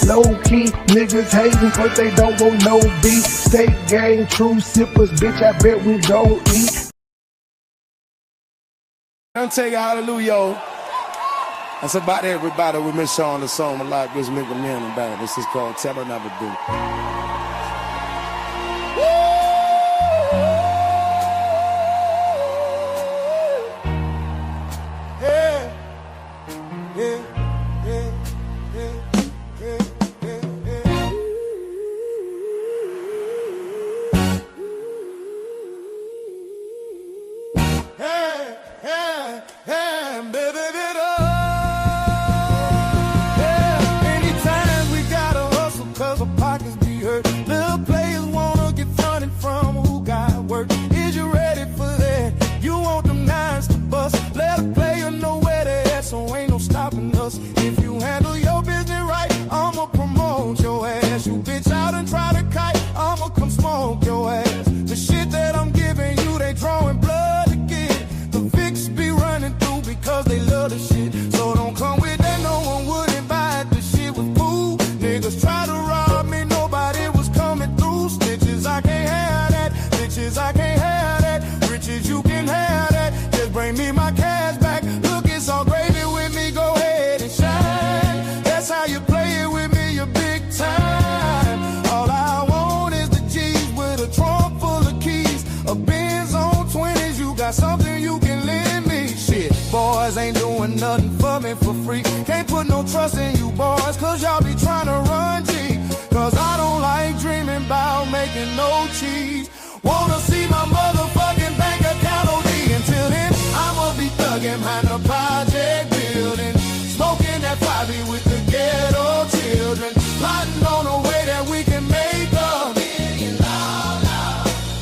Low key, niggas hating but they don't want no beef. State gang, true sippers, bitch, I bet we don't eat. I'm taking hallelujah. That's about everybody. We miss on the song a lot. Just make a man about it. This is called Tell Her Never Do. If you handle your business right, I'ma promote your ass. You bitch out and try to kite, I'ma come smoke your ass. The shit that I'm giving you, they drawing blood to get. The fix be running through because they love the shit. So don't come with that, no one wouldn't buy it. The shit was cool. Niggas try to rob me, nobody was coming through. Snitches, I can't have that. Bitches, I can't have that. Riches, you can have that. Just bring me my cash back. Look, it's all gravy with me, go ahead and shine. That's how you play it with me, you're big time. All I want is the G's with a trunk full of keys. A Benz on 20s, you got something you can lend me. Shit, boys ain't doing nothing for me for free. Can't put no trust in you boys, cause y'all be trying to run G. Cause I don't like dreaming about making no cheese. Wanna see my motherfucking bank account OD. Until then, I'ma be thugging behind the project building, smoking that 5 with the ghetto children, plotting on a way that we can make $1 million.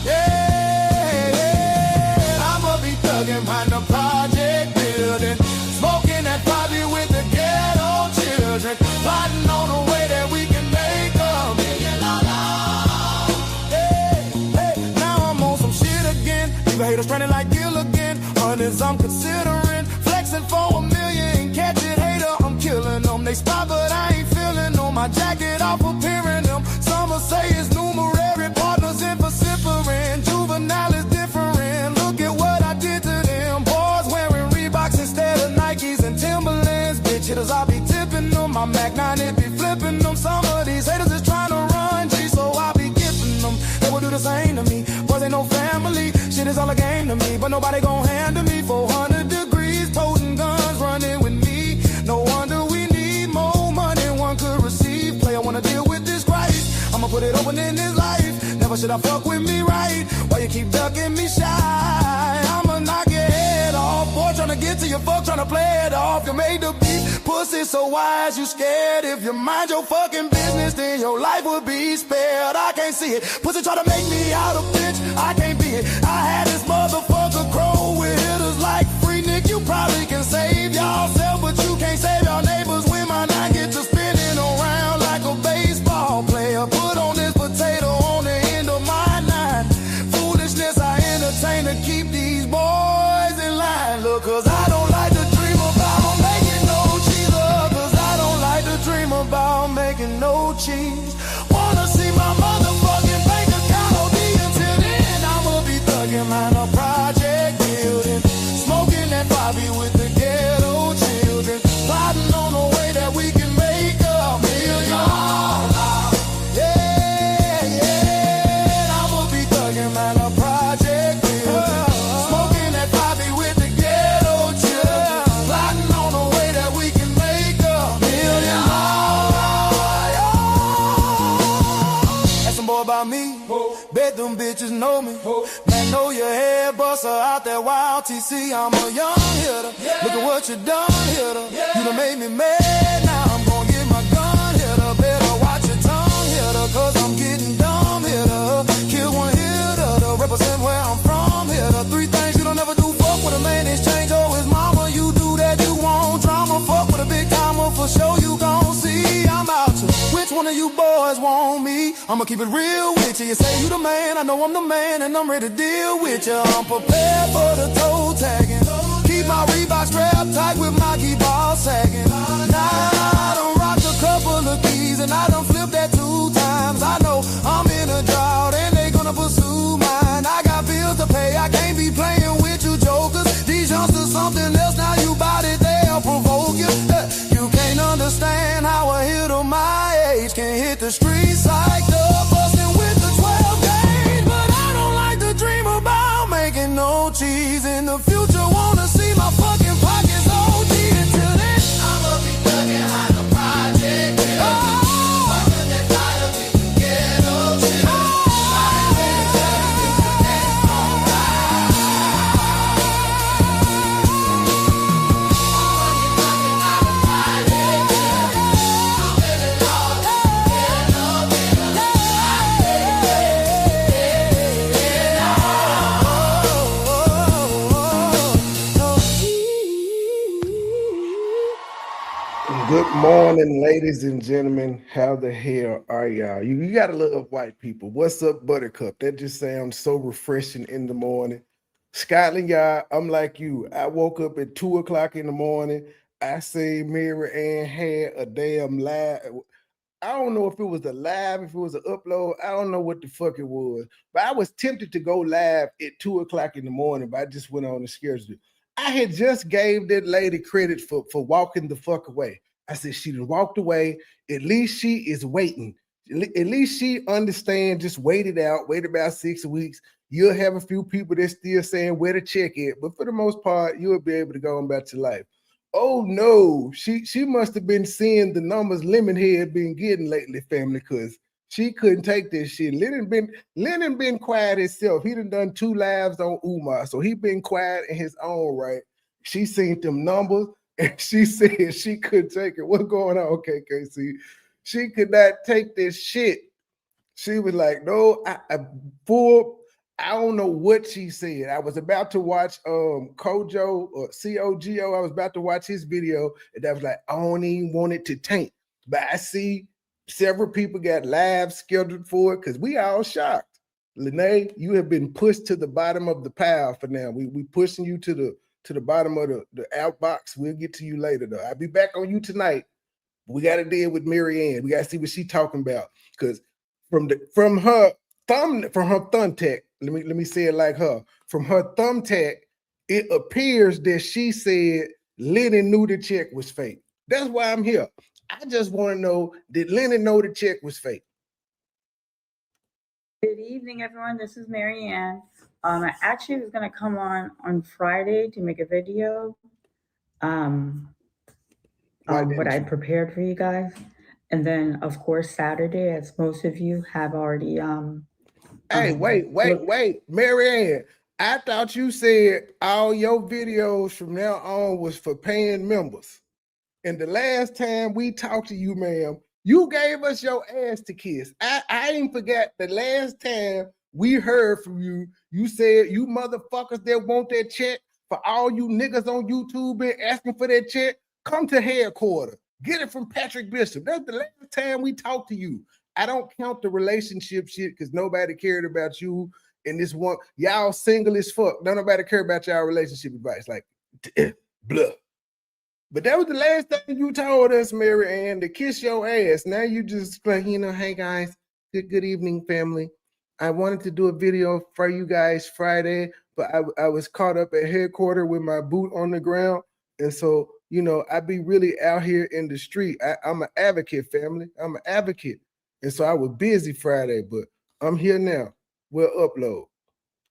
Yeah, I'ma be thugging behind the project building, smoking that 5 with the ghetto children, plotting on a way that we can make $1 million. Hey, now I'm on some shit again. Leave a hater stranded like Gilligan. Hundreds I'm considering, flexing for $1 million. Catch it, hater, I'm killing them. They spot, but I ain't feeling them. My jacket off appearing them. Some say it's numerary, partners in vocifering. Juvenile is different. Look at what I did to them. Boys wearing Reeboks instead of Nikes and Timberlands. Bitch hitters, I be tipping them. My Mac 9, it be flipping them. Some of these haters is trying to run G, so I be gifting them. They will do the same to me. Boys ain't no family. Shit is all a game to me, but nobody gon' handle me. 400 degrees, toting guns, running with me. No wonder we need more money one could receive. Play, I wanna deal with this Christ. I'ma put it open in this life. Never should I fuck with me right. Why you keep ducking me shy? I'ma knock your head off. Boy, tryna get to your fuck, tryna play it off. You made the beat, pussy so wise, you scared. If you mind your fucking business, then your life would be spared. I can't see it. Pussy try to make me out a bitch, I can't be it. I had this motherfucker crow with hitters like Free Nick. You probably can save yourself, but you can't save your neighbors. When my nine get to spinning around like a baseball player. Put on this potato on the end of my nine. Foolishness I entertain to keep these boys in line. Look, cause I don't like to dream about making no cheese. Cause I don't like to dream about making no cheese. Wanna see my motherfucking bank account OD. Until then, I'ma be thugging behind a project building, smoking that 5 with the ghetto children, plotting on a way that we can make $1 million. Yeah, I'ma be thugging behind a project building, smoking that 5 with the ghetto children, plotting on a way that we can make $1 million. Ask some boy about me, bet them bitches know me. Man, know your head buster out that wild TC. I'm a young hitter. Look at what you done, hitter. You done made me mad. Now I'm gon' get my gun, hitter. Better watch your tongue, hitter. Cause I'm getting dumb, hitter. Kill one hitter to represent where I'm from, hitter. 3 things you don't ever do. Fuck with a man, exchange or his mama. You do that, you want drama. Fuck with a big timer for sure. You gon' see I'm out to. Which one of you boys want me? I'ma keep it real with you. You say you the man, I know I'm the man, and I'm ready to deal with you. I'm prepared for the toe tagging. Keep my Reebok strapped tight with my key ball sagging. Now I don't rock the couple of keys and I done flipped that 2 times. I know I'm in a drought and they gonna pursue mine. I got bills to pay, I can't be playing with you jokers. These youngsters something else, now you bout it, they'll provoke you. You can't understand how a hitter my age can hit the streets like the bustin' with the 12 gauge. But I don't like to dream about making no cheese in the future. Wanna see my fucking pockets OD until then. I'ma be thugging high the project. Good morning, ladies and gentlemen. How the hell are y'all? You gotta love white people. What's up, Buttercup? That just sounds so refreshing in the morning. Scotland, y'all, I'm like you. I woke up at 2 o'clock in the morning. I seen Mary Ann had a damn live. I don't know if it was a live, if it was an upload. I don't know what the fuck it was. But I was tempted to go live at 2 o'clock in the morning, but I just went on the schedule. I had just gave that lady credit for walking the fuck away. I said, she done walked away. At least she is waiting. At least she understands, just wait it out, wait about 6 weeks. You'll have a few people that still saying where the check is, but for the most part, you'll be able to go on back to life. Oh no, she must have been seeing the numbers Lemonhead been getting lately, family, because she couldn't take this shit. Lennon been quiet himself. He done 2 lives on Umar, so he been quiet in his own right. She seen them numbers. And she said she couldn't take it. What's going on, KKC? She could not take this shit. She was like, no, I don't know what she said. I was about to watch Kojo or COGO. I was about to watch his video, and I was like, I don't even want it to taint. But I see several people got live scheduled for it because we all shocked. Lene, you have been pushed to the bottom of the pile for now. We pushing you to the bottom of the outbox. We'll get to you later, though. I'll be back on you tonight. We got to deal with Mary Ann. We got to see what she's talking about. Because from her thumbtack, let me say it like her. From her thumbtack, it appears that she said Lennon knew the check was fake. That's why I'm here. I just want to know, did Lennon know the check was fake? Good evening, everyone. This is Mary Ann. I actually was going to come on Friday to make a video what I prepared for you guys. And then, of course, Saturday, as most of you have already. Hey, wait. Mary Ann, I thought you said all your videos from now on was for paying members. And the last time we talked to you, ma'am, you gave us your ass to kiss. I ain't forgot the last time we heard from you. You said you motherfuckers that want that check, for all you niggas on YouTube been asking for that check, come to headquarters. Get it from Patrick Bishop. That's the last time we talked to you. I don't count the relationship shit because nobody cared about you in this one. Y'all single as fuck. Don't nobody care about y'all relationship advice. Like, blah. But that was the last thing you told us, Mary Ann, to kiss your ass. Now you just like, hey guys, good evening, family. I wanted to do a video for you guys Friday, but I was caught up at headquarters with my boot on the ground. And so, I be really out here in the street. I'm an advocate, family. I'm an advocate. And so I was busy Friday, but I'm here now. We'll upload.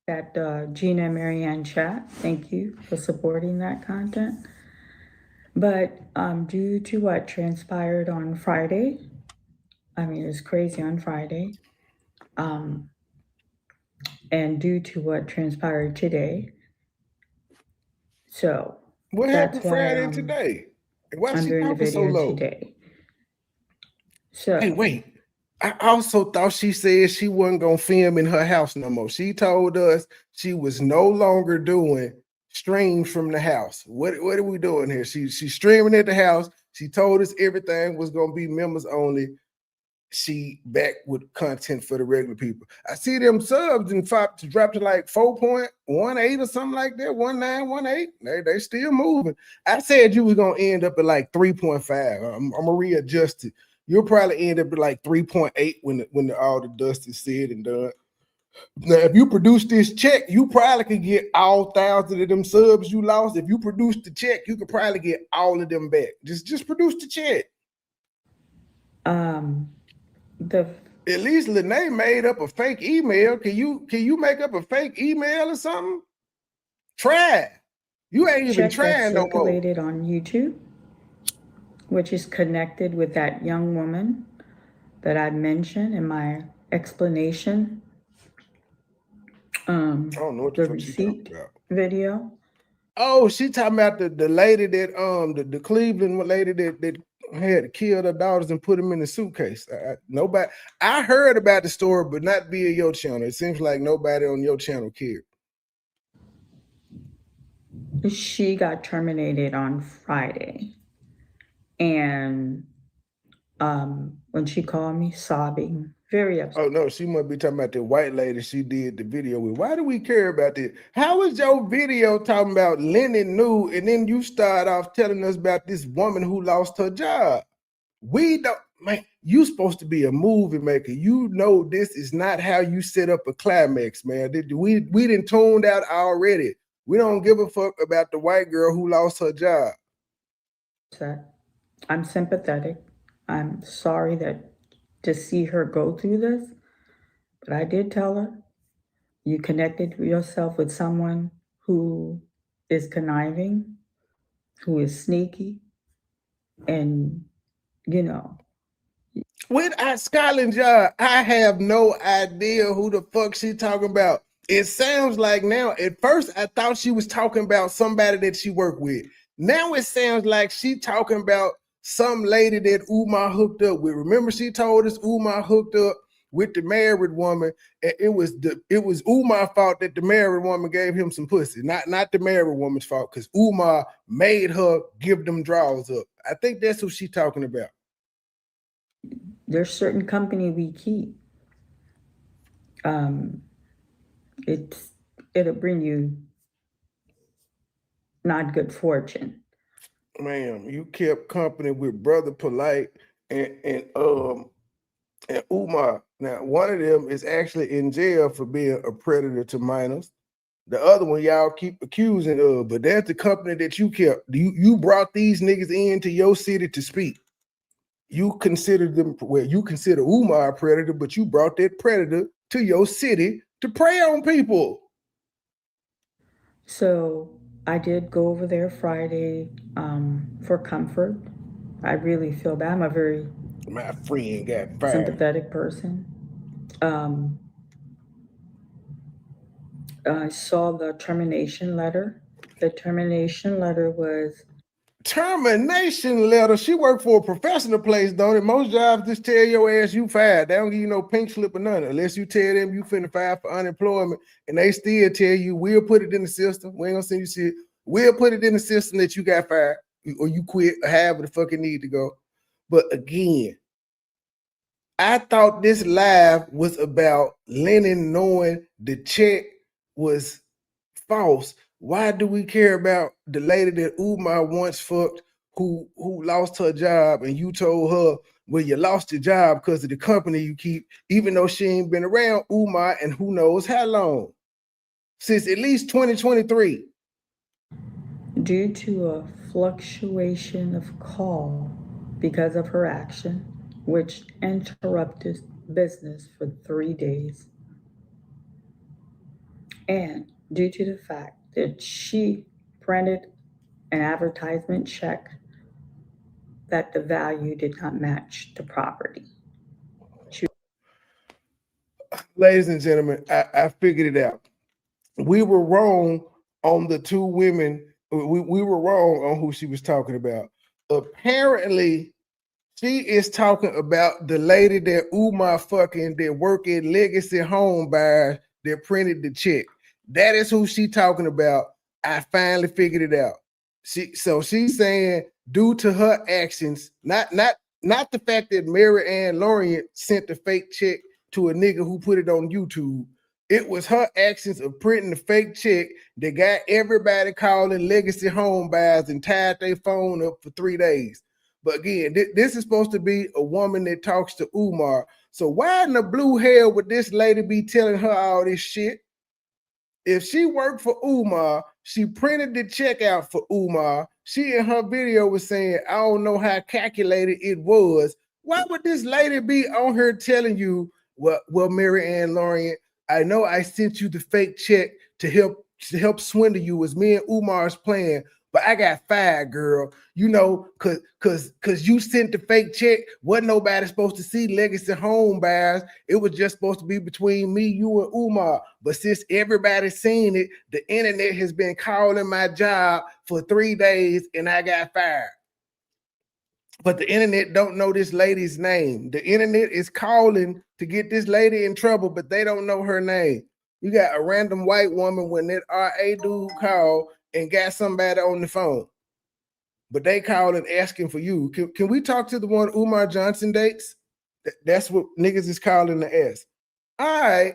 That Gina and Mary Ann chat. Thank you for supporting that content. But due to what transpired on Friday, I mean, it was crazy on Friday. And due to what transpired today. So what happened Friday and today? Why I'm doing the video so today. So hey, wait. I also thought she said she wasn't gonna film in her house no more. She told us she was no longer doing streams from the house. What are we doing here? She's streaming at the house. She told us everything was gonna be members only. she back with content for the regular people. I see them subs and dropped to like 4.18 or something like that, 1918. They still moving. I said you was gonna end up at like 3.5. I'm gonna readjust it. You'll probably end up at like 3.8 when all the dust is said and done. Now, if you produce this check, you probably could get all 1,000 of them subs you lost. If you produce the check, you could probably get all of them back. Just produce the check. At least Lene made up a fake email. Can you make up a fake email or something? Try. You ain't even trying no more. Circulated on YouTube, which is connected with that young woman that I mentioned in my explanation. I don't know what the receipt video. Oh, she talking about the lady that the Cleveland lady that had killed her daughters and put them in the suitcase. I heard about the story, but not via your channel. It seems like nobody on your channel cared. She got terminated on Friday, and when she called me sobbing, very upset. Oh no, she must be talking about the white lady she did the video with. Why do we care about this? How is your video talking about Lennon New, and then you start off telling us about this woman who lost her job? We don't, man. You supposed to be a movie maker. You know this is not how you set up a climax, man. We done tuned out already. We don't give a fuck about the white girl who lost her job. I'm sympathetic. I'm sorry to see her go through this, but I did tell her, you connected yourself with someone who is conniving, who is sneaky, and with Scotland Yard, I have no idea who the fuck she talking about. It sounds like now, at first I thought she was talking about somebody that she worked with. Now it sounds like she talking about some lady that Umar hooked up with. Remember, she told us Umar hooked up with the married woman, and it was Umar's fault that the married woman gave him some pussy, not the married woman's fault, because Umar made her give them draws up. I think that's who she's talking about. There's certain company we keep. It'll bring you not good fortune. Ma'am, you kept company with Brother Polite and Umar. Now, one of them is actually in jail for being a predator to minors. The other one y'all keep accusing of, but that's the company that you kept. You brought these niggas into your city to speak. You consider Umar a predator, but you brought that predator to your city to prey on people. So I did go over there Friday for comfort. I really feel bad. I'm a very my friend got fired. Sympathetic person. I saw the termination letter. The termination letter was termination letter. She worked for a professional place, don't it? Most jobs just tell your ass you fired. They don't give you no pink slip or nothing, unless you tell them you finna file for unemployment, and they still tell you we'll put it in the system. We ain't gonna send you shit. We'll put it in the system that you got fired or you quit or however the fuck it need to go. But again, I thought this live was about Lennon knowing the check was false. Why do we care about the lady that Umar once fucked who lost her job, and you told her, well, you lost your job because of the company you keep, even though she ain't been around Umar and who knows how long? Since at least 2023. Due to a fluctuation of call because of her action, which interrupted business for 3 days. And due to the fact that she printed an advertisement check that the value did not match the property. Ladies and gentlemen, I figured it out. We were wrong on the two women. We were wrong on who she was talking about. Apparently, she is talking about the lady that Umar fucking that work at Legacy Home Buyers that printed the check. That is who she talking about. I finally figured it out. She's saying due to her actions, not not the fact that Mary Ann Lorient sent the fake check to a nigga who put it on YouTube. It was her actions of printing the fake check that got everybody calling legacy home buyers and tied their phone up for 3 days. But again, this is supposed to be a woman that talks to Umar. So why in the blue hell would this lady be telling her all this shit? If she worked for Umar, she printed the check out for Umar. She in her video was saying, I don't know how calculated it was. Why would this lady be on her telling you, well, Mary Ann Lorient, I know I sent you the fake check to help swindle you. Was me and Umar's plan, but I got fired, girl. You know, cause you sent the fake check. Wasn't nobody supposed to see legacy home buyers. It was just supposed to be between me, you, and Umar. But since everybody's seen it, the internet has been calling my job for 3 days, and I got fired. But the internet don't know this lady's name. The internet is calling to get this lady in trouble, but they don't know her name. You got a random white woman when that RA dude called and got somebody on the phone. But they called and asking for you. Can we talk to the one Umar Johnson dates? That's what niggas is calling the ask. All right.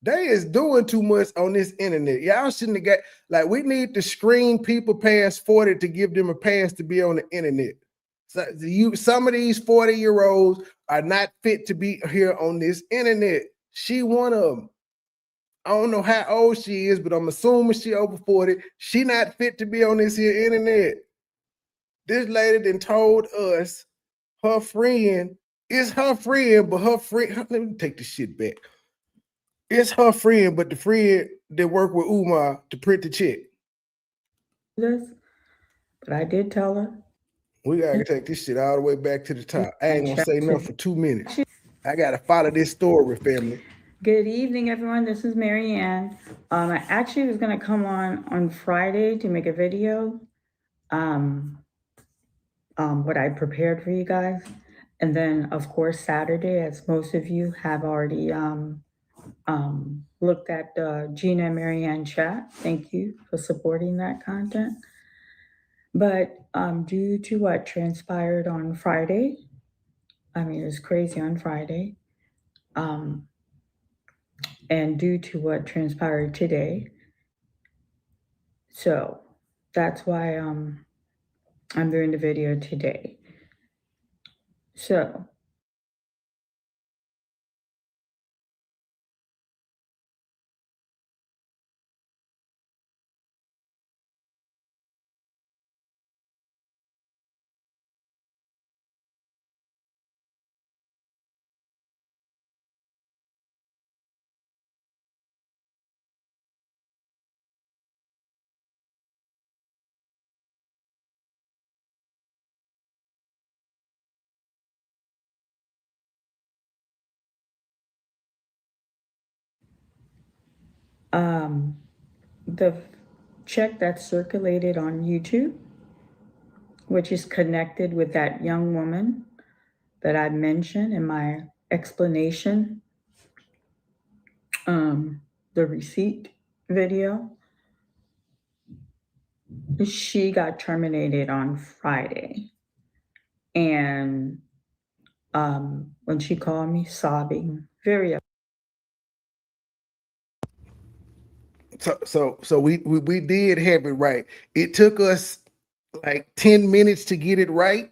They is doing too much on this internet. Y'all shouldn't have got, like, we need to screen people past 40 to give them a pass to be on the internet. So some of these 40-year-olds are not fit to be here on this internet. She one of them. I don't know how old she is, but I'm assuming she over 40. She not fit to be on this here internet. This lady then told us her friend is her friend, but her friend, let me take this shit back. It's her friend, but the friend that worked with Umar to print the check. This, but I did tell her. We gotta take this shit all the way back to the top. I ain't gonna say nothing for 2 minutes. I gotta follow this story, family. Good evening, everyone. This is Mary Ann. I actually was gonna come on Friday to make a video. What I prepared for you guys, and then of course Saturday, as most of you have already looked at Gina and Mary Ann chat. Thank you for supporting that content. But due to what transpired on Friday, I mean, it was crazy on Friday. And due to what transpired today. So that's why I'm doing the video today. So the check that circulated on YouTube, which is connected with that young woman that I mentioned in my explanation, the receipt video, she got terminated on Friday. And when she called me sobbing, very So we did have it right. It took us like 10 minutes to get it right,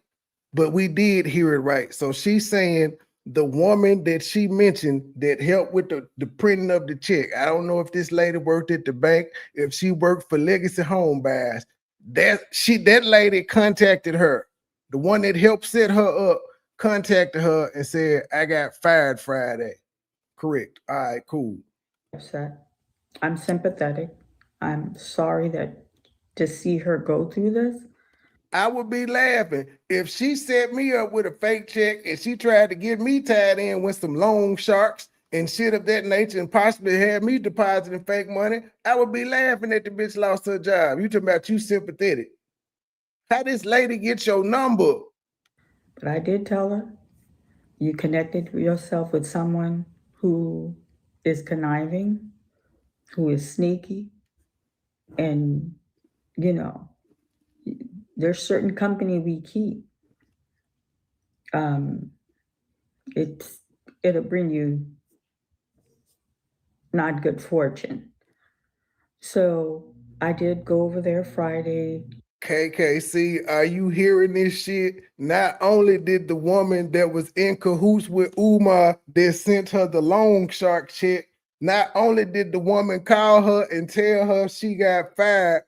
but we did hear it right. So she's saying the woman that she mentioned that helped with the printing of the check. I don't know if this lady worked at the bank, if she worked for Legacy Home Buyers. That lady contacted her. The one that helped set her up contacted her and said, I got fired Friday. Correct. All right, cool. upset. I'm sympathetic. I'm sorry that to see her go through this. I would be laughing if she set me up with a fake check and she tried to get me tied in with some loan sharks and shit of that nature and possibly had me depositing fake money. I would be laughing that the bitch lost her job. You talking about you sympathetic. How this lady get your number? But I did tell her, you connected yourself with someone who is conniving, who is sneaky, and you know, there's certain company we keep. It'll bring you not good fortune. So I did go over there Friday. KKC, are you hearing this shit? Not only did the woman that was in cahoots with Umar that sent her the loan shark check, not only did the woman call her and tell her she got fired,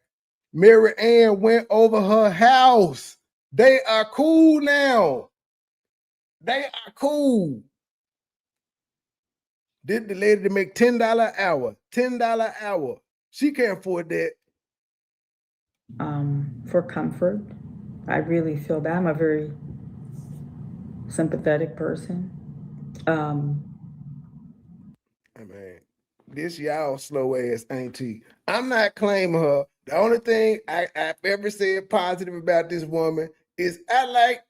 Mary Ann went over her house. They are cool now. They are cool. Did the lady to make $10 an hour? $10 an hour. She can't afford that. For comfort. I really feel bad. I'm a very sympathetic person. Man, this y'all slow ass auntie. I'm not claiming her. The only thing I've ever said positive about this woman is I like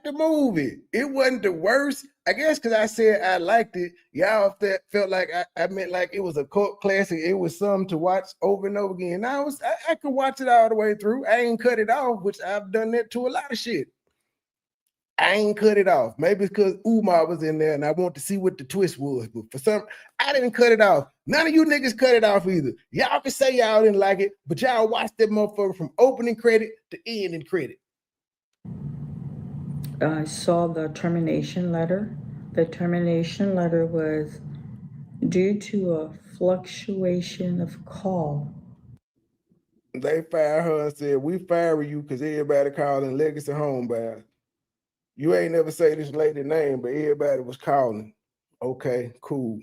the movie. It wasn't the worst. I guess because I said I liked it, y'all felt like I meant like it was a cult classic. It was something to watch over and over again. I could watch it all the way through. I ain't cut it off, which I've done that to a lot of shit. I ain't cut it off. Maybe it's because Umar was in there and I want to see what the twist was. But for some, I didn't cut it off. None of you niggas cut it off either. Y'all can say y'all didn't like it, but y'all watched that motherfucker from opening credit to ending credit. I saw the termination letter. The termination letter was due to a fluctuation of call. They fired her and said, we fire you because everybody calling Legacy home buyers. You ain't never say this lady name, but everybody was calling. Okay, cool.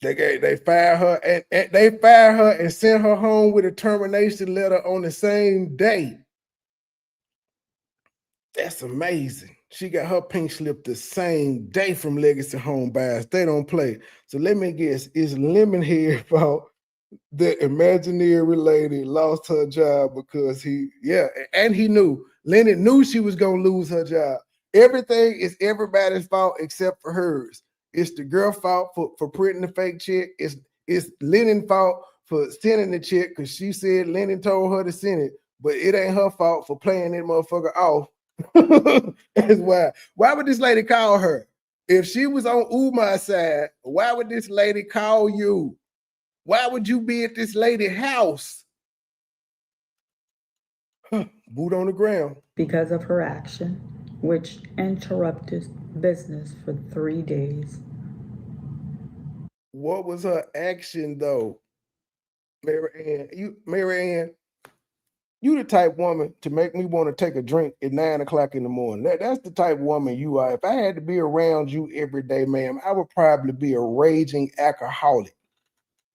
They fired her and they fired her and sent her home with a termination letter on the same day. That's amazing. She got her pink slip the same day from Legacy Home Buyers. They don't play. So let me guess, is Lemonhead fault the imaginary lady lost her job because he knew. Lenny knew she was going to lose her job. Everything is everybody's fault except for hers. It's the girl fault for printing the fake check. It's Lennon's fault for sending the check because she said Lennon told her to send it, but it ain't her fault for playing that motherfucker off. That's why. Why would this lady call her? If she was on Umar's side, why would this lady call you? Why would you be at this lady's house? Boot on the ground. Because of her action, which interrupted business for 3 days. What was her action though? Mary Ann, you the type woman to make me want to take a drink at 9 o'clock in the morning. That's the type of woman you are. If I had to be around you every day, ma'am, I would probably be a raging alcoholic.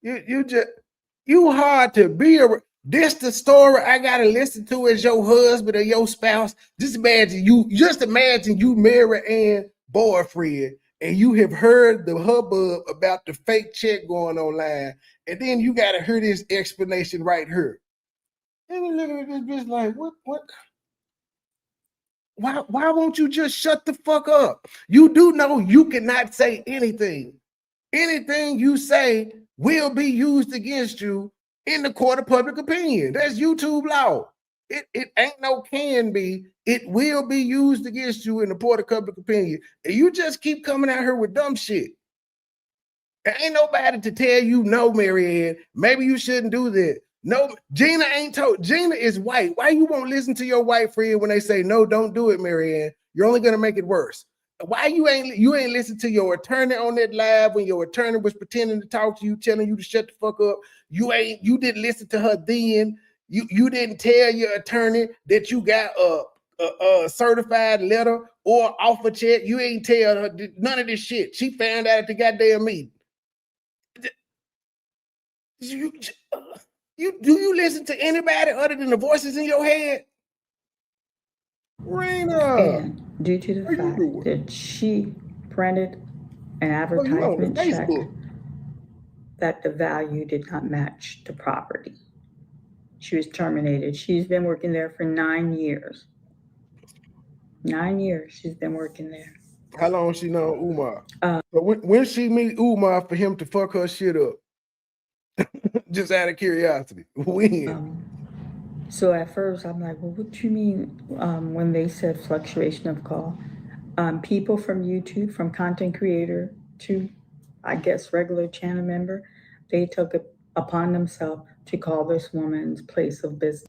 You hard to be around. This the story I gotta listen to as your husband or your spouse. Just imagine you Mary Ann boyfriend, and you have heard the hubbub about the fake check going online, and then you gotta hear this explanation right here. And you looking at this bitch like, what? Why won't you just shut the fuck up? You do know you cannot say anything. Anything you say will be used against you in the court of public opinion. That's YouTube law. It ain't no can be. It will be used against you in the court of public opinion. And you just keep coming out here with dumb shit. There ain't nobody to tell you no, Mary Ann. Maybe you shouldn't do that. No, Gina ain't told. Gina is white. Why you won't listen to your white friend when they say no, don't do it, Mary Ann? You're only gonna make it worse. Why you ain't listen to your attorney on that live when your attorney was pretending to talk to you, telling you to shut the fuck up? You didn't listen to her then. You didn't tell your attorney that you got a certified letter or offer check. You ain't tell her none of this shit. She found out at the goddamn meeting. Do you listen to anybody other than the voices in your head? Raina. And due to the fact that she printed an advertisement check that the value did not match the property, she was terminated. She's been working there for 9 years. 9 years she's been working there. How long she know Umar? So when she meet Umar for him to fuck her shit up? Just out of curiosity. When? So at first I'm like, well, what do you mean when they said fluctuation of call? people from YouTube, from content creator to, I guess, regular channel member, they took it upon themselves to call this woman's place of business.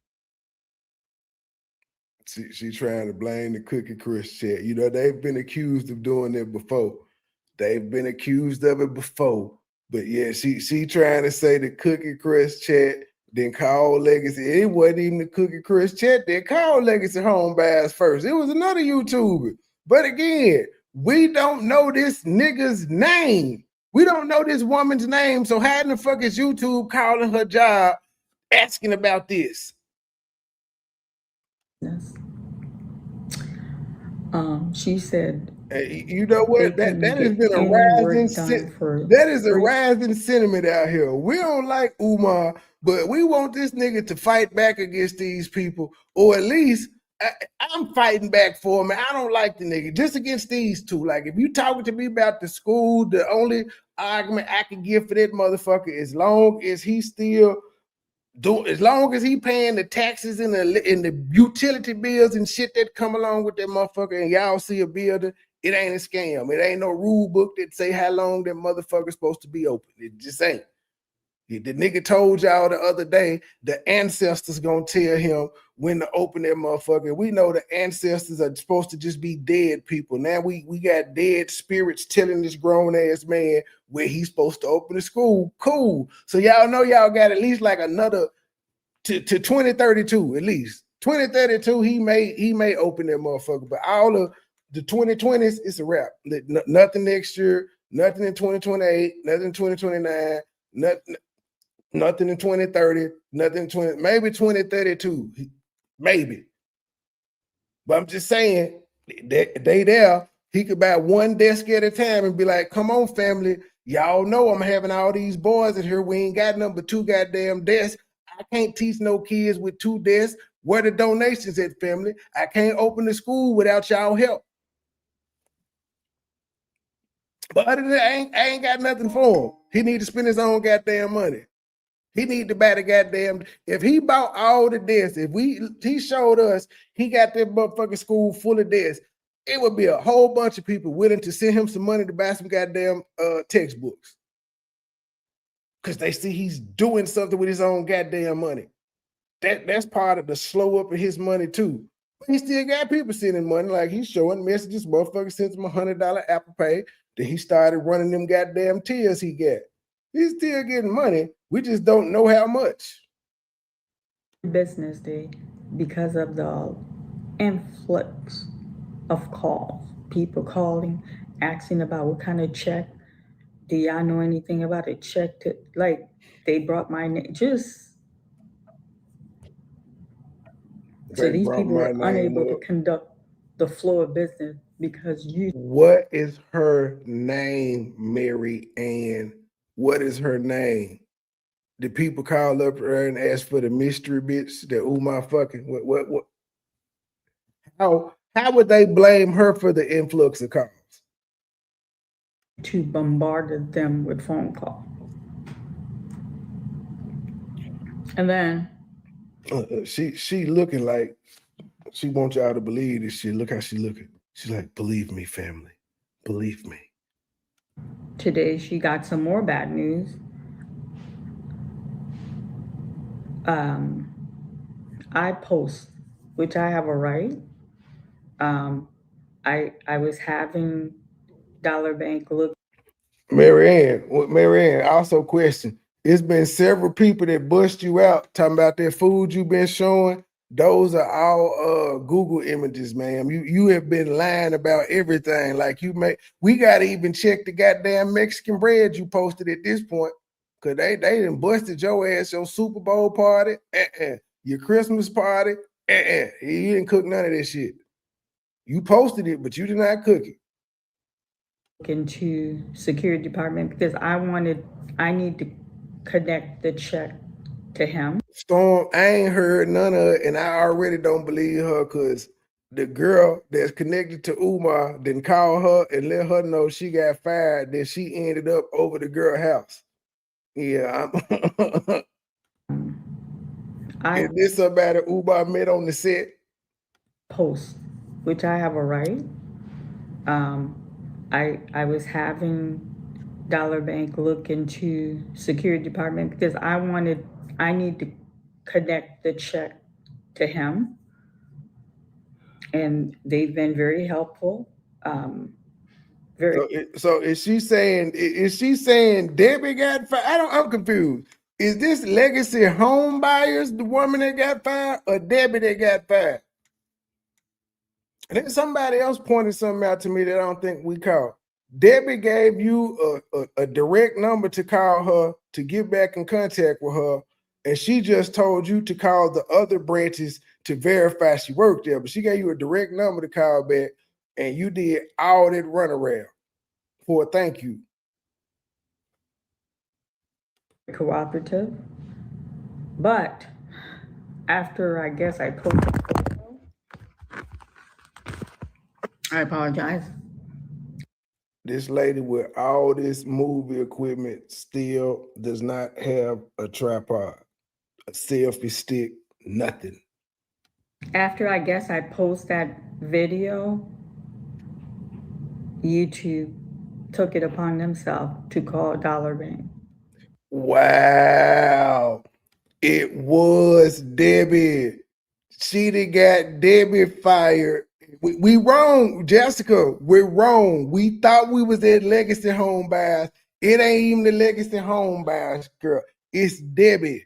She trying to blame the Cookie Crush chat. You know, they've been accused of doing it before. They've been accused of it before. But yeah, she trying to say the Cookie Crush chat, then call Legacy. It wasn't even the Cookie Crush chat. They called Legacy Home Buyers first. It was another YouTuber. But again, we don't know this nigga's name. We don't know this woman's name. So how in the fuck is YouTube calling her job asking about this? She said, you know what? That has been a rising rising sentiment out here. We don't like Umar, but we want this nigga to fight back against these people, or at least I'm fighting back for him. I don't like the nigga just against these two. Like, if you talking to me about the school, the only argument I can give for that motherfucker, as long as he still as long as he paying the taxes and the utility bills and shit that come along with that motherfucker, and y'all see a builder, it ain't a scam. It ain't no rule book that say how long that motherfucker's supposed to be open. It just ain't. The nigga told y'all the other day the ancestors gonna tell him when to open that motherfucker. We know the ancestors are supposed to just be dead people. Now we got dead spirits telling this grown ass man where he's supposed to open the school. Cool. So y'all know y'all got at least like another to 2032, at least 2032. He may open that motherfucker, but all of the 2020s, it's a wrap. Nothing next year, nothing in 2028, nothing in 2029, nothing in 2030, nothing in 20, maybe 2032, maybe. But I'm just saying, they there. He could buy one desk at a time and be like, come on, family. Y'all know I'm having all these boys in here. We ain't got nothing but 2 goddamn desks. I can't teach no kids with 2 desks. Where the donations at, family? I can't open the school without y'all help. But other than that, I ain't got nothing for him. He need to spend his own goddamn money. He need to buy the goddamn. If he bought all the desks, he showed us he got that motherfucking school full of desks, it would be a whole bunch of people willing to send him some money to buy some goddamn textbooks. Because they see he's doing something with his own goddamn money. That's part of the slow up of his money too. But he still got people sending money, like he's showing messages. Motherfucker sent him $100 Apple Pay. Then he started running them goddamn tears he got. He's still getting money. We just don't know how much. Business day, because of the influx of calls, people calling, asking about what kind of check. Do y'all know anything about a check? Like, they brought my name. So these people were unable to conduct the flow of business because you. What is her name, Mary Ann? What is her name? Did people call up her and ask for the mystery bitch that Umar fucking? What? How would they blame her for the influx of calls? To bombard them with phone calls. And then she looking like she wants y'all to believe this shit. Look how she looking. She's like, believe me, family. Believe me. Today she got some more bad news. I post, which I have a right. I was having Dollar Bank look. Mary Ann, also question. It's been several people that bust you out talking about that food you've been showing. Those are all Google images, ma'am. You have been lying about everything. Like we gotta even check the goddamn Mexican bread you posted at this point. Cause they done busted your ass, your Super Bowl party, your Christmas party, you didn't cook none of this shit. You posted it, but you did not cook it. Into security department because I need to connect the check to him. Storm, I ain't heard none of it, and I already don't believe her because the girl that's connected to Umar didn't call her and let her know she got fired, then she ended up over the girl house. Yeah. Is this somebody Umar met on the set? Post, which I have a right. I was having Dollar Bank look into security department because I need to connect the check to him, and they've been very helpful. Very So is she saying Debbie got fired? I'm confused. Is this Legacy Home Buyers the woman that got fired, or Debbie that got fired? And then somebody else pointed something out to me that I don't think we caught. Debbie gave you a direct number to call her to get back in contact with her, and she just told you to call the other branches to verify she worked there. But she gave you a direct number to call back, and you did all that runaround for a thank you. cooperative. But after I guess I posted, I apologize. This lady with all this movie equipment still does not have a tripod, a selfie stick, nothing. After I guess I post that video, YouTube took it upon themselves to call Dollar Bank. Wow. It was Debbie. She done got Debbie fired. We wrong, Jessica. We're wrong. We thought we was at Legacy Home Buyers. It ain't even the Legacy Home Buyers, girl. It's Debbie.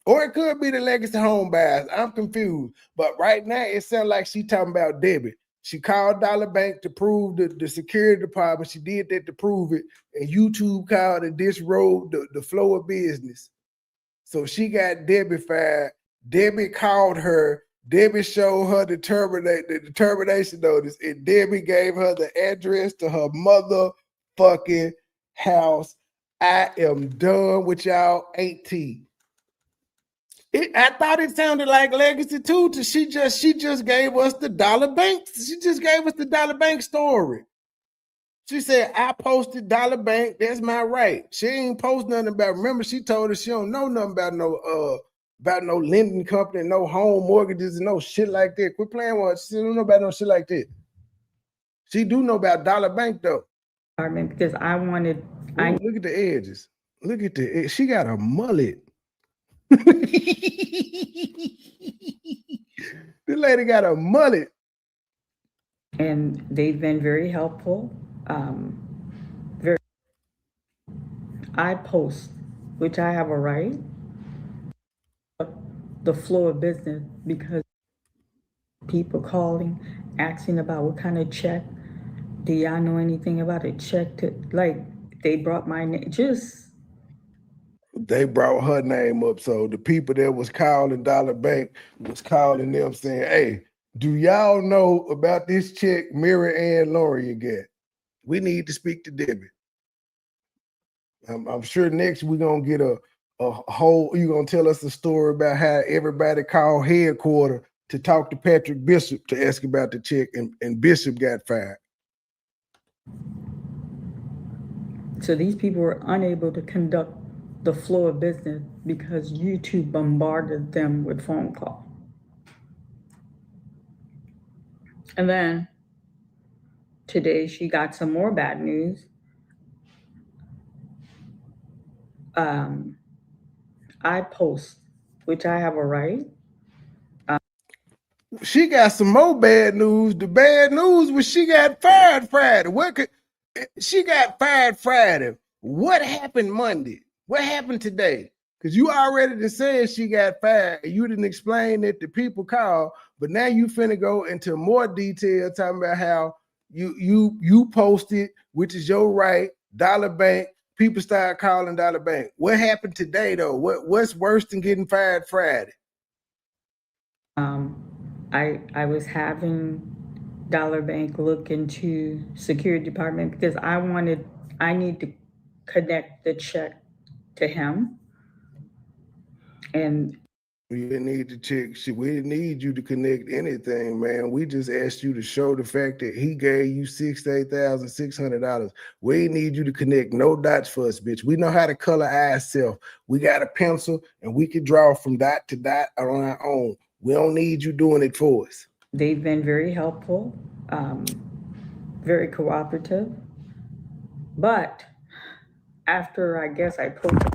Or it could be the Legacy Home Buyers. I'm confused. But right now, it sounds like she talking about Debbie. She called Dollar Bank to prove the security department. She did that to prove it. And YouTube called it disrobed the flow of business. So she got Debbie fired. Debbie called her. Debbie showed her the termination notice, and Debbie gave her the address to her motherfucking house. I am done with y'all. 18. I thought it sounded like Legacy too. She just gave us the Dollar Bank. She just gave us the Dollar Bank story. She said, I posted Dollar Bank. That's my right. She ain't post nothing about. Remember, she told us she don't know nothing about no lending company, no home mortgages, and no shit like that. Quit playing with her. She don't know about no shit like that. She do know about Dollar Bank though. Because I wanted. Look at the edges. Look at the. She got a mullet. The lady got a mullet. And they've been very helpful. I post, which I have a right, the flow of business because people calling, asking about what kind of check. Do y'all know anything about a check? They brought my name. They brought her name up. So the people that was calling Dollar Bank was calling them saying, hey, do y'all know about this check Mary Ann Laurie got? We need to speak to Debbie. I'm sure next we're going to get a whole, you're going to tell us a story about how everybody called headquarters to talk to Patrick Bishop to ask about the check, and Bishop got fired. So these people were unable to conduct the flow of business because YouTube bombarded them with phone calls. And then today she got some more bad news. I post, which I have a right. She got some more bad news. The bad news was she got fired Friday. She got fired Friday. What happened Monday? What happened today? Because you already said she got fired. You didn't explain that the people called, but now you finna go into more detail talking about how you posted, which is your right, Dollar Bank. People start calling Dollar Bank. What happened today though? What's worse than getting fired Friday? I was having Dollar Bank look into security department because I need to connect the check to him. And we didn't need to check. We didn't need you to connect anything, man. We just asked you to show the fact that he gave you $68,600. We didn't need you to connect no dots for us, bitch. We know how to color ourselves. We got a pencil and we can draw from dot to dot on our own. We don't need you doing it for us. They've been very helpful. very cooperative. But after I guess I posted,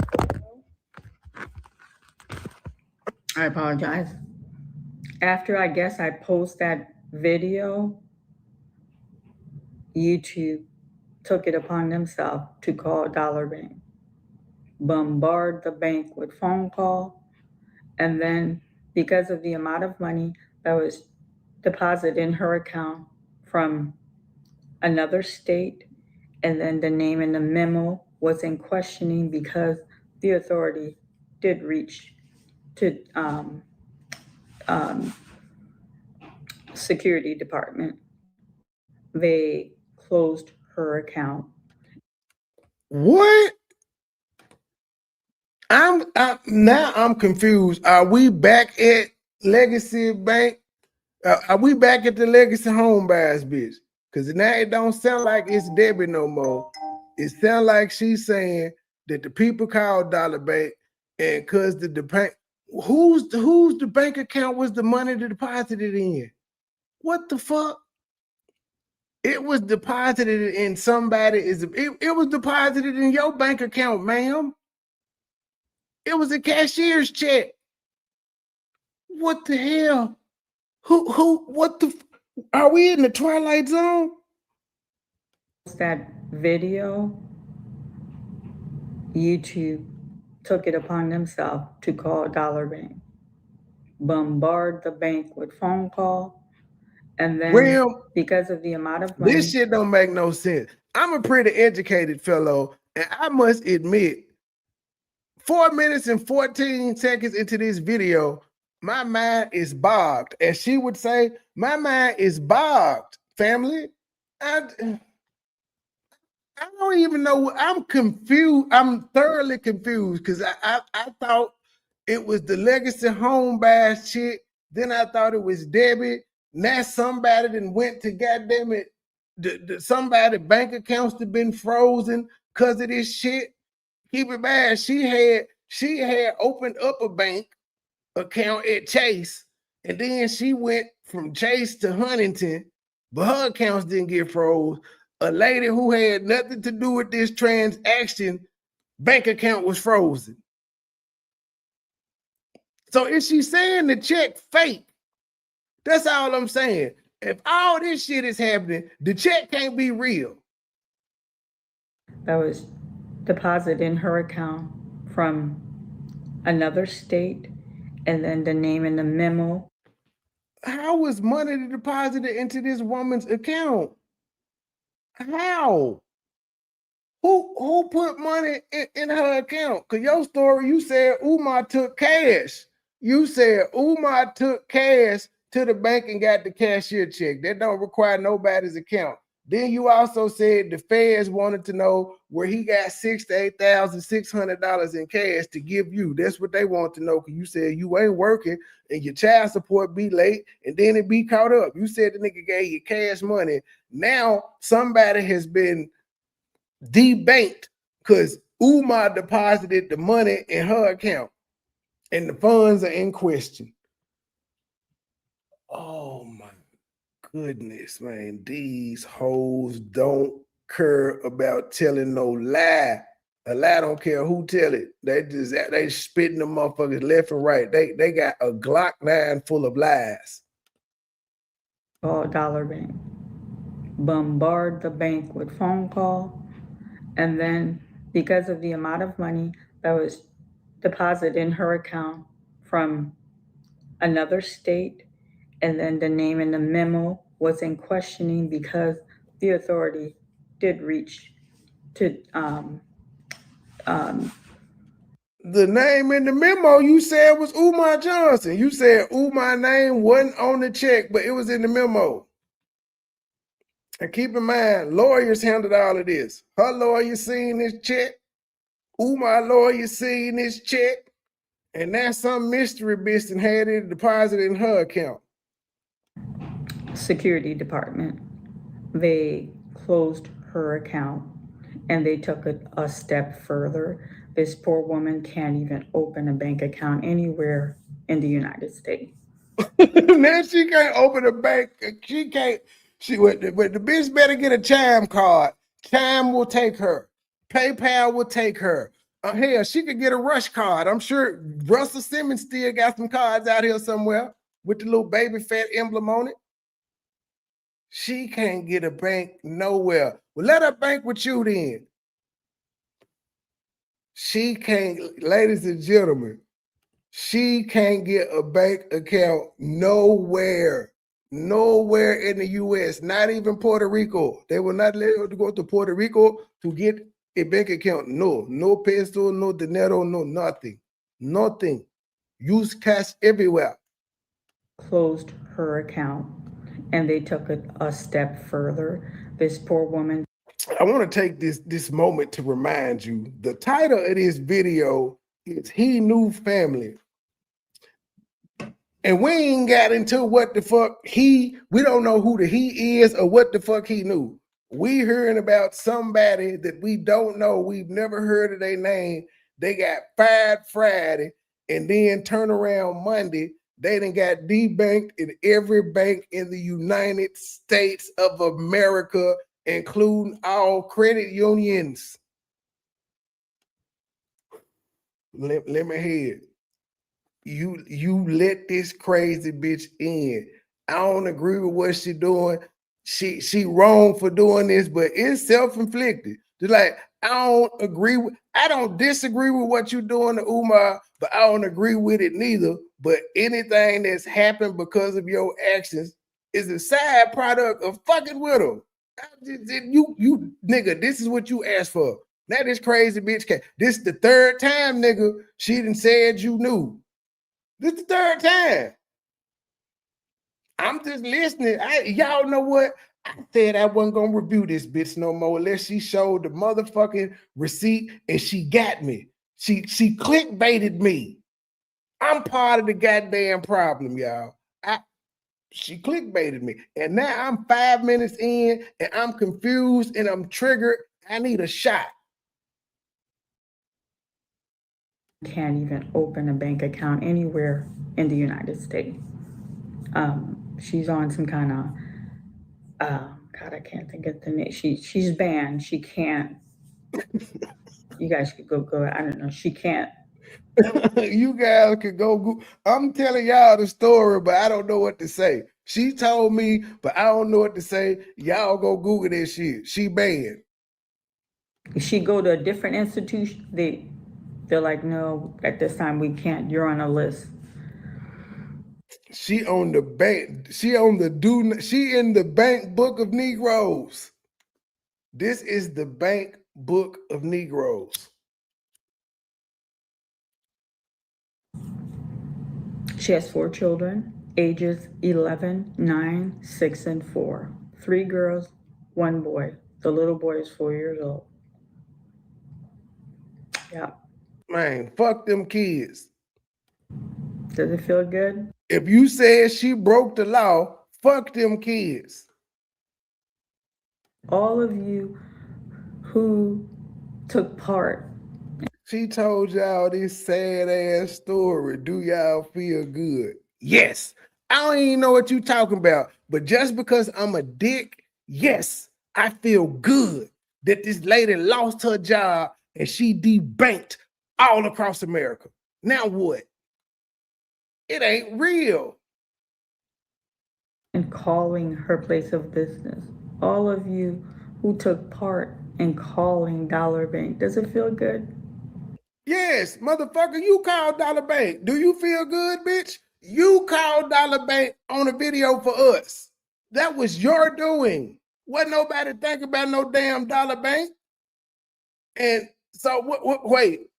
I apologize. After I guess I post that video, YouTube took it upon themselves to call Dollar Bank, bombard the bank with phone call, and then because of the amount of money that was deposited in her account from another state, and then the name in the memo was in questioning because the authority did reach to security department. They closed her account. What? I'm confused. Are we back at Legacy Bank? Are we back at the Legacy Home Buyers bitch? Because now it don't sound like it's Debbie no more. It sounds like she's saying that the people called Dollar Bank, and because the bank, who's the bank account was the money deposited in? What the fuck? It was deposited in somebody. It was deposited in your bank account, ma'am. It was a cashier's check. What the hell? What the? Are we in the Twilight Zone? That video, YouTube took it upon themselves to call Dollar Bank, bombard the bank with phone call, and then because of the amount of money. This shit don't make no sense. I'm a pretty educated fellow, and I must admit, 4 minutes and 14 seconds into this video, my mind is bogged. As she would say, my mind is bogged, family. I don't even know. I'm confused. I'm thoroughly confused because I thought it was the Legacy Home Buyers chick. Then I thought it was Debbie. Now somebody then went to goddamn it. Somebody bank accounts have been frozen because of this shit. Keep it bad. She had opened up a bank account at Chase, and then she went from Chase to Huntington, but her accounts didn't get froze. A lady who had nothing to do with this transaction, bank account was frozen. So is she saying the check fake? That's all I'm saying. If all this shit is happening, the check can't be real. That was deposited in her account from another state, and then the name in the memo. How was money deposited into this woman's account? How? Who put money in her account? Because your story, you said Umar took cash. You said Umar took cash to the bank and got the cashier check. That don't require nobody's account. Then you also said the feds wanted to know where he got $6,000 to $8,600 in cash to give you. That's what they want to know, because you said you ain't working and your child support be late and then it be caught up. You said the nigga gave you cash money. Now somebody has been debanked because Umar deposited the money in her account and the funds are in question. Oh my goodness, man. These hoes don't care about telling no lie. A lie don't care who tell it. They spitting the motherfuckers left and right. They got a Glock 9 full of lies. Call Dollar Bank, bombard the bank with phone call, and then because of the amount of money that was deposited in her account from another state, and then the name in the memo was in questioning because the authority did reach to the name in the memo you said was Umar Johnson. You said Umar's name wasn't on the check, but it was in the memo. And keep in mind, lawyers handled all of this. Her lawyer seen this check. Umar lawyer seen this check. And now some mystery bitch and had it deposited in her account. Security department. They closed her account and they took it a step further. This poor woman can't even open a bank account anywhere in the United States. Now she can't open a bank. But the bitch better get a Chime card. Chime will take her. PayPal will take her. Hell, she could get a Rush card. I'm sure Russell Simmons still got some cards out here somewhere with the little baby fat emblem on it. She can't get a bank nowhere. Well, let her bank with you then. She can't, ladies and gentlemen, she can't get a bank account nowhere. Nowhere in the U.S., not even Puerto Rico. They will not let her to go to Puerto Rico to get a bank account. No peso, no dinero, no nothing. Nothing. Use cash everywhere. Closed her account, and they took it a step further. This poor woman. I want to take this moment to remind you, the title of this video is He Knew Family. And we ain't got into what the fuck we don't know who the he is or what the fuck he knew. We hearing about somebody that we don't know. We've never heard of their name. They got fired Friday and then turn around Monday. They done got debanked in every bank in the United States of America, including all credit unions. Let me hear it. You let this crazy bitch in. I don't agree with what she doing. She wrong for doing this, but it's self-inflicted. Just like I don't disagree with what you're doing to Umar, but I don't agree with it neither. But anything that's happened because of your actions is a side product of fucking with him. You nigga, this is what you asked for. Now this crazy bitch this the third time, nigga, she done said you knew. This the third time. I'm just listening. Y'all know what? I said I wasn't gonna review this bitch no more unless she showed the motherfucking receipt and she got me. She clickbaited me. I'm part of the goddamn problem, y'all. She clickbaited me. And now I'm 5 minutes in and I'm confused and I'm triggered. I need a shot. Can't even open a bank account anywhere in the United States. She's on some kind of God, I can't think of the name. She's banned. She can't. You guys could go. I don't know. She can't. You guys could go. I'm telling y'all the story, but I don't know what to say. She told me, but I don't know what to say. Y'all go Google this shit. She banned. If she go to a different institution, they're like, no, at this time we can't. You're on a list. She on the bank. She in the bank book of Negroes. This is the bank book of Negroes. She has 4 children, ages 11, 9, 6, and 4. 3 girls, 1 boy. The little boy is 4 years old. Yeah. Man, fuck them kids. Does it feel good? If you said she broke the law, fuck them kids. All of you who took part. She told y'all this sad ass story. Do y'all feel good? Yes. I don't even know what you talking about, but just because I'm a dick, yes, I feel good that this lady lost her job and she debanked all across America. Now what? It ain't real. And calling her place of business. All of you who took part in calling Dollar Bank. Does it feel good? Yes, motherfucker, you called Dollar Bank. Do you feel good, bitch? You called Dollar Bank on a video for us. That was your doing. Wasn't nobody thinking about no damn Dollar Bank. And so, wait.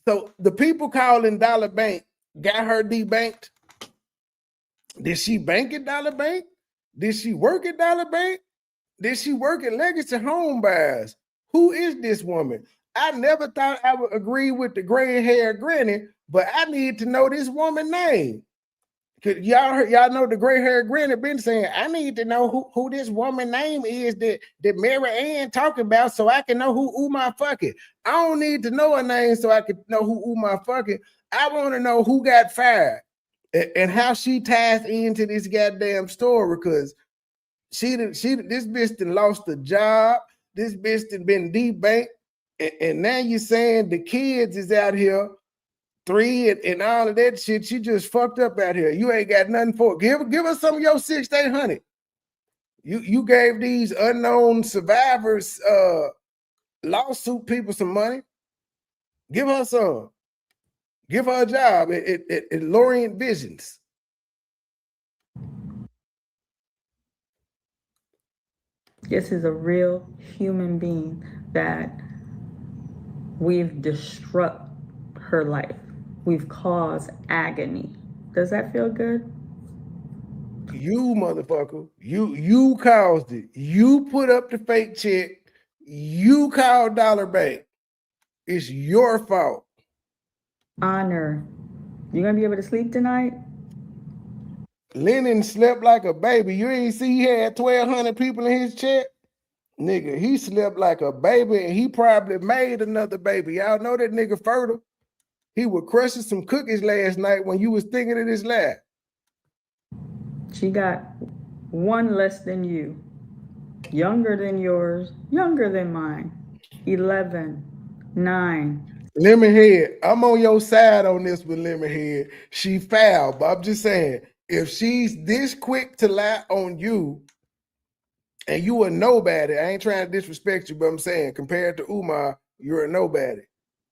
So the people calling Dollar Bank got her debanked? Did she bank at Dollar Bank? Did she work at Dollar Bank? Did she work at Legacy Home Buyers? Who is this woman? I never thought I would agree with the gray hair granny, but I need to know this woman's name. Y'all know the gray hair granny been saying, I need to know who this woman's name is that Mary Ann talking about so I can know who Umar fucking. I don't need to know her name so I can know who Umar fucking. I want to know who got fired and how she ties into this goddamn story, because This bitch done lost a job. This bitch done been debanked. And now you're saying the kids is out here 3 and all of that shit. She just fucked up out here. You ain't got nothing for it. Give us some of your 600-800. You gave these unknown survivors lawsuit people some money. Give her some. Give her a job at Lorient Visions. This is a real human being that we've disrupted her life. We've caused agony. Does that feel good? You motherfucker, you caused it. You put up the fake check. You called Dollar Bank. It's your fault. Honor. You gonna be able to sleep tonight? Lennon slept like a baby. You ain't see he had 1,200 people in his chat? Nigga, he slept like a baby and he probably made another baby. Y'all know that nigga fertile. He was crushing some cookies last night when you was thinking of this lab. She got one less than you. Younger than yours, younger than mine. 11, 9. Lemonhead, I'm on your side on this with Lemonhead. She foul, but I'm just saying, if she's this quick to lie on you, and you a nobody, I ain't trying to disrespect you, but I'm saying, compared to Umar, you're a nobody.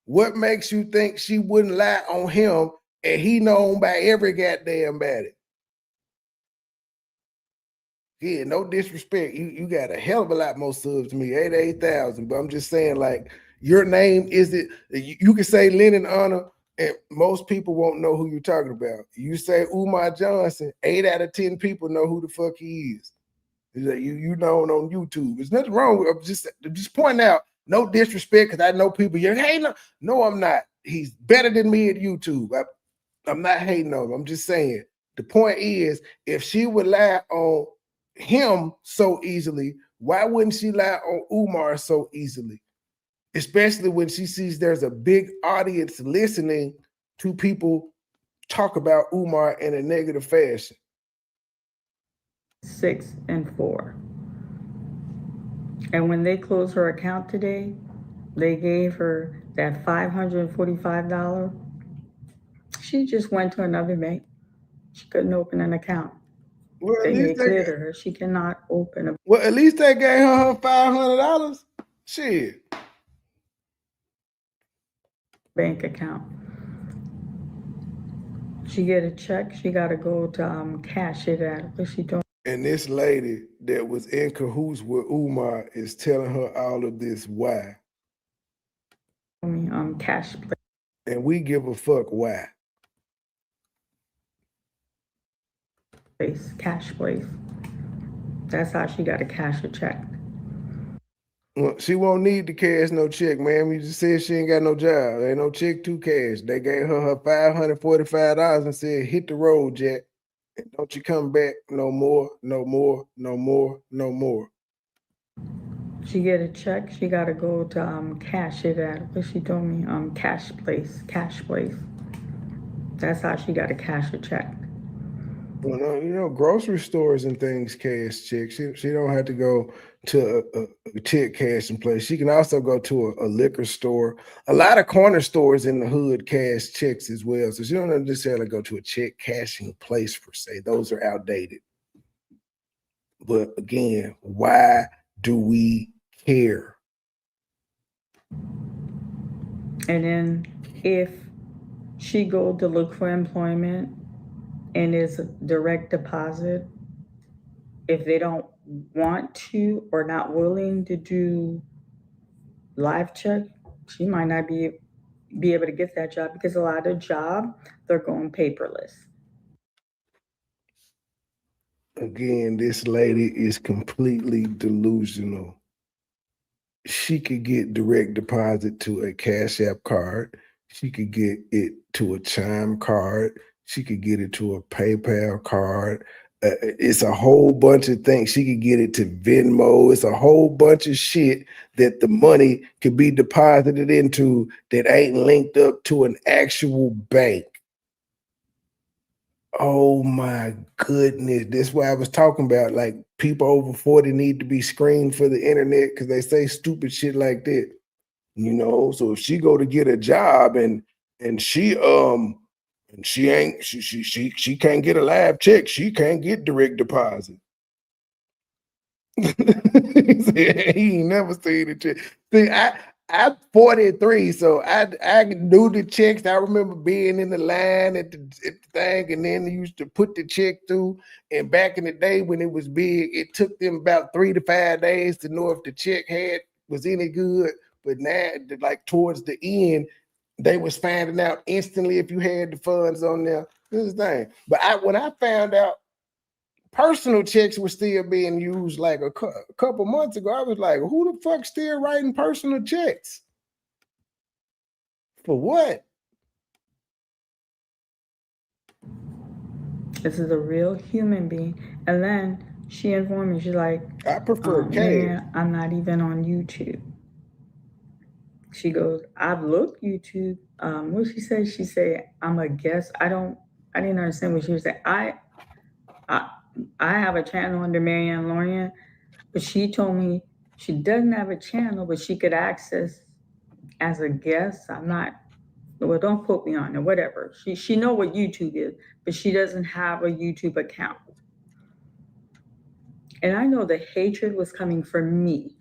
What makes you think she wouldn't lie on him and he known by every goddamn body? Yeah, no disrespect. You got a hell of a lot more subs to me, 88,000. But I'm just saying, like, your name is it. You can say Lennon Honor, and most people won't know who you're talking about. You say Umar Johnson, 8 out of 10 people know who the fuck he is. You know on YouTube. There's nothing wrong with it. Just pointing out, no disrespect, because I know people. You're hating. No, I'm not. He's better than me at YouTube. I'm not hating on him. I'm just saying. The point is, if she would lie on him so easily, why wouldn't she lie on Umar so easily? Especially when she sees there's a big audience listening to people talk about Umar in a negative fashion. 6 and 4. And when they closed her account today, they gave her that $545. She just went to another bank. She couldn't open an account. Well, They made clear to her she cannot open a. Well, at least they gave her $500. Shit. Bank account. She get a check. She got to go to cash it at. But she don't. And this lady that was in cahoots with Umar is telling her all of this. Why? Cash. And we give a fuck why. Cash place. That's how she got to cash a check. Well, she won't need to cash no check, ma'am. You just said she ain't got no job. Ain't no check to cash. They gave her $545 and said, hit the road, Jack. And don't you come back no more, no more, no more, no more. She get a check. She got to go to cash it at. What she told me, cash place. That's how she got to cash a check. Well, no, you know, grocery stores and things cash checks. She don't have to go to a check cashing place. She can also go to a liquor store. A lot of corner stores in the hood cash checks as well. So she don't necessarily go to a check cashing place per se. Those are outdated. But again, why do we care? And then if she go to look for employment and it's a direct deposit, if they don't want to or not willing to do live check, she might not be able to get that job, because a lot of jobs, they're going paperless. Again, this lady is completely delusional. She could get direct deposit to a Cash App card. She could get it to a Chime card. She could get it to a PayPal card. It's a whole bunch of things. She could get it to Venmo. It's a whole bunch of shit that the money could be deposited into that ain't linked up to an actual bank. Oh my goodness. This is what I was talking about. Like people over 40 need to be screened for the internet because they say stupid shit like that. So if she go to get a job and she ain't she can't get a live check, she can't get direct deposit. He said he ain't never seen a check. See, I'm 43, so I knew the checks. I remember being in the line at the thing, and then they used to put the check through. And back in the day when it was big, it took them about 3 to 5 days to know if the check was any good. But now, like towards the end, they was finding out instantly if you had the funds on there. This is the thing. But when I found out personal checks were still being used like a couple months ago, I was like, who the fuck still writing personal checks? For what? This is a real human being. And then she informed me, she's like, I prefer cash. Man, I'm not even on YouTube. She goes, I've looked YouTube. What she said? She said, I'm a guest. I didn't understand what she was saying. I have a channel under Marianne Lorian, but she told me she doesn't have a channel, but she could access as a guest. Well, don't quote me on it, whatever. She know what YouTube is, but she doesn't have a YouTube account. And I know the hatred was coming for me.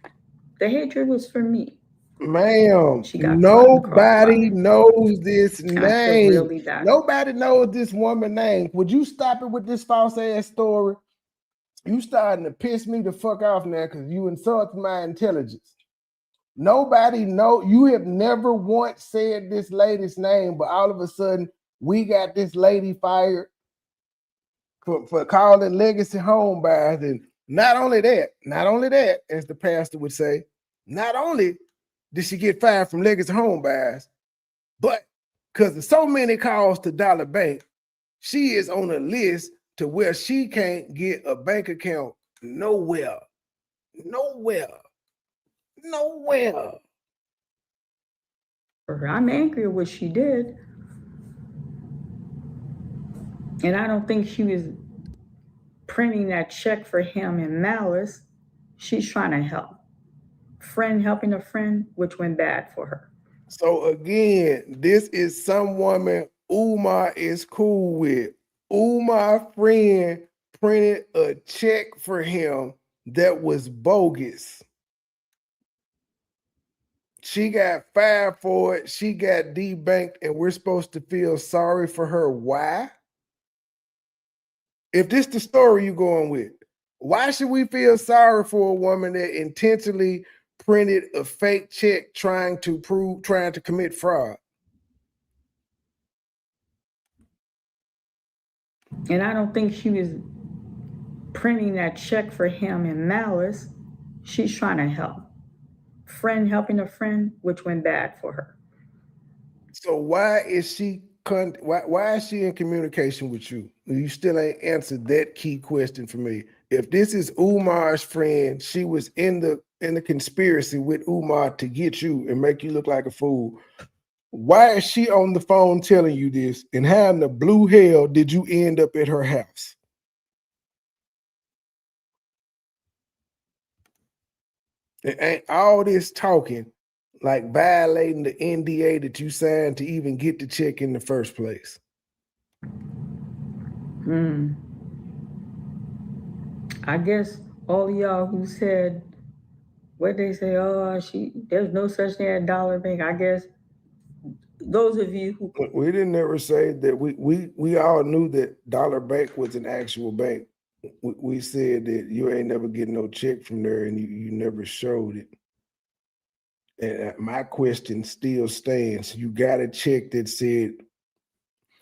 The hatred was for me. Ma'am, nobody knows this name. Really nobody knows this woman's name. Would you stop it with this false ass story? You starting to piss me the fuck off now because you insulted my intelligence. Nobody know. You have never once said this lady's name, but all of a sudden we got this lady fired for calling legacy home buyers. And not only that, as the pastor would say, not only did she get fired from legacy home buyers, but because of so many calls to Dollar Bank, she is on a list to where she can't get a bank account nowhere. I'm angry at what she did. And I don't think she was printing that check for him in malice. She's trying to help. Friend helping a friend, which went bad for her. So again, this is some woman Umar is cool with. Umar friend printed a check for him that was bogus. She got fired for it. She got debanked, and we're supposed to feel sorry for her. Why? If this the story you're going with, why should we feel sorry for a woman that intentionally printed a fake check trying to commit fraud? And I don't think she was printing that check for him in malice. She's trying to help. Friend helping a friend, which went bad for her. So why is she in communication with you? You still ain't answered that key question for me. If this is Umar's friend, she was in the conspiracy with Umar to get you and make you look like a fool. Why is she on the phone telling you this? And how in the blue hell did you end up at her house? It ain't all this talking like violating the NDA that you signed to even get the check in the first place. I guess all y'all who said what they say, there's no such thing as Dollar Bank. I guess those of you who we didn't ever say that we all knew that Dollar Bank was an actual bank. We said that you ain't never getting no check from there and you never showed it. And my question still stands. You got a check that said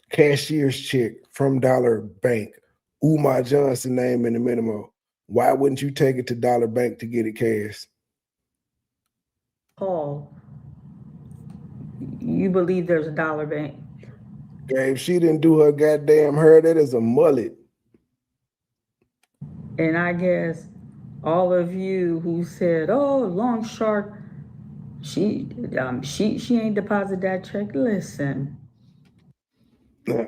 cashier's check from Dollar Bank, Umar Johnson name in the minimum. Why wouldn't you take it to Dollar Bank to get it cashed? Paul, you believe there's a Dollar Bank? If she didn't do her goddamn hair, that is a mullet. And I guess all of you who said, Long Shark, she ain't deposit that check. Listen,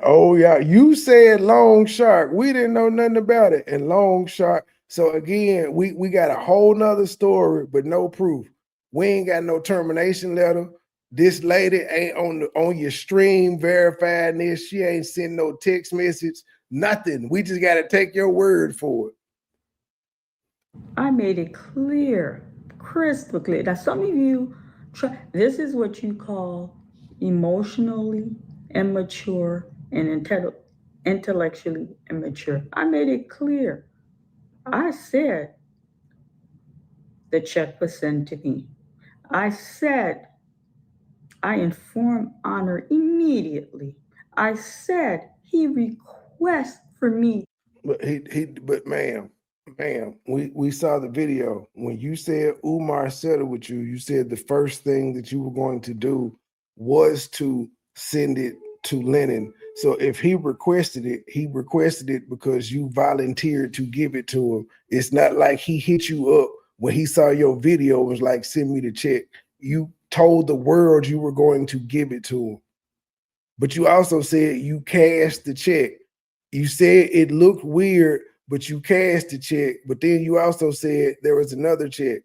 Oh yeah, you said Long Shark. We didn't know nothing about it. And Long Shark. So again, we got a whole nother story, but no proof. We ain't got no termination letter. This lady ain't on your stream verifying this. She ain't sent no text message, nothing. We just got to take your word for it. I made it clear, crystal clear. Now, some of you, this is what you call emotionally immature and intellectually immature. I made it clear. I said the check was sent to me. I said I informed Honor immediately. I said he requests for me. But ma'am, we saw the video. When you said Umar settled with you, you said the first thing that you were going to do was to send it to Lennon. So if he requested it because you volunteered to give it to him. It's not like he hit you up when he saw your video and was like, send me the check. You told the world you were going to give it to him. But you also said you cashed the check. You said it looked weird, but you cashed the check. But then you also said there was another check.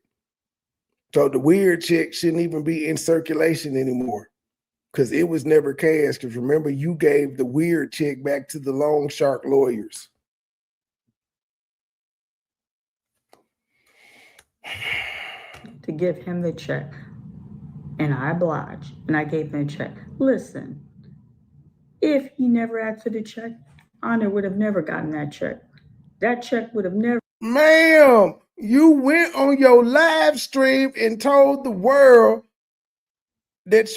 So the weird check shouldn't even be in circulation anymore because it was never cashed. Because remember, you gave the weird check back to the Long Shark lawyers. To give him the check. And I obliged, and I gave him a check. Listen, if he never asked for the check, Honor would have never gotten that check. That check would have never. Ma'am, you went on your live stream and told the world that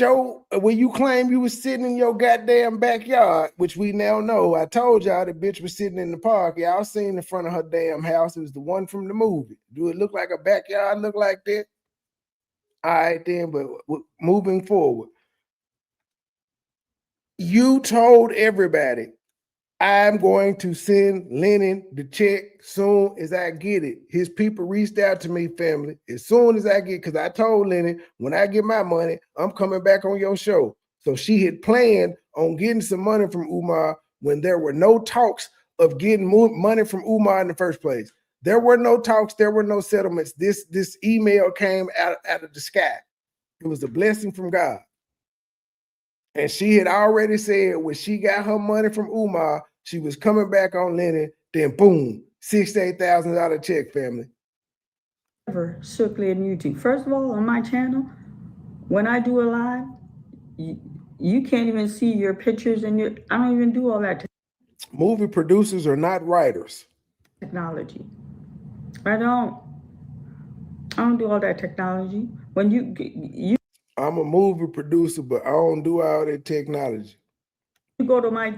when you claim you was sitting in your goddamn backyard, which we now know. I told y'all the bitch was sitting in the park. Y'all seen the front of her damn house. It was the one from the movie. Do it look like a backyard look like that? All right then, but moving forward, you told everybody, I'm going to send Lennon the check soon as I get it. His people reached out to me, family, as soon as I get, because I told Lennon, when I get my money, I'm coming back on your show. So she had planned on getting some money from Umar when there were no talks of getting money from Umar in the first place. There were no talks. There were no settlements. This email came out of the sky. It was a blessing from God. And she had already said when she got her money from Umar, she was coming back on Lennon. Then boom, $68,000 check, family. Never circulate on YouTube. First of all, on my channel, when I do a live, you can't even see your pictures and I don't even do all that. Movie producers are not writers. Technology. I don't do all that technology. When you I'm a movie producer, but I don't do all that technology. You go to my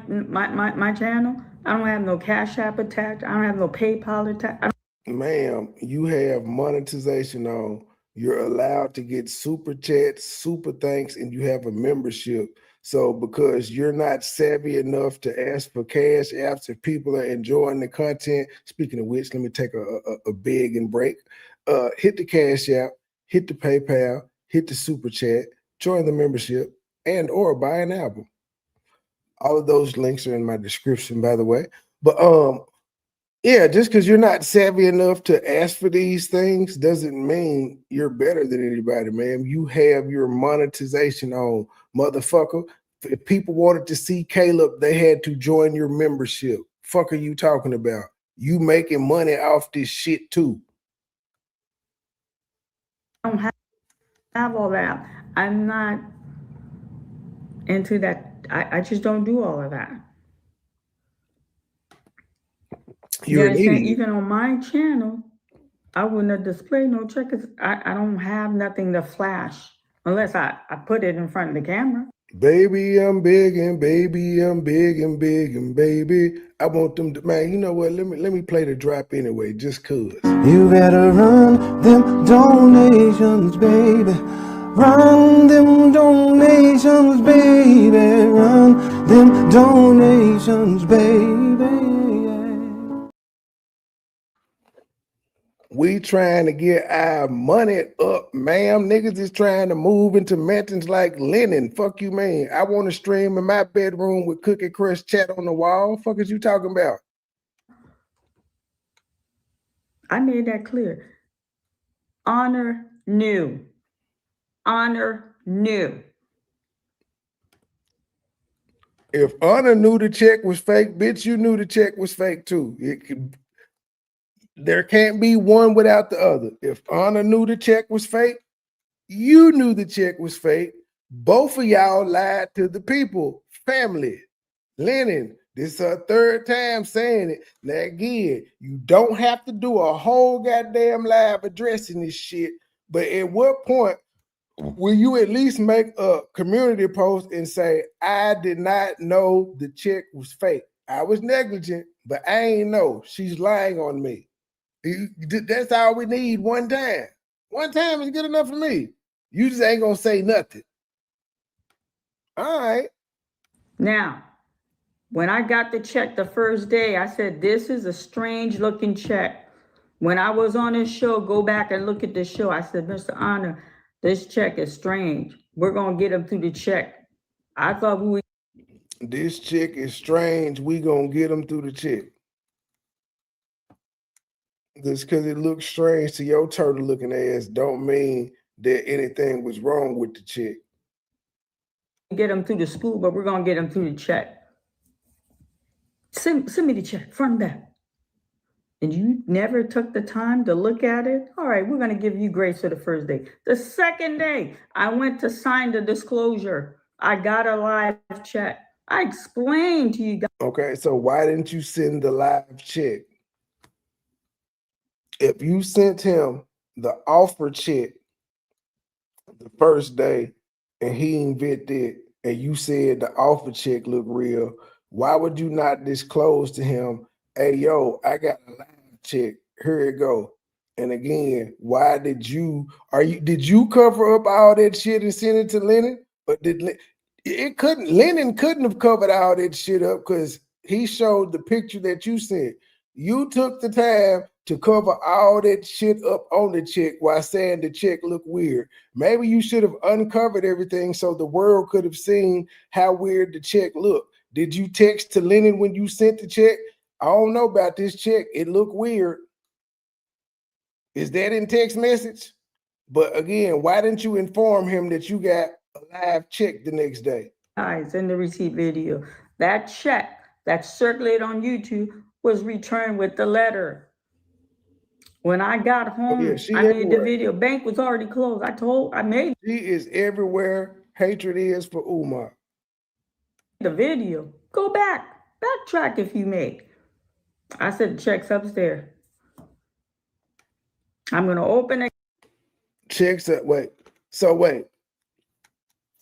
channel, I don't have no Cash App attached. I don't have no PayPal attached. Ma'am, you have monetization on. You're allowed to get super chats, super thanks, and you have a membership. So because you're not savvy enough to ask for cash apps, if people are enjoying the content, speaking of which, let me take a big and break. Hit the Cash App, hit the PayPal, hit the super chat, join the membership, and or buy an album. All of those links are in my description, by the way. But yeah, just because you're not savvy enough to ask for these things doesn't mean you're better than anybody, man. You have your monetization on, motherfucker. If people wanted to see Caleb, they had to join your membership. Fuck are you talking about? You making money off this shit too. I don't have all that. I'm not into that. I just don't do all of that. You're an idiot. Even on my channel, I wouldn't have displayed no checkers. I don't have nothing to flash unless I put it in front of the camera. Baby, I'm big and baby, I'm big and big and baby. I want them to, man, you know what? Let me play the drop anyway, just cause. You better run them donations, baby. Run them donations, baby. Run them donations, baby. We We trying to get our money up, ma'am. Niggas is trying to move into mansions like Lennon. Fuck you, man. I want to stream in my bedroom with Cookie Crush chat on the wall. Fuck is you talking about? I made that clear. Honor knew. Honor knew. If Honor knew the check was fake, bitch, you knew the check was fake too. There can't be one without the other. If Honor knew the check was fake, you knew the check was fake. Both of y'all lied to the people. Family. Lennon, this is her third time saying it. Now again, you don't have to do a whole goddamn live addressing this shit. But at what point will you at least make a community post and say, I did not know the check was fake. I was negligent, but I ain't know. She's lying on me. That's all we need one time. One time is good enough for me. You just ain't gonna say nothing. All right. Now, when I got the check the first day, I said, this is a strange looking check. When I was on this show, go back and look at this show. I said, Mr. Honor, this check is strange. We're going to get him through the check. I thought we would. This check is strange. We going to get him through the check. Just because it looks strange to your turtle looking ass don't mean that anything was wrong with the check. Get him through the school, but we're going to get him through the check. Send me the check, front and back. And you never took the time to look at it? All right, we're going to give you grace for the first day. The second day, I went to sign the disclosure. I got a live check. I explained to you guys. Okay, so why didn't you send the live check? If you sent him the offer check the first day and he didn't get it, and you said the offer check looked real, why would you not disclose to him, hey, yo, I got a live check, here it go. And again, why did you cover up all that shit and send it to Lennon? But Lennon couldn't have covered all that shit up because he showed the picture that you sent. You took the time to cover all that shit up on the check while saying the check looked weird. Maybe you should have uncovered everything so the world could have seen how weird the check looked. Did you text to Lennon when you sent the check? I don't know about this check. It looked weird. Is that in text message? But again, why didn't you inform him that you got a live check the next day? Guys, in the receipt video, that check that circulated on YouTube was returned with the letter. When I got home, I made the video. Bank was already closed. I made. She is everywhere. Hatred is for Umar. The video. Go backtrack if you may. I said the check's upstairs. I'm gonna open it. Checks up. Wait.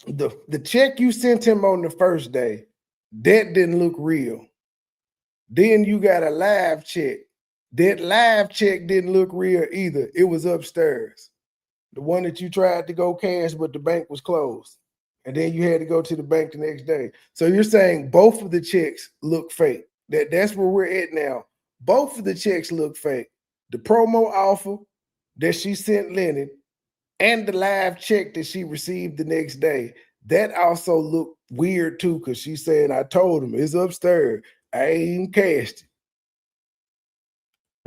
The check you sent him on the first day, that didn't look real. Then you got a live check. That live check didn't look real either. It was upstairs. The one that you tried to go cash, but the bank was closed. And then you had to go to the bank the next day. So you're saying both of the checks look fake. That's where we're at now. Both of the checks look fake. The promo offer that she sent Lennon and the live check that she received the next day, that also looked weird too, because she said, I told him it's upstairs. I ain't cashed it.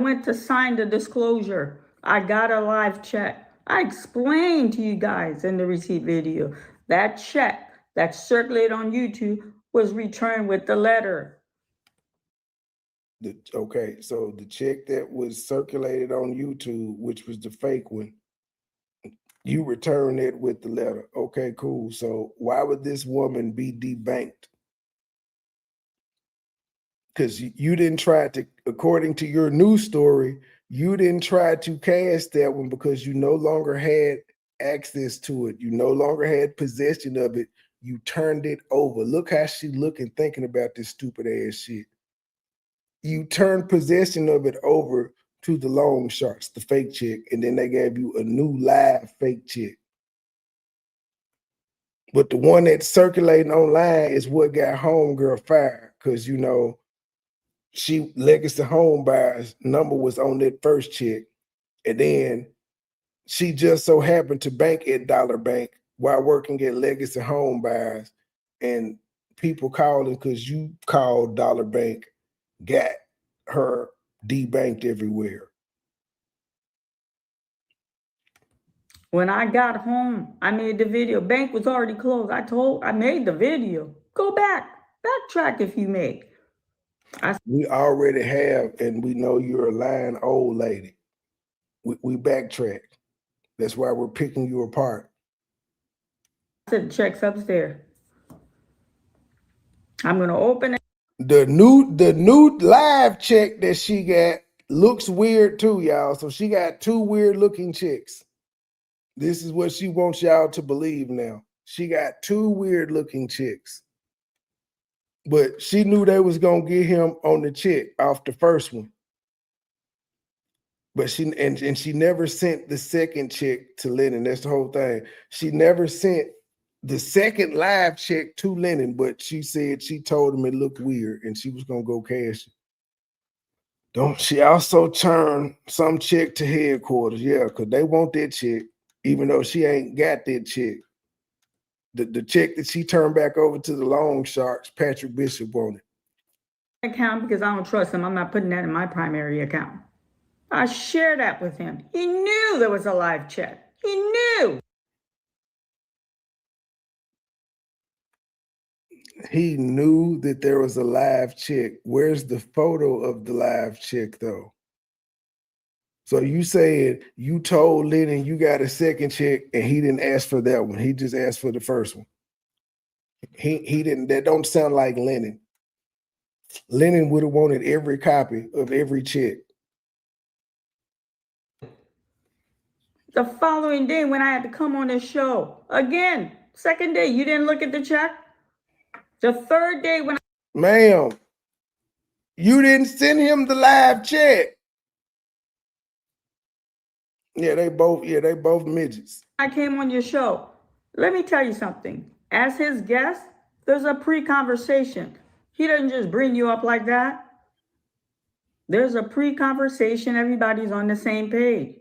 I went to sign the disclosure. I got a live check. I explained to you guys in the receipt video. That check that circulated on YouTube was returned with the letter. Okay, so the check that was circulated on YouTube, which was the fake one, you returned it with the letter. Okay, cool. So why would this woman be debanked? Because you didn't try to, according to your news story, you didn't try to cash that one because you no longer had access to it. You no longer had possession of it. You turned it over. Look how she looking, thinking about this stupid ass shit. You turned possession of it over to the loan sharks, the fake check, and then they gave you a new live fake check. But the one that's circulating online is what got homegirl fired, because you know, she Legacy Home Buyers number was on that first check. And then she just so happened to bank at Dollar Bank while working at Legacy Home Buyers, and people calling because you called Dollar Bank got her debanked everywhere. When I got home, I made the video. Bank was already closed. I made the video. Go backtrack if you may. We already have, and we know you're a lying old lady. We backtrack. That's why we're picking you apart. I said the check's upstairs. I'm gonna open it. The new live check that she got looks weird too, y'all. So she got two weird looking checks. This is what she wants y'all to believe now. She got two weird looking checks. But she knew they was gonna get him on the check off the first one. But she never sent the second check to Lennon. That's the whole thing. She never sent the second live check to Lennon, but she said she told him it looked weird and she was gonna go cash it. She also turned some check to headquarters, yeah, because they want that check, even though she ain't got that check. The check that she turned back over to the loan sharks, Patrick Bishop wanted. Account because I don't trust him. I'm not putting that in my primary account. I shared that with him. He knew there was a live check. He knew. He knew that there was a live check. Where's the photo of the live check, though? So you said you told Lennon you got a second check and he didn't ask for that one. He just asked for the first one. He didn't. That don't sound like Lennon. Lennon would have wanted every copy of every check. The following day when I had to come on this show, again, second day, you didn't look at the check? The third day when Ma'am, you didn't send him the live check. Yeah, they both midgets. I came on your show. Let me tell you something. As his guest, there's a pre-conversation. He doesn't just bring you up like that. There's a pre-conversation. Everybody's on the same page.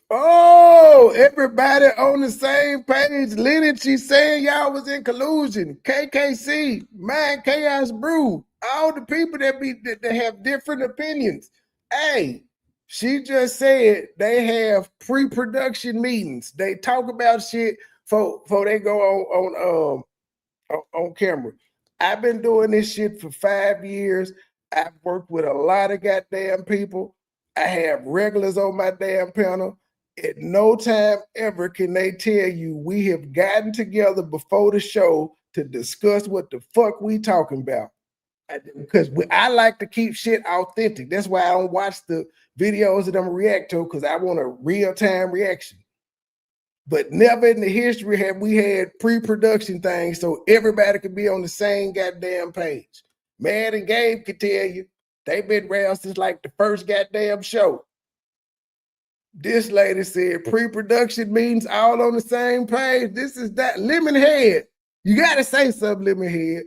Oh, everybody on the same page. Lennon, she's saying y'all was in collusion. KKC, Mind Chaos Brew, all the people that have different opinions. Hey, she just said they have pre-production meetings. They talk about shit before they go on camera. I've been doing this shit for 5 years. I've worked with a lot of goddamn people. I have regulars on my damn panel. At no time ever can they tell you we have gotten together before the show to discuss what the fuck we talking about. Because I like to keep shit authentic. That's why I don't watch the videos that I'm react to, because I want a real-time reaction. But never in the history have we had pre-production things so everybody could be on the same goddamn page. Mad and Gabe can tell you they've been around since like the first goddamn show. This lady said pre-production meetings all on the same page. This is that Lemonhead. You got to say something, Lemonhead.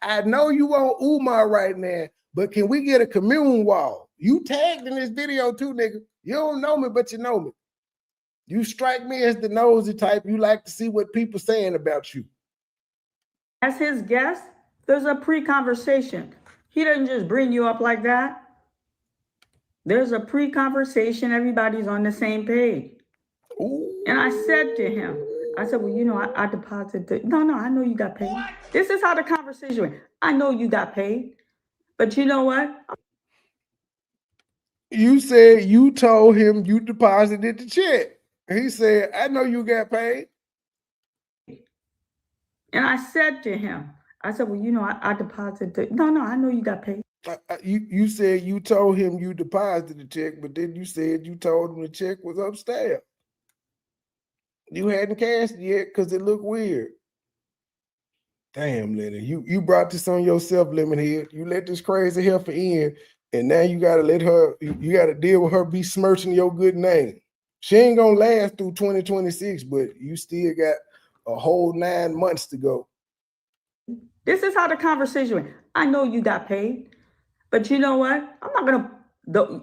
I know you want Umar right now, but can we get a commune wall? You tagged in this video too, nigga. You don't know me, but you know me. You strike me as the nosy type. You like to see what people saying about you. As his guest, there's a pre-conversation. He doesn't just bring you up like that. There's a pre-conversation. Everybody's on the same page. Ooh. And I said to him, I said, well, you know, I deposited. No, I know you got paid. What? This is how the conversation went. I know you got paid, but you know what? You said you told him you deposited the check. He said, I know you got paid. And I said to him, I said, well, you know, I deposited. No, I know you got paid. You said you told him you deposited the check, but then you said you told him the check was upstairs. You hadn't cashed it yet because it looked weird. Damn, Lennon, you brought this on yourself, Lemonhead. You let this crazy heifer in, and now you gotta let her. You gotta deal with her besmirching your good name. She ain't gonna last through 2026, but you still got a whole 9 months to go. This is how the conversation went. I know you got paid, but you know what? I'm not gonna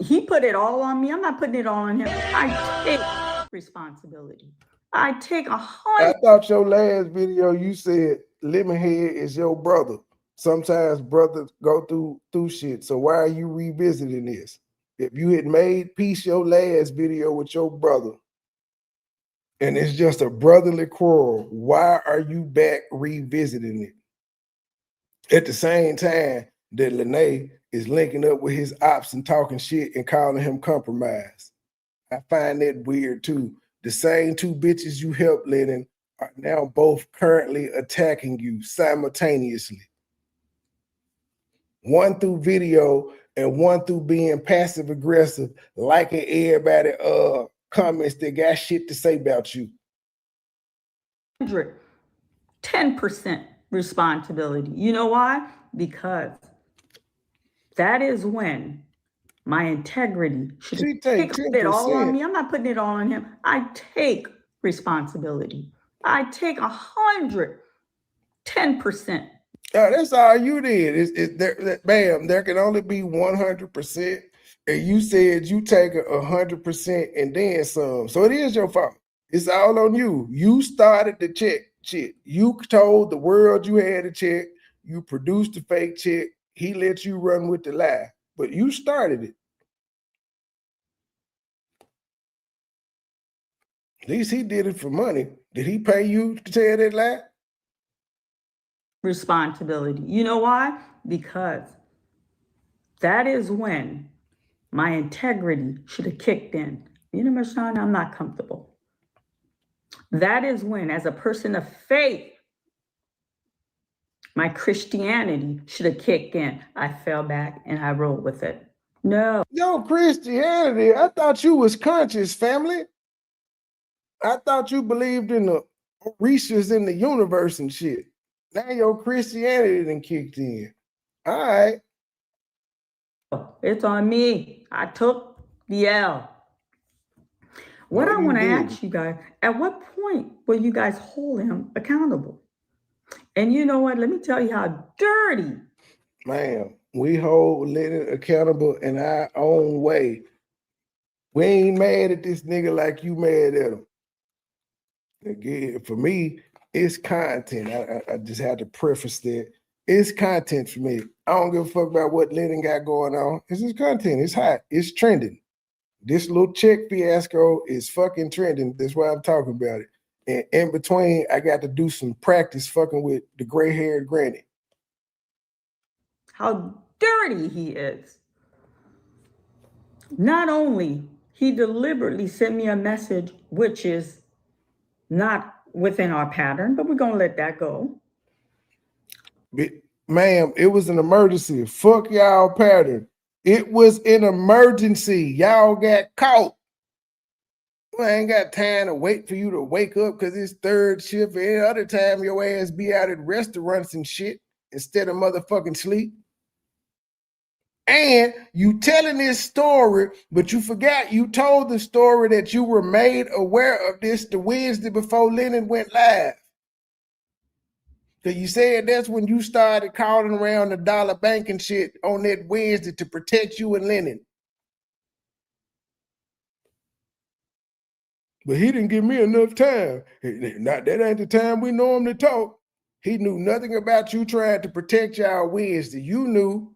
He put it all on me. I'm not putting it all on him. I take responsibility. I take I thought your last video you said Lemonhead is your brother. Sometimes brothers go through shit. So why are you revisiting this? If you had made peace your last video with your brother, and it's just a brotherly quarrel, why are you back revisiting it? At the same time that Lene is linking up with his ops and talking shit and calling him compromised. I find that weird too. The same two bitches you helped, Lennon, are now both currently attacking you simultaneously. One through video and one through being passive aggressive, liking everybody comments that got shit to say about you. 10% responsibility. You know why? Because that is when my integrity should take it all on me. I'm not putting it all on him. I take responsibility. I take 110%. That's all you did. Bam, there can only be 100%. And you said you take 100% and then some. So it is your fault. It's all on you. You started the check shit. You told the world you had a check. You produced the fake check. He let you run with the lie. But you started it. At least he did it for money. Did he pay you to tell that lie? Responsibility. You know why? Because that is when my integrity should have kicked in. You know, Marshawn, I'm not comfortable. That is when, as a person of faith, my Christianity should have kicked in. I fell back and I rolled with it. No. Yo, Christianity, I thought you was conscious, family. I thought you believed in the reaches in the universe and shit. Now your Christianity done kicked in. All right. It's on me. I took the L. What I want to ask you guys, at what point will you guys hold him accountable? And you know what? Let me tell you how dirty. Man, we hold Lennon accountable in our own way. We ain't mad at this nigga like you mad at him. Again, for me, it's content. I just had to preface that. It's content for me. I don't give a fuck about what Lennon got going on. It's his content. It's hot. It's trending. This little check fiasco is fucking trending. That's why I'm talking about it. And in between, I got to do some practice fucking with the gray-haired granny. How dirty he is. Not only he deliberately sent me a message, which is not within our pattern, but we're going to let that go. Ma'am, it was an emergency. Fuck y'all pattern. It was an emergency. Y'all got caught. I ain't got time to wait for you to wake up because it's third shift. Any other time your ass be out at restaurants and shit instead of motherfucking sleep. And you telling this story, but you forgot you told the story that you were made aware of this the Wednesday before Lennon went live. So you said that's when you started calling around the dollar bank and shit on that Wednesday to protect you and Lennon. But he didn't give me enough time. That ain't the time we normally talk. He knew nothing about you trying to protect y'all Wednesday. You knew.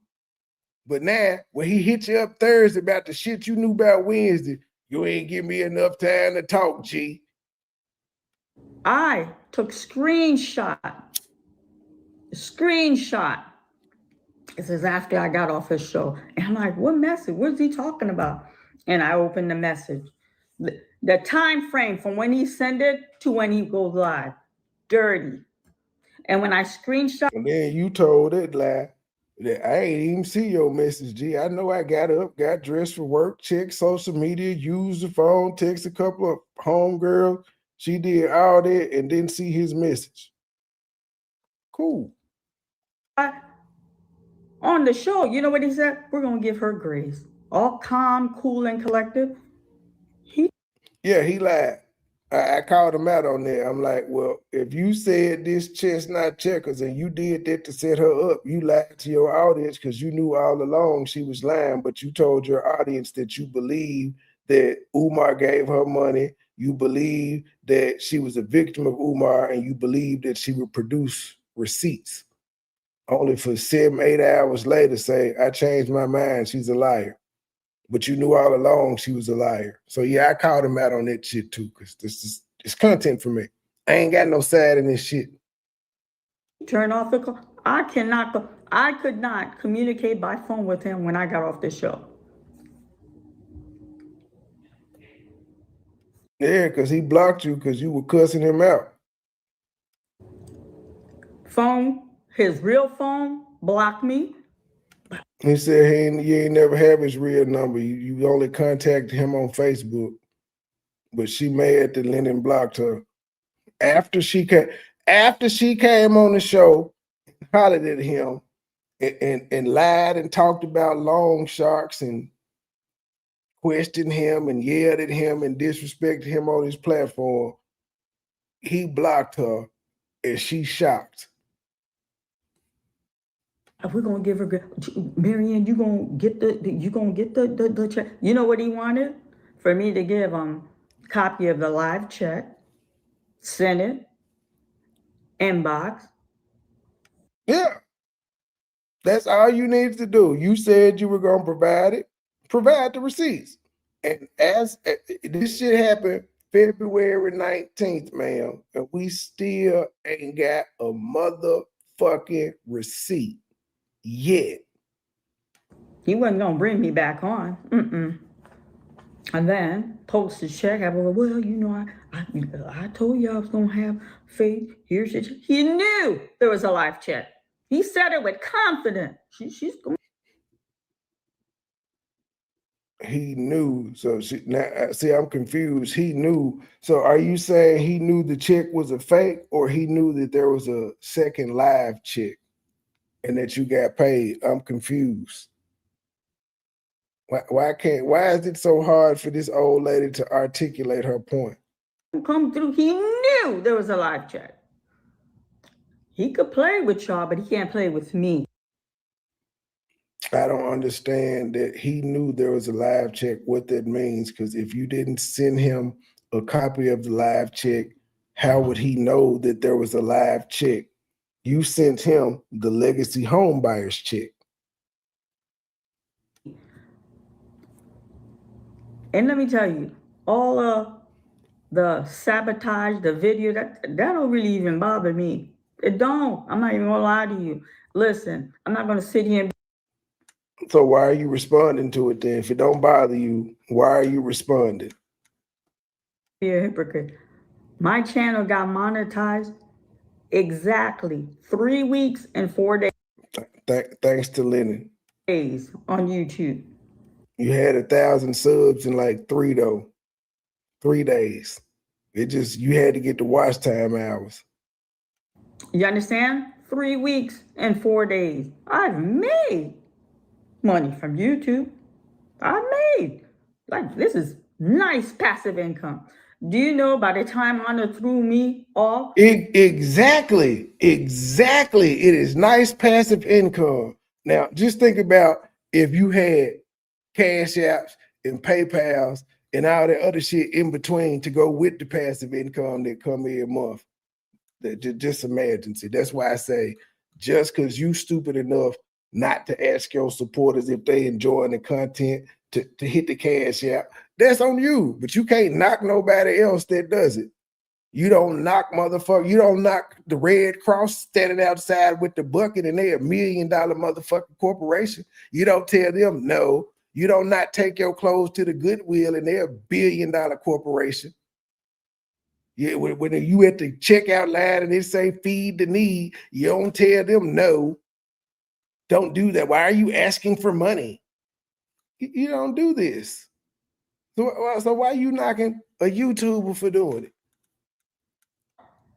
But now, when he hit you up Thursday about the shit you knew about Wednesday, you ain't give me enough time to talk, G. I took screenshot. This is after I got off his show. And I'm like, what message? What's he talking about? And I opened the message. The time frame from when he sent it to when he goes live. Dirty. And when I screenshot. And then you told that lie. That I ain't even see your message, G. I know I got up, got dressed for work, checked social media, used the phone, text a couple of homegirls. She did all that and didn't see his message. Cool. On the show, you know what he said? We're going to give her grace. All calm, cool, and collective. Yeah, he lied. I called him out on that. I'm like, well, if you said this chestnut checkers and you did that to set her up, you lied to your audience because you knew all along she was lying, but you told your audience that you believe that Umar gave her money, you believe that she was a victim of Umar, and you believe that she would produce receipts. Only for 7-8 hours later say, I changed my mind, she's a liar. But you knew all along she was a liar. So yeah, I called him out on that shit too, because it's content for me. I ain't got no side in this shit. Turn off the call. I could not communicate by phone with him when I got off the show. Yeah, because he blocked you because you were cussing him out. Phone, his real phone, blocked me. He said you ain't never have his real number. You only contacted him on Facebook. But she mad that Lennon blocked her. After she came on the show, hollered at him and lied and talked about long sharks and questioned him and yelled at him and disrespected him on his platform, he blocked her and she's shocked. We're gonna give her, Marianne, you gonna get the check. You know what he wanted? For me to give him copy of the live check, send it, inbox. Yeah. That's all you needed to do. You said you were gonna provide it. Provide the receipts. And as this shit happened February 19th, ma'am, and we still ain't got a motherfucking receipt yet. He wasn't gonna bring me back on. And then post the check. I was, well, you know, I told you I was gonna have faith. Here's your check. He knew there was a live check. He said it with confidence. She's going. He knew. So now see, I'm confused. He knew. So are you saying he knew the check was a fake, or he knew that there was a second live check and that you got paid? I'm confused. Why is it so hard for this old lady to articulate her point? Come through. He knew there was a live check. He could play with y'all, but he can't play with me. I don't understand that he knew there was a live check, what that means, because if you didn't send him a copy of the live check, how would he know that there was a live check? You sent him the legacy home buyers check. And let me tell you, all of the sabotage, the video, that don't really even bother me. It don't. I'm not even gonna lie to you. Listen, I'm not gonna sit here and. So why are you responding to it then? If it don't bother you, why are you responding? Be a hypocrite. My channel got monetized exactly 3 weeks and 4 days. Thanks to Lennon. On YouTube. You had 1,000 subs in like 3 days. You had to get the watch time hours. You understand? 3 weeks and 4 days. I've made money from YouTube. This is nice passive income. Do you know by the time Honor threw me off? Exactly. It is nice passive income. Now, just think about if you had Cash Apps and PayPals and all that other shit in between to go with the passive income that come every month. Just imagine. See, that's why I say, just because you stupid enough not to ask your supporters if they enjoying the content to hit the Cash App, that's on you. But you can't knock nobody else that does it. You don't knock you don't knock the Red Cross standing outside with the bucket and they're $1 million motherfucking corporation. You don't tell them no. You don't not take your clothes to the Goodwill and they're $1 billion corporation. Yeah, when you at the checkout line and they say feed the need, you don't tell them no. Don't do that. Why are you asking for money? You don't do this. So why are you knocking a YouTuber for doing it?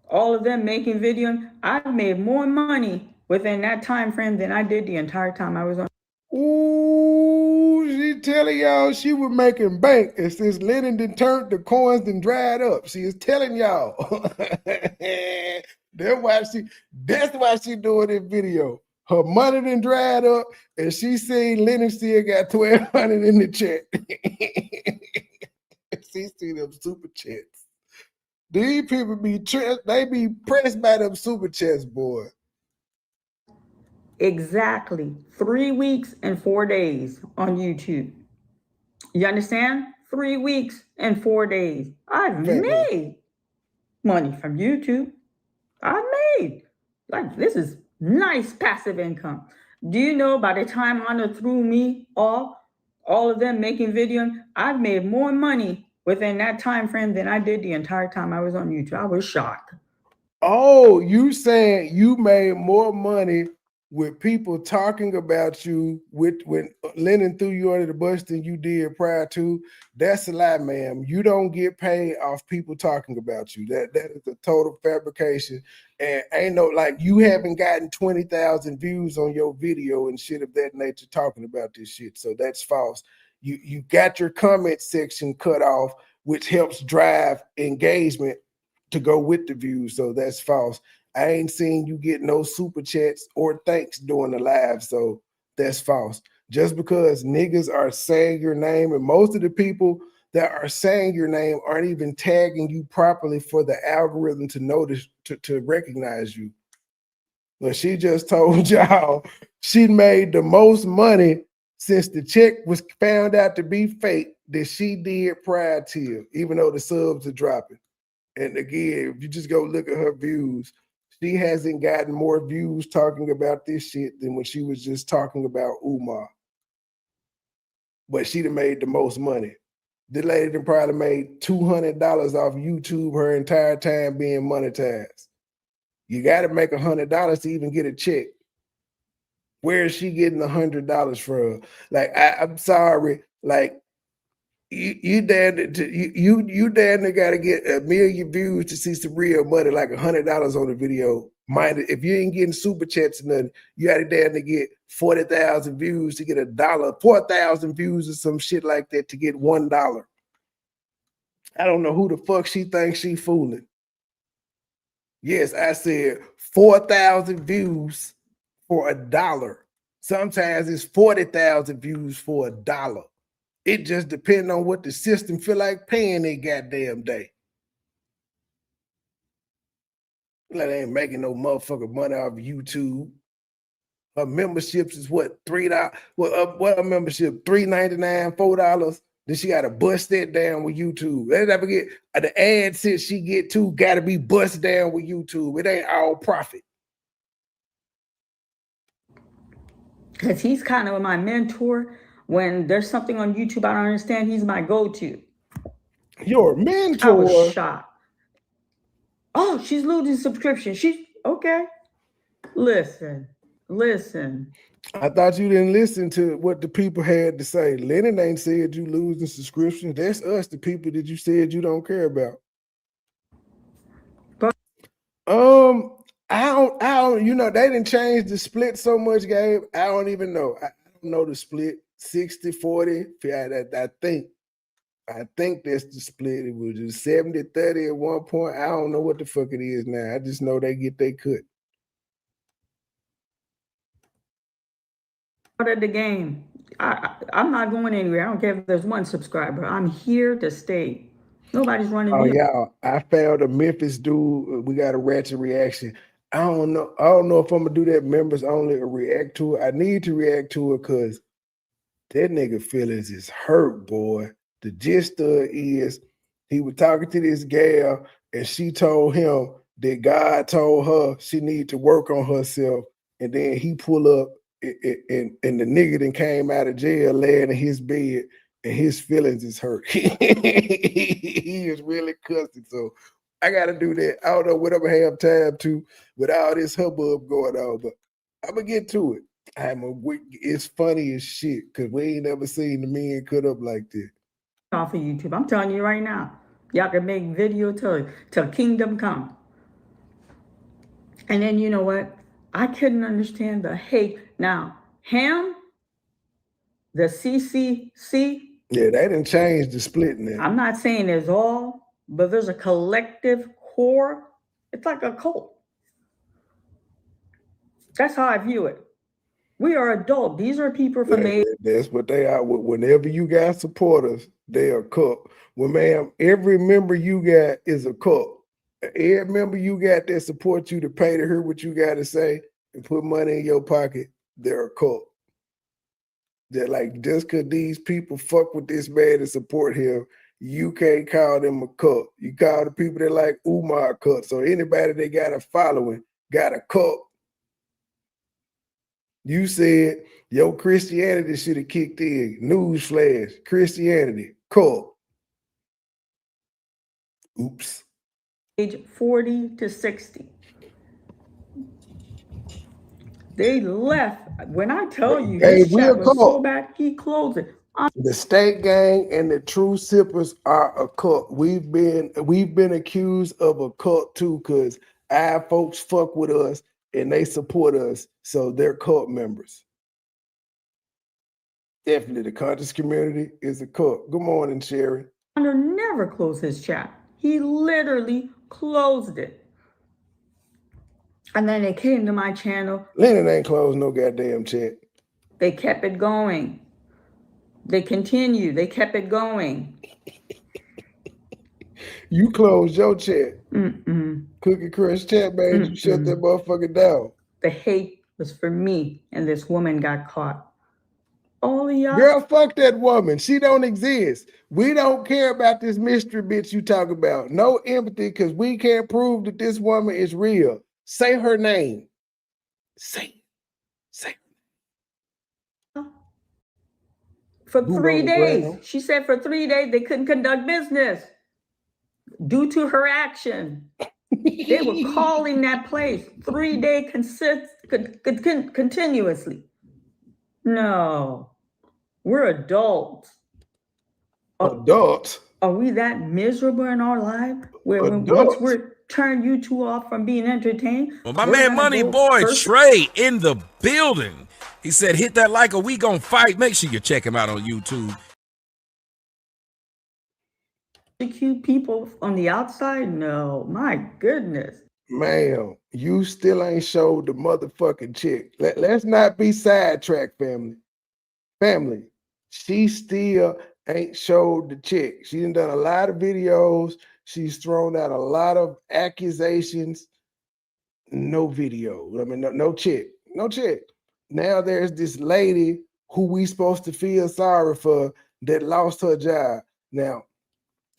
All of them making videos. I've made more money within that time frame than I did the entire time I was on. Ooh, she telling y'all she was making bank, and since Lennon done turned the coins and dried up, she is telling y'all. That's why she doing this video. Her money done dried up, and she seen Lennon still got 1,200 in the check. She see them super chats. These people they be pressed by them super chats, boy. Exactly 3 weeks and 4 days on YouTube. You understand? 3 weeks and 4 days. I've made money from YouTube. I made. Like, this is nice passive income. Do you know by the time Honda threw me off, all of them making videos, I've made more money within that time frame than I did the entire time I was on YouTube. I was shocked. Oh, you saying you made more money with people talking about you when Lennon threw you under the bus than you did prior to? That's a lie, ma'am. You don't get paid off people talking about you. That is a total fabrication. And ain't no, like, you haven't gotten 20,000 views on your video and shit of that nature talking about this shit. So that's false. You got your comment section cut off, which helps drive engagement to go with the views. So that's false. I ain't seen you get no super chats or thanks during the live. So that's false. Just because niggas are saying your name, and most of the people that are saying your name aren't even tagging you properly for the algorithm to notice, to recognize you. But she just told y'all she made the most money since the check was found out to be fake that she did prior to, even though the subs are dropping. And again, if you just go look at her views, she hasn't gotten more views talking about this shit than when she was just talking about Umar. But she'd have made the most money. The lady done probably made $200 off YouTube her entire time being monetized. You got to make $100 to even get a check. Where is she getting $100 from? Like, I'm sorry, like, you damn got to get 1 million views to see some real money, like $100 on a video. Mind it, if you ain't getting super chats or nothing, you got to damn to get 40,000 views to get $1, 4,000 views or some shit like that to get $1. I don't know who the fuck she thinks she fooling. Yes, I said 4,000 views for $1. Sometimes it's 40,000 views for $1. It just depends on what the system feel like paying that goddamn day. Like, they ain't making no motherfucking money off YouTube. Her memberships is what, $3? What a membership? $3.99, $4. Then she gotta bust that down with YouTube. Let's not forget the AdSense she get too gotta be bust down with YouTube. It ain't all profit. Because he's kind of my mentor. When there's something on YouTube I don't understand, he's my go-to. Your mentor? I was shocked. Oh, she's losing subscription. She's okay. Listen. I thought you didn't listen to what the people had to say. Lennon ain't said you losing subscriptions. That's us, the people that you said you don't care about. But I don't, you know, they didn't change the split so much, Gabe. I don't even know. I don't know the split 60-40. I think that's the split. It was just 70-30 at one point. I don't know what the fuck it is now. I just know they get their cut. Out of the game. I'm not going anywhere. I don't care if there's one subscriber. I'm here to stay. Nobody's running me. Y'all, I found a Memphis dude. We got a ratchet reaction. I don't know if I'm gonna do that members only or react to it. I need to react to it because that nigga feelings is hurt, boy. The gist of it is he was talking to this gal and she told him that God told her she need to work on herself. And then he pull up and the nigga then came out of jail laying in his bed and his feelings is hurt. He is really cussing. So I got to do that. I don't know what I'm going to have time to with all this hubbub going on, but I'm going to get to it. It's funny as shit because we ain't never seen the men cut up like this. Off of YouTube. I'm telling you right now. Y'all can make video till kingdom come. And then you know what? I couldn't understand the hate. Now, him, The CCC. Yeah, they didn't change the split now. I'm not saying there's all, but there's a collective core. It's like a cult. That's how I view it. We are adult. These are people from age. That's what they are. Whenever you got supporters, they are cult. Well, ma'am, every member you got is a cult. Every member you got that support you to pay to hear what you got to say and put money in your pocket, they're a cult. That like just because these people fuck with this man and support him, you can't call them a cult. You call the people that like Umar a cult. So anybody that got a following got a cult. You said your Christianity should have kicked in. Newsflash, Christianity, cult. Oops. Age 40 to 60. They left. When I tell you, his chat was so bad, he closed it. The State Gang and the True Sippers are a cult. We've been accused of a cult too, because our folks fuck with us and they support us, so they're cult members. Definitely, the conscious community is a cult. Good morning, Sherry. Hunter never closed his chat. He literally closed it. And then they came to my channel. Lennon ain't closed no goddamn chat. They kept it going. They continued. They kept it going. You closed your chat. Cookie Crush chat, man. You shut that motherfucker down. The hate was for me, and this woman got caught. All of y'all. Girl, fuck that woman. She don't exist. We don't care about this mystery bitch you talk about. No empathy, because we can't prove that this woman is real. Say her name. Say. For 3 days. She said for 3 days they couldn't conduct business due to her action. They were calling that place 3 day continuously. No, we're adults. Adults? Are we that miserable in our life where once we're turn you two off from being entertained? Well, my man MoneyBoy Trey in the building. He said, hit that like or we gonna fight. Make sure you check him out on YouTube. Cute people on the outside? No, my goodness. Ma'am, you still ain't showed the motherfucking chick. Let's not be sidetracked, family. She still ain't showed the chick. She done a lot of videos. She's thrown out a lot of accusations. No video. I mean, no chick. Now there's this lady who we supposed to feel sorry for that lost her job. Now,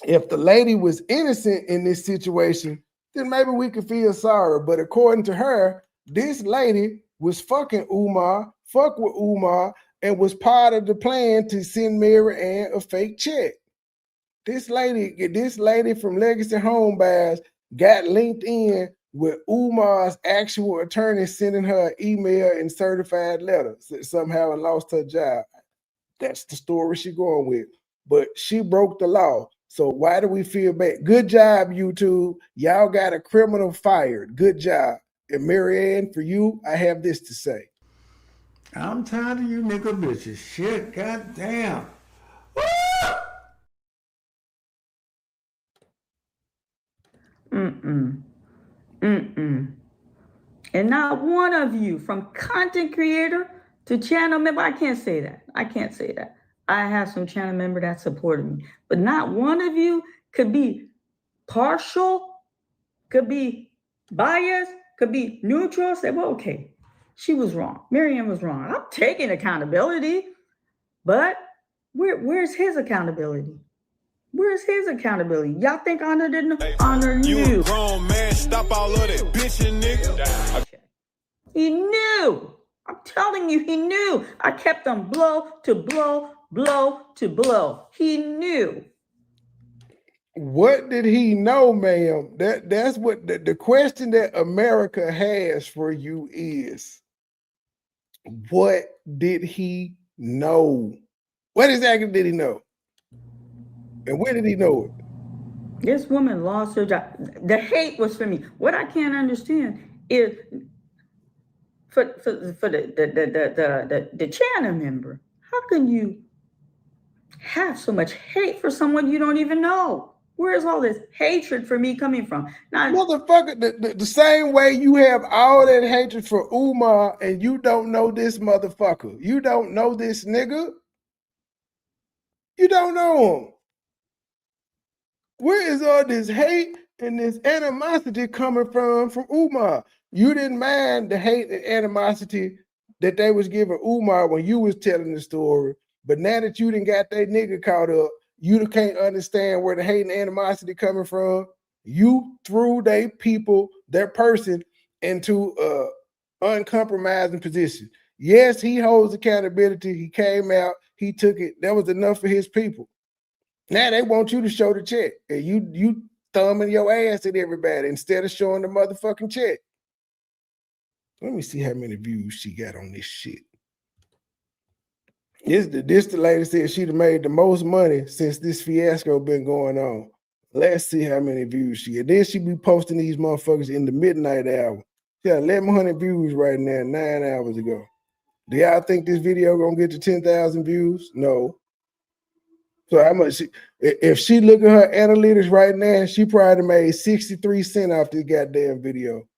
if the lady was innocent in this situation, then maybe we could feel sorry. But according to her, this lady was fucking Umar, and was part of the plan to send Mary Ann a fake check. This lady from Legacy Home Buyers got linked in with Umar's actual attorney sending her an email and certified letter somehow and lost her job. That's the story she's going with. But she broke the law. So why do we feel bad? Good job, YouTube. Y'all got a criminal fired. Good job. And Mary Ann, for you, I have this to say. I'm tired of you nigga bitches. Shit, goddamn. And not one of you, from content creator to channel member, I can't say that. I have some channel member that supported me, but not one of you could be partial, could be biased, could be neutral. Say, well, okay, she was wrong. Miriam was wrong. I'm taking accountability, but where's his accountability? Where's his accountability? Y'all think Honor didn't honor you? You a grown man, stop all of that bitching, nigga. He knew. I'm telling you, he knew. I kept them blow to blow to blow. He knew. What did he know, ma'am? That's what the question that America has for you is, what did he know? What exactly did he know? And where did he know it? This woman lost her job. The hate was for me. What I can't understand is for the channel member. How can you have so much hate for someone you don't even know? Where is all this hatred for me coming from? Now, Motherfucker, the same way you have all that hatred for Umar and you don't know this motherfucker. You don't know this nigga. You don't know him. Where is all this hate and this animosity coming from Umar? You didn't mind the hate and animosity that they was giving Umar when you was telling the story. But now that you done got that nigga caught up, you can't understand where the hate and animosity coming from. You threw they people, their person, into a uncompromising position. Yes, he holds accountability. He came out, he took it. That was enough for his people. Now they want you to show the check, and you thumbing your ass at everybody instead of showing the motherfucking check. Let me see how many views she got on this shit. This the lady said she'd have made the most money since this fiasco been going on. Let's see how many views she had. Then she be posting these motherfuckers in the midnight hour. She got 1,100 views right now, 9 hours ago. Do y'all think this video gonna get to 10,000 views? No. So how much? If she look at her analytics right now, she probably made 63 cents off this goddamn video.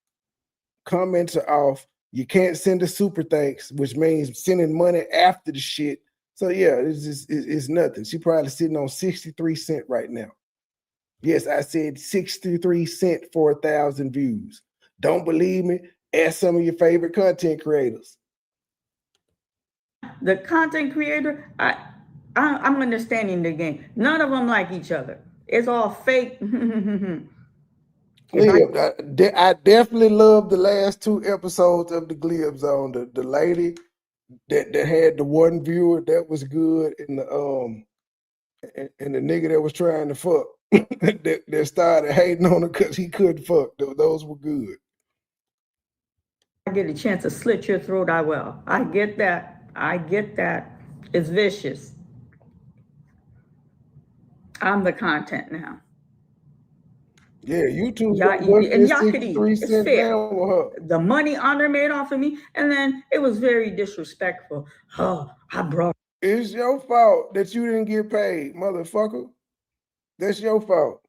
Comments are off. You can't send a super thanks, which means sending money after the shit. So yeah, it's nothing. She probably sitting on 63 cents right now. Yes, I said 63 cents for 1,000 views. Don't believe me? Ask some of your favorite content creators. the content creator, I'm understanding the game. None of them like each other. It's all fake. Yeah, I definitely love the last 2 episodes of the Glib Zone. The lady that had the one viewer that was good, and the nigga that was trying to fuck that started hating on her because he couldn't fuck. Those were good. I get a chance to slit your throat, I will. I get that. It's vicious. I'm the content now. Yeah, YouTube. And y'all could eat. It's fair. Down with her. The money Honor made off of me, and then it was very disrespectful. Oh, I brought. It's your fault that you didn't get paid, motherfucker. That's your fault.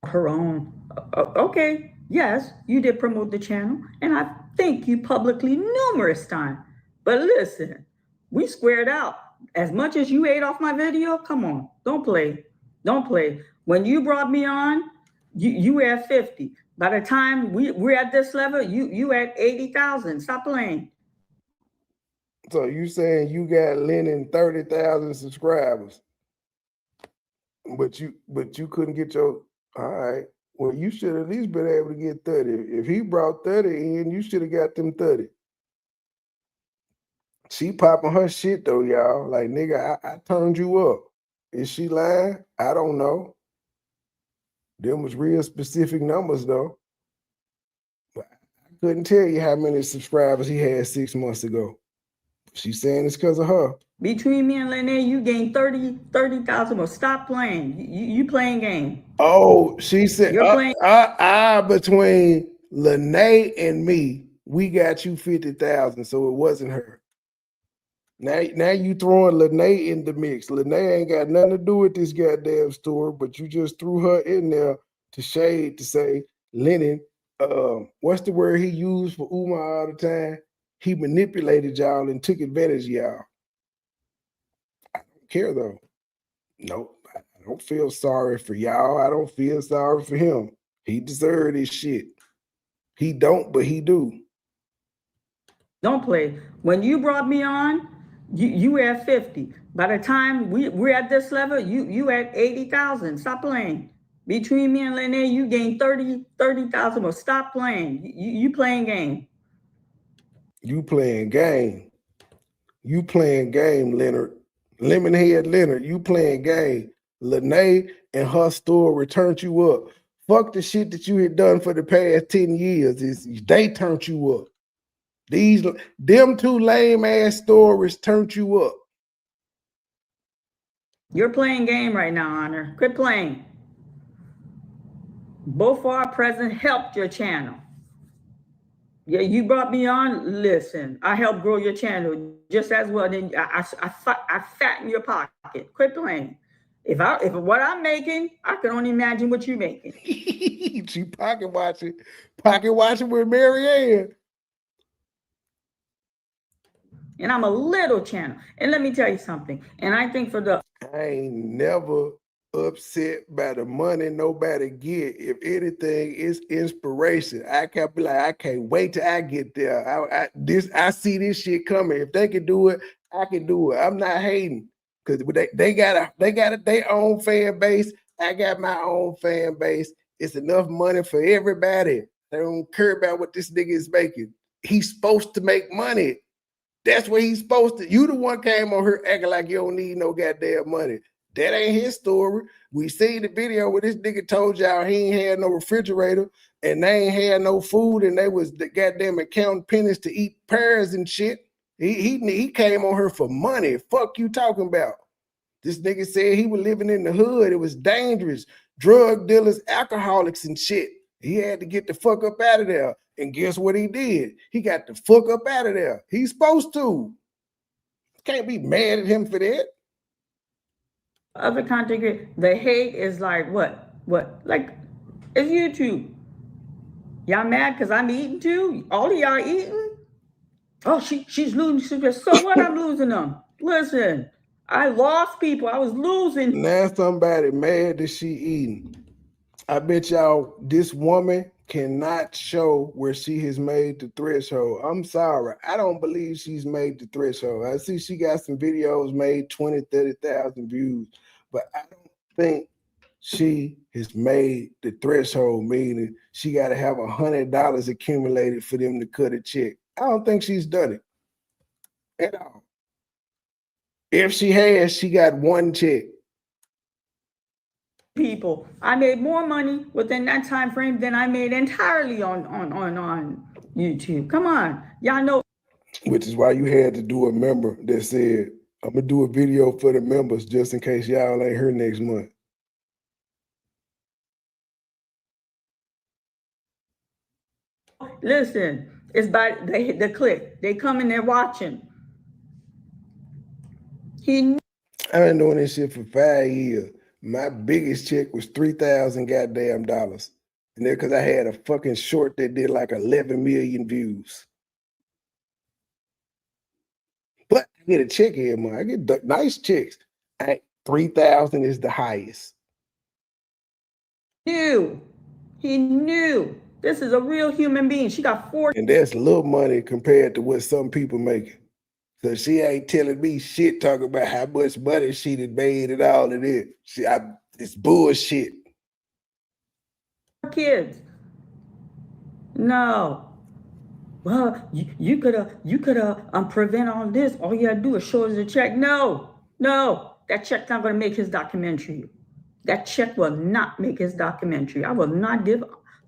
Her own. Okay, yes, you did promote the channel, and I thank you publicly numerous times. But listen, we squared out. As much as you ate off my video, come on, don't play. When you brought me on, you were at 50. By the time we're at this level, you at 80,000. Stop playing. So you saying you got Lennon 30,000 subscribers, but you couldn't get your. All right. Well, you should at least been able to get 30. If he brought 30 in, you should have got them 30. She popping her shit though, y'all. Like, nigga, I turned you up. Is she lying? I don't know. Them was real specific numbers though. But I couldn't tell you how many subscribers he had 6 months ago. She's saying it's because of her. Between me and Lene, you gained 30,000 more. Stop playing. You playing game. Oh, she said, You're playing. Between Lene and me, we got you 50,000, so it wasn't her. Now you throwing Lene in the mix. Lene ain't got nothing to do with this goddamn story, but you just threw her in there to shade to say Lennon. What's the word he used for Umar all the time? He manipulated y'all and took advantage of y'all. I don't care though. Nope. I don't feel sorry for y'all. I don't feel sorry for him. He deserved this shit. He don't, but he do. Don't play. When you brought me on, you were at 50. By the time we're at this level, you at 80,000. Stop playing. Between me and Lene, you gained 30,000 more. Stop playing. You playing game. You playing game. You playing game, Leonard. Lemonhead Leonard, you playing game. Lene and her story turned you up. Fuck the shit that you had done for the past 10 years. They turned you up. Them 2 lame ass stories turned you up. You're playing game right now, Honor. Quit playing. Both our present helped your channel. Yeah, you brought me on. Listen, I helped grow your channel just as well. Then I fatten your pocket. Quit playing. If what I'm making, I can only imagine what you're making. She pocket watching with Marianne. And I'm a little channel. And let me tell you something. And I think for the I ain't never upset by the money nobody get. If anything, it's inspiration. I can't be like, I can't wait till I get there. I see this shit coming. If they can do it, I can do it. I'm not hating because they got their own fan base. I got my own fan base. It's enough money for everybody. They don't care about what this nigga is making. He's supposed to make money. That's what he's supposed to. You the one came on here acting like you don't need no goddamn money. That ain't his story. We seen the video where this nigga told y'all he ain't had no refrigerator and they ain't had no food and they was the goddamn counting pennies to eat pears and shit. He came on her for money. Fuck you talking about? This nigga said he was living in the hood. It was dangerous. Drug dealers, alcoholics and shit. He had to get the fuck up out of there. And guess what he did? He got the fuck up out of there. He's supposed to. Can't be mad at him for that. other content creators, the hate is like what? Like it's YouTube. Y'all mad because I'm eating too? All of y'all eating? Oh, she's losing. So what? I'm losing them. Listen, I lost people. I was losing. Now somebody mad that she eating. I bet y'all this woman cannot show where she has made the threshold. I'm sorry. I don't believe she's made the threshold. I see she got some videos made 20, 30,000 views, but I don't think she has made the threshold, meaning she got to have $100 accumulated for them to cut a check. I don't think she's done it at all. If she has, she got one check. People, I made more money within that time frame than I made entirely on YouTube. Come on, y'all know. Which is why you had to do a member that said, I'm gonna do a video for the members just in case y'all ain't here next month. Listen, it's by the click. They come in there watching. I've been doing this shit for 5 years. My biggest check was $3,000 goddamn dollars. And that's because I had a fucking short that did like 11 million views. But I get a check every month. I get nice checks. 3,000 is the highest. He knew. This is a real human being. She got 40. And that's little money compared to what some people making. So she ain't telling me shit talking about how much money she done made and all of this. It's bullshit. Kids. No. Well, you could prevent all this. All you gotta do is show us a check. No, that check's not gonna make his documentary. That check will not make his documentary. I will not give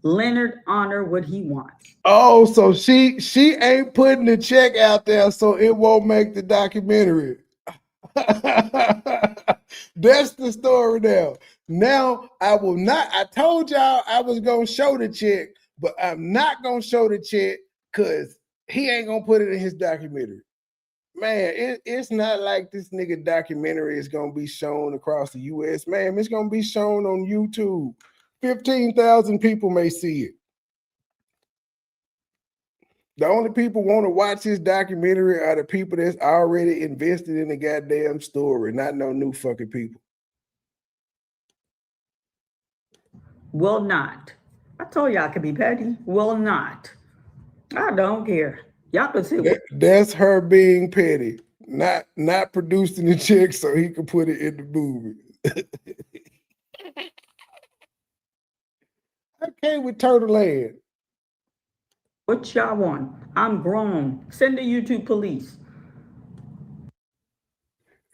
Leonard Honor what he wants. Oh, so she ain't putting the check out there, so it won't make the documentary. That's the story now. Now I will not. I told y'all I was gonna show the check, but I'm not gonna show the check because he ain't gonna put it in his documentary. Man, it's not like this nigga documentary is gonna be shown across the US. Man, it's gonna be shown on YouTube. 15,000 people may see it. The only people want to watch his documentary are the people that's already invested in the goddamn story, not no new fucking people. Will not. I told y'all I could be petty. Will not. I don't care. Y'all can see that's her being petty, not producing the check so he can put it in the movie. I came with Turtle Land. What y'all want? I'm grown. Send the YouTube police.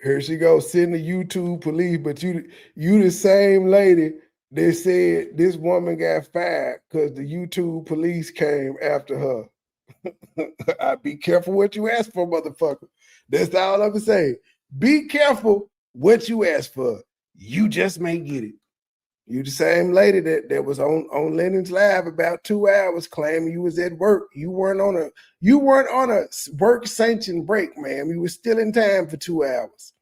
Here she goes, send the YouTube police, but you the same lady that said this woman got fired because the YouTube police came after her. I be careful what you ask for, motherfucker. That's all I'm saying. Be careful what you ask for. You just may get it. You the same lady that was on Lennon's live about 2 hours claiming you was at work. You weren't on a work sanctioned break, ma'am. You were still in time for 2 hours.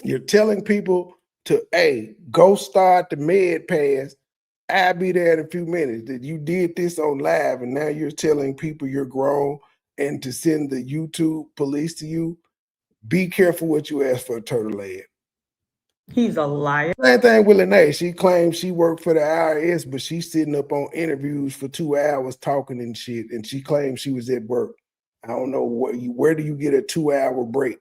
You're telling people to, hey, go start the med pass. I'll be there in a few minutes. That you did this on live, and now you're telling people you're grown and to send the YouTube police to you. Be careful what you ask for a turtle leg. He's a liar. Same thing with Lene. She claims she worked for the IRS, but she's sitting up on interviews for 2 hours talking and shit, and she claims she was at work. I don't know where do you get a 2-hour break?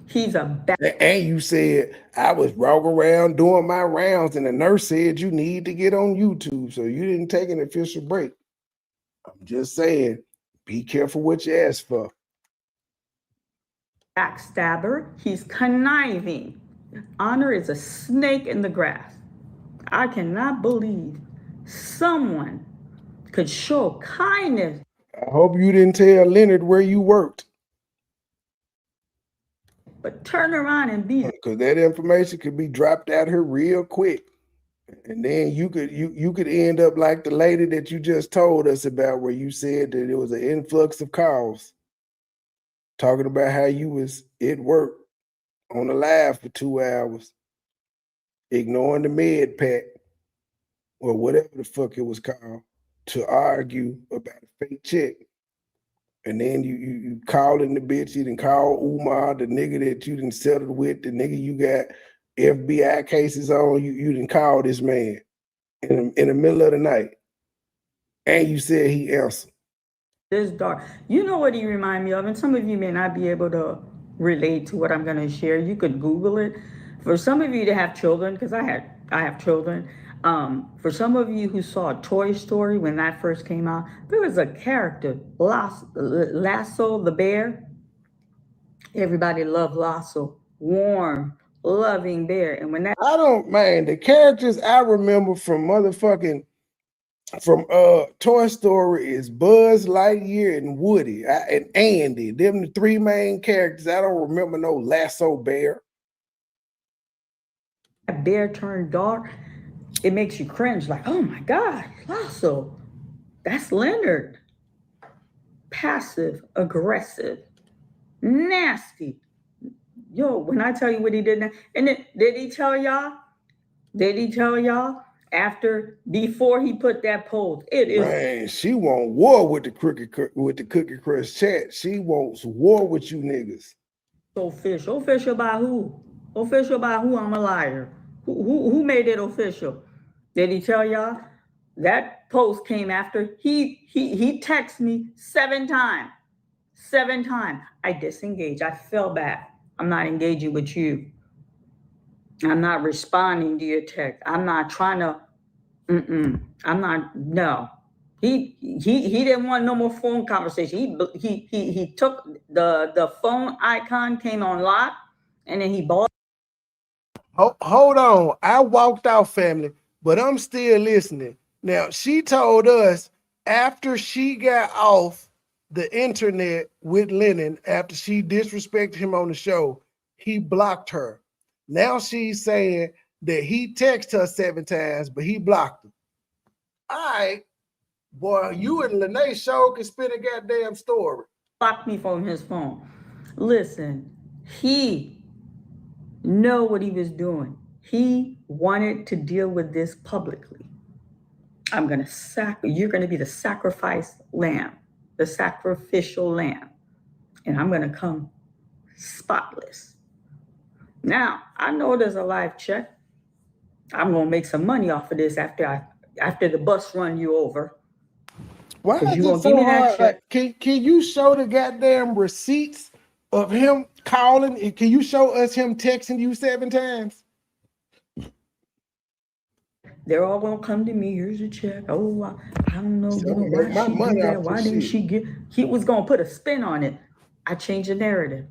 He's a bad. And you said I was walking around doing my rounds, and the nurse said you need to get on YouTube, so you didn't take an official break. I'm just saying, be careful what you ask for. Backstabber. He's conniving. Honor is a snake in the grass. I cannot believe someone could show kindness. I hope you didn't tell Leonard where you worked. But turn around and be, because that information could be dropped out here real quick. And then you could end up like the lady that you just told us about, where you said that it was an influx of calls talking about how you was at work on the live for 2 hours, ignoring the med pack or whatever the fuck it was called, to argue about a fake check. And then you calling the bitch, you didn't call Umar, the nigga that you didn't settle with, the nigga you got FBI cases on, you didn't call this man in the middle of the night. And you said he answered. This dark. You know what he remind me of? And some of you may not be able to relate to what I'm going to share. You could Google it. For some of you to have children, because I have children. For some of you who saw Toy Story when that first came out, there was a character, Lasso the bear. Everybody loved Lasso. Warm, loving bear. And when that, the characters I remember from Toy Story is Buzz Lightyear and Woody and Andy. Them the three main characters. I don't remember no Lasso bear. That bear turned dark, it makes you cringe, like, oh my God, Lasso. That's Leonard. Passive, aggressive, nasty. Yo, when I tell you what he did now, and then, did he tell y'all before he put that post? It is, man, she want war with the Cookie Crush chat. She wants war with you niggas. official. Official by who? Official by who? I'm a liar. Who made it official? Did he tell y'all? That post came after he texted me 7 times. 7 times. I disengaged. I fell back. I'm not engaging with you. I'm not responding to your text. I'm not trying to. I'm not. No. He didn't want no more phone conversation. He took the phone icon, came on lock, and then he bought. Hold on. I walked out, family, but I'm still listening. Now, she told us after she got off the internet with Lennon, after she disrespected him on the show, he blocked her. Now she's saying that he texted her 7 times, but he blocked her. All right, boy, you and Lene show can spin a goddamn story. Blocked me from his phone. Listen, he know what he was doing. He wanted to deal with this publicly. You're gonna be the sacrifice lamb, the sacrificial lamb, and I'm gonna come spotless. Now, I know there's a live check. I'm gonna make some money off of this after the bus run you over. Why is you gonna give me that check? Can you show the goddamn receipts of him calling? Can you show us him texting you 7 times? They're all gonna come to me. Here's a check. Oh, I don't know. Why she do that? Why didn't she get? He was gonna put a spin on it. I changed the narrative.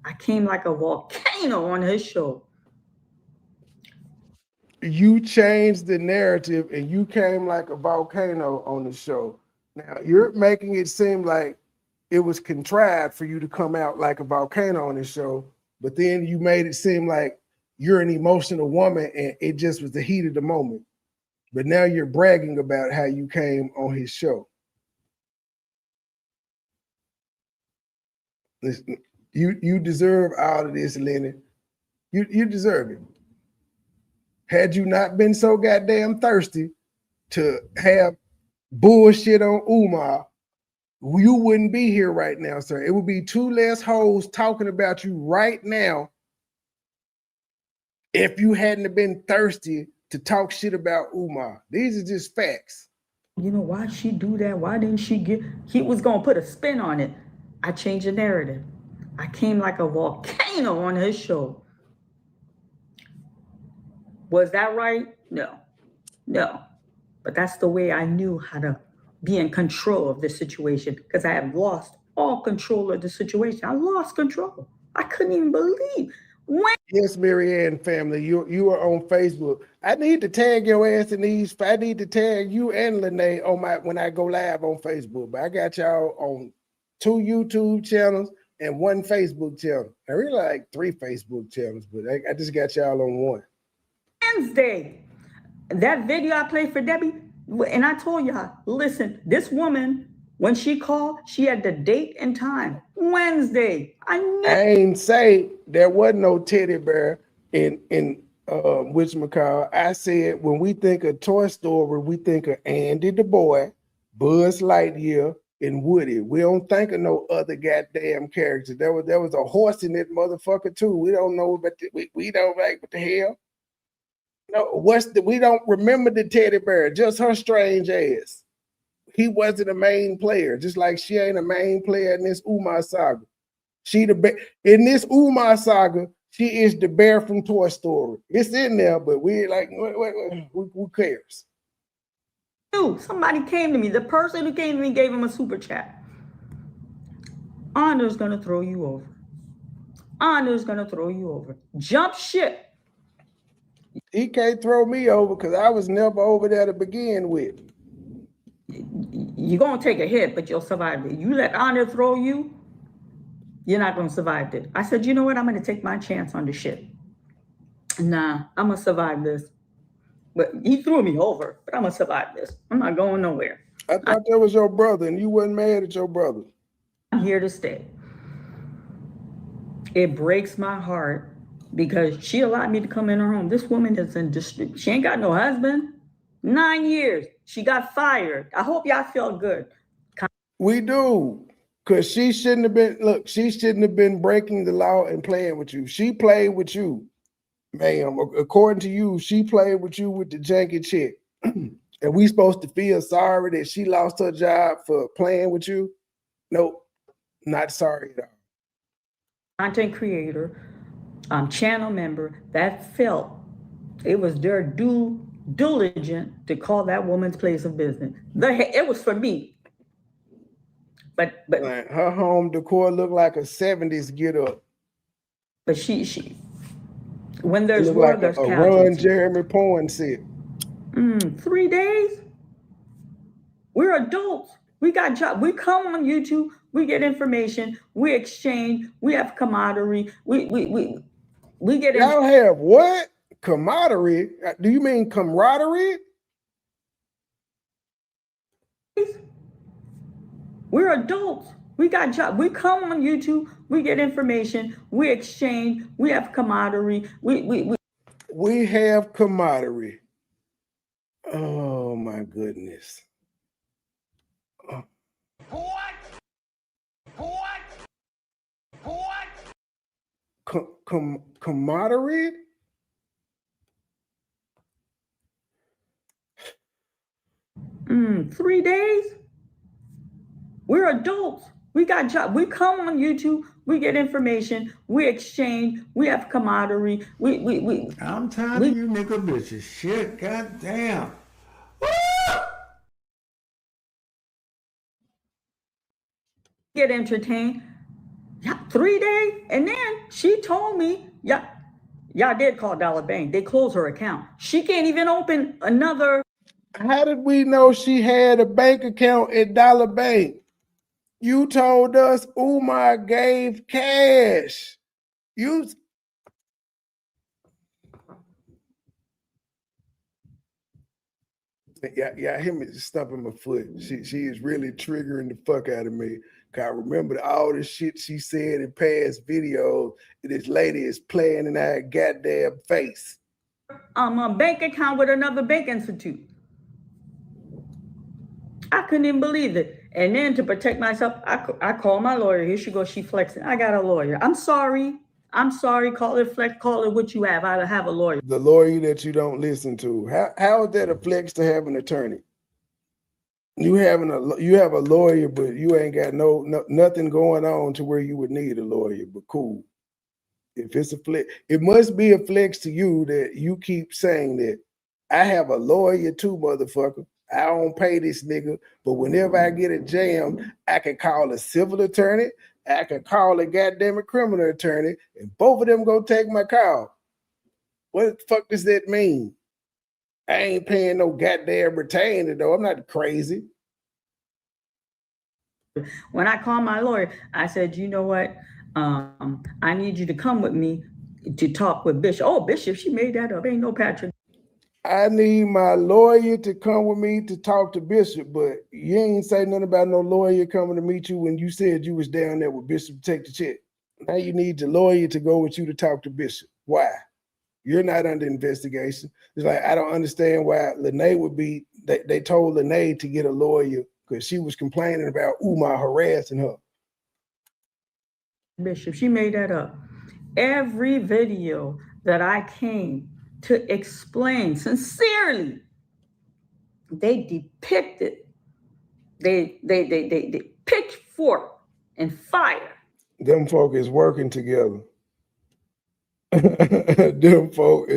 I came like a volcano on his show. You changed the narrative and you came like a volcano on the show. Now you're making it seem like it was contrived for you to come out like a volcano on the show, but then you made it seem like you're an emotional woman and it just was the heat of the moment. But now you're bragging about how you came on his show. Listen, you deserve all of this, Lenny. You deserve it. Had you not been so goddamn thirsty to have bullshit on Umar, you wouldn't be here right now, sir. It would be 2 less hoes talking about you right now if you hadn't have been thirsty to talk shit about Umar. These are just facts. You know, why she do that? Why didn't she he was going to put a spin on it. I changed the narrative. I came like a volcano on his show. Was that right? No. But that's the way I knew how to be in control of the situation, because I have lost all control of the situation. I lost control. I couldn't even believe when. Yes, Marianne family, you are on Facebook. I need to tag your ass in these. I need to tag you and Lene on when I go live on Facebook. But I got y'all on 2 YouTube channels and 1 Facebook channel. I really like 3 Facebook channels, but I just got y'all on 1. Wednesday, that video I played for Debbie, and I told y'all, listen, this woman, when she called, she had the date and time. Wednesday. I ain't say there wasn't no teddy bear in whatchamacallit. I said when we think of Toy Story, we think of Andy the boy, Buzz Lightyear, and Woody. We don't think of no other goddamn character. There was a horse in that motherfucker too. We don't know, but we don't like what the hell. No, we don't remember the teddy bear, just her strange ass. He wasn't a main player, just like she ain't a main player in this Umar saga. In this Umar saga, she is the bear from Toy Story. It's in there, but we like, who cares? Somebody came to me. The person who came to me gave him a super chat. Honor's gonna throw you over. Honor's gonna throw you over. Jump ship. He can't throw me over because I was never over there to begin with. You're going to take a hit, but you'll survive it. You let Honor throw you, you're not going to survive it. I said, you know what? I'm going to take my chance on the ship. Nah, I'm going to survive this. But he threw me over, but I'm going to survive this. I'm not going nowhere. I thought that was your brother and you wasn't mad at your brother. I'm here to stay. It breaks my heart because she allowed me to come in her home. This woman is in distress. She ain't got no husband. 9 years. She got fired. I hope y'all feel good. We do. Because she shouldn't have been breaking the law and playing with you. She played with you, ma'am. According to you, she played with you with the janky chick. And we supposed to feel sorry that she lost her job for playing with you? Nope, not sorry at all. Content creator, channel member that felt it was their due diligent to call that woman's place of business. It was for me. But like her home decor looked like a 70s get up. But she when there's war, like there's a Run Jeremy porn set. 3 days. We're adults. We got jobs. We come on YouTube. We get information. We exchange. We have camaraderie. We get. Y'all have what? Camaraderie? Do you mean camaraderie? We're adults. We got jobs. We come on YouTube. We get information. We exchange. We have camaraderie. We have camaraderie. Oh my goodness. Camaraderie? Mm, 3 days? We're adults. We got jobs. We come on YouTube. We get information. We exchange. We have camaraderie. I'm tired of you nigga bitches. Shit, goddamn. Get entertained. Yeah, 3 days. And then she told me, y'all did call Dollar Bank. They closed her account. She can't even open another. How did we know she had a bank account at Dollar Bank? You told us Umar gave cash. Yeah, him is stumping my foot. She is really triggering the fuck out of me. Cause I remember all the shit she said in past videos. This lady is playing in our goddamn face. A bank account with another bank institute. I couldn't even believe it. And then to protect myself, I called my lawyer. Here she goes. She flexing. I got a lawyer. I'm sorry. Call it flex. Call it what you have. I have a lawyer. The lawyer that you don't listen to. How is that a flex to have an attorney? You have a lawyer, but you ain't got nothing going on to where you would need a lawyer. But cool. If it's a flex, it must be a flex to you that you keep saying that I have a lawyer too, motherfucker. I don't pay this nigga, but whenever I get a jam, I can call a civil attorney, I can call a goddamn criminal attorney, and both of them gonna take my call. What the fuck does that mean? I ain't paying no goddamn retainer though. I'm not crazy. When I called my lawyer, I said, you know what? I need you to come with me to talk with Bishop. Oh, Bishop, she made that up. Ain't no Patrick. I need my lawyer to come with me to talk to Bishop, but you ain't say nothing about no lawyer coming to meet you when you said you was down there with Bishop to take the check. Now you need your lawyer to go with you to talk to Bishop. Why? You're not under investigation. It's like, I don't understand why Lene would be, they told Lene to get a lawyer because she was complaining about Umar harassing her. Bishop, she made that up. Every video that I came to explain sincerely, they depicted, they pitchfork and fire. Them folk is working together. Them folk,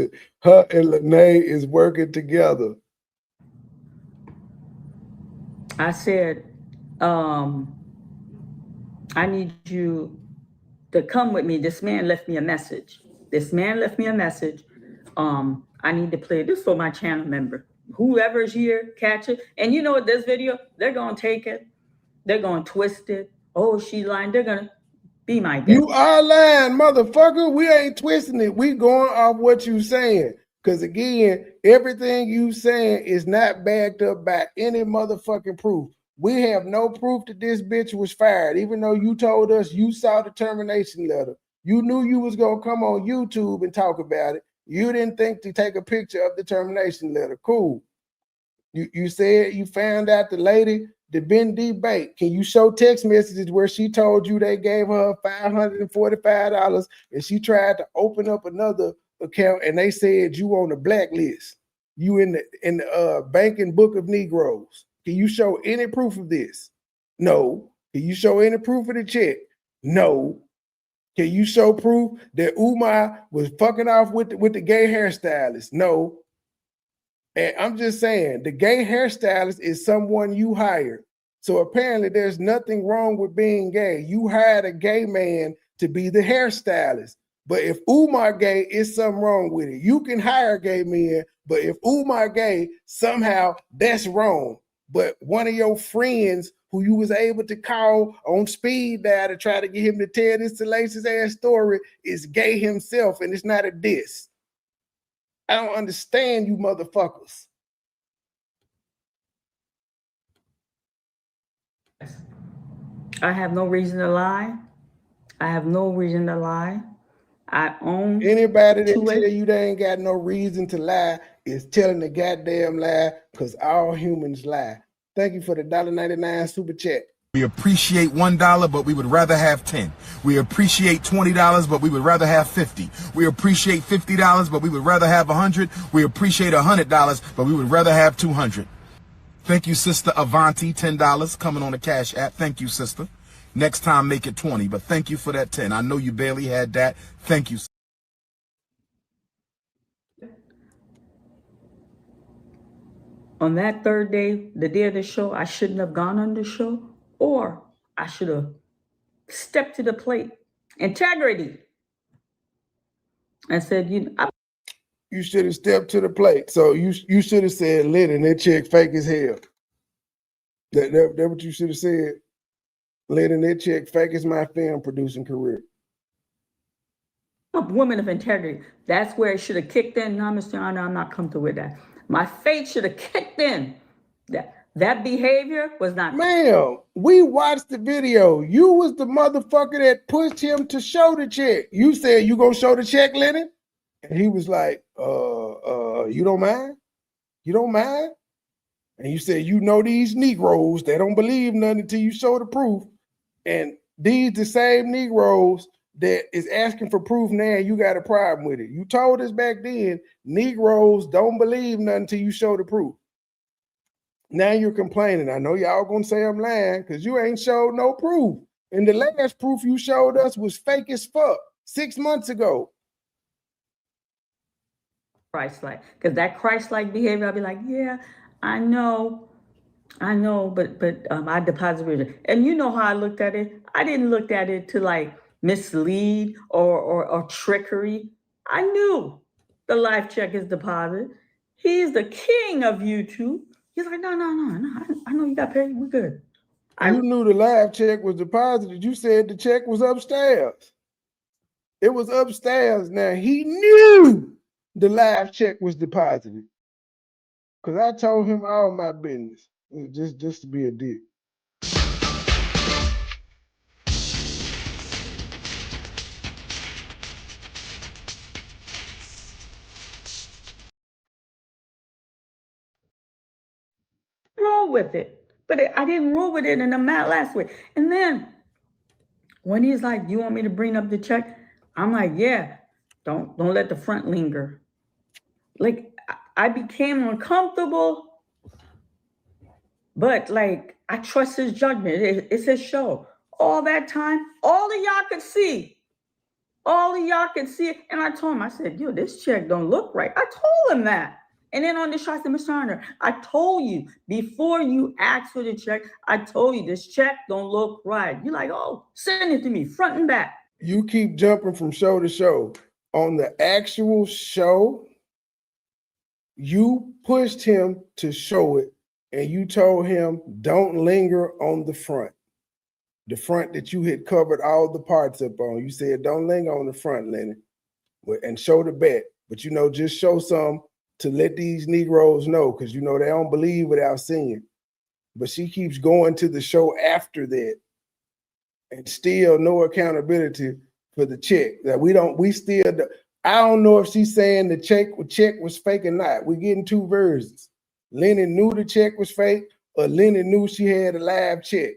her and Lene is working together. I said, I need you to come with me. This man left me a message. I need to play this for my channel member. Whoever's here, catch it. And you know what, this video, they're going to take it. They're going to twist it. Oh, she lying. They're going to be my guest. You are lying, motherfucker. We ain't twisting it. We going off what you saying. Because again, everything you saying is not backed up by any motherfucking proof. We have no proof that this bitch was fired, even though you told us you saw the termination letter. You knew you was going to come on YouTube and talk about it. You didn't think to take a picture of the termination letter. Cool. You said you found out the lady that been debate. Can you show text messages where she told you they gave her $545 and she tried to open up another account and they said you on the blacklist? You in the banking book of Negroes. Can you show any proof of this? No. Can you show any proof of the check? No. Can you show proof that Umar was fucking off with the gay hairstylist? No. And I'm just saying, the gay hairstylist is someone you hired. So apparently there's nothing wrong with being gay. You hired a gay man to be the hairstylist. But if Umar gay, is something wrong with it. You can hire gay men, but if Umar gay, somehow that's wrong. But one of your friends who you was able to call on speed dial to try to get him to tell this salacious ass story is gay himself, and it's not a diss. I don't understand you motherfuckers. I have no reason to lie. I own anybody that tell you they ain't got no reason to lie is telling the goddamn lie, because all humans lie. Thank you for the $1.99 super chat. We appreciate $1, but we would rather have 10. We appreciate $20, but we would rather have 50. We appreciate $50, but we would rather have 100. We appreciate $100, but we would rather have 200. Thank you, Sister Avanti, $10 coming on the Cash App. Thank you, sister. Next time, make it 20, but thank you for that 10. I know you barely had that. Thank you. On that third day, the day of the show, I shouldn't have gone on the show, or I should have stepped to the plate. Integrity. I said, you should have stepped to the plate. So you should have said, Lennon, that chick fake as hell. That what you should have said. Lennon, that chick fake as my film producing career. A woman of integrity. That's where it should have kicked in. No, Mr. Honor, I'm not comfortable with that. My faith should have kicked in. That behavior was not. Ma'am, we watched the video. You was the motherfucker that pushed him to show the check. You said you gonna show the check, Lennon? And he was like, you don't mind? You don't mind? And you said, you know these Negroes, they don't believe nothing until you show the proof. And these the same Negroes that is asking for proof now, you got a problem with it. You told us back then, Negroes don't believe nothing until you show the proof. Now you're complaining. I know y'all gonna say I'm lying because you ain't showed no proof. And the last proof you showed us was fake as fuck 6 months ago. Christ-like, because that Christ-like behavior, I'll be like, yeah, I know, but I deposited it. And you know how I looked at it? I didn't look at it to like mislead or trickery. I knew the life check is deposit. He's the king of YouTube. He's like, no, I know you got paid. We're good. You knew the live check was deposited. You said the check was upstairs. It was upstairs. Now he knew the live check was deposited. Because I told him all my business. Just to be a dick. Roll with it. But I didn't roll with it in the mat last week. And then when he's like, you want me to bring up the check? I'm like, yeah, don't let the front linger. Like I became uncomfortable, but like I trust his judgment. It's his show. All that time, all of y'all could see. All of y'all could see it. And I told him, I said, yo, this check don't look right. I told him that. And then on the show, I said, Mr. Hunter, I told you before you asked for the check, I told you this check don't look right. You're like, oh, send it to me front and back. You keep jumping from show to show. On the actual show, you pushed him to show it, and you told him, don't linger on the front. The front that you had covered all the parts up on. You said, don't linger on the front, Lennon, and show the back. But, you know, just show some to let these Negroes know, because, you know, they don't believe without seeing. But she keeps going to the show after that and still no accountability for the check. That I don't know if she's saying the check was fake or not. We're getting two versions. Lennon knew the check was fake, or Lennon knew she had a live check.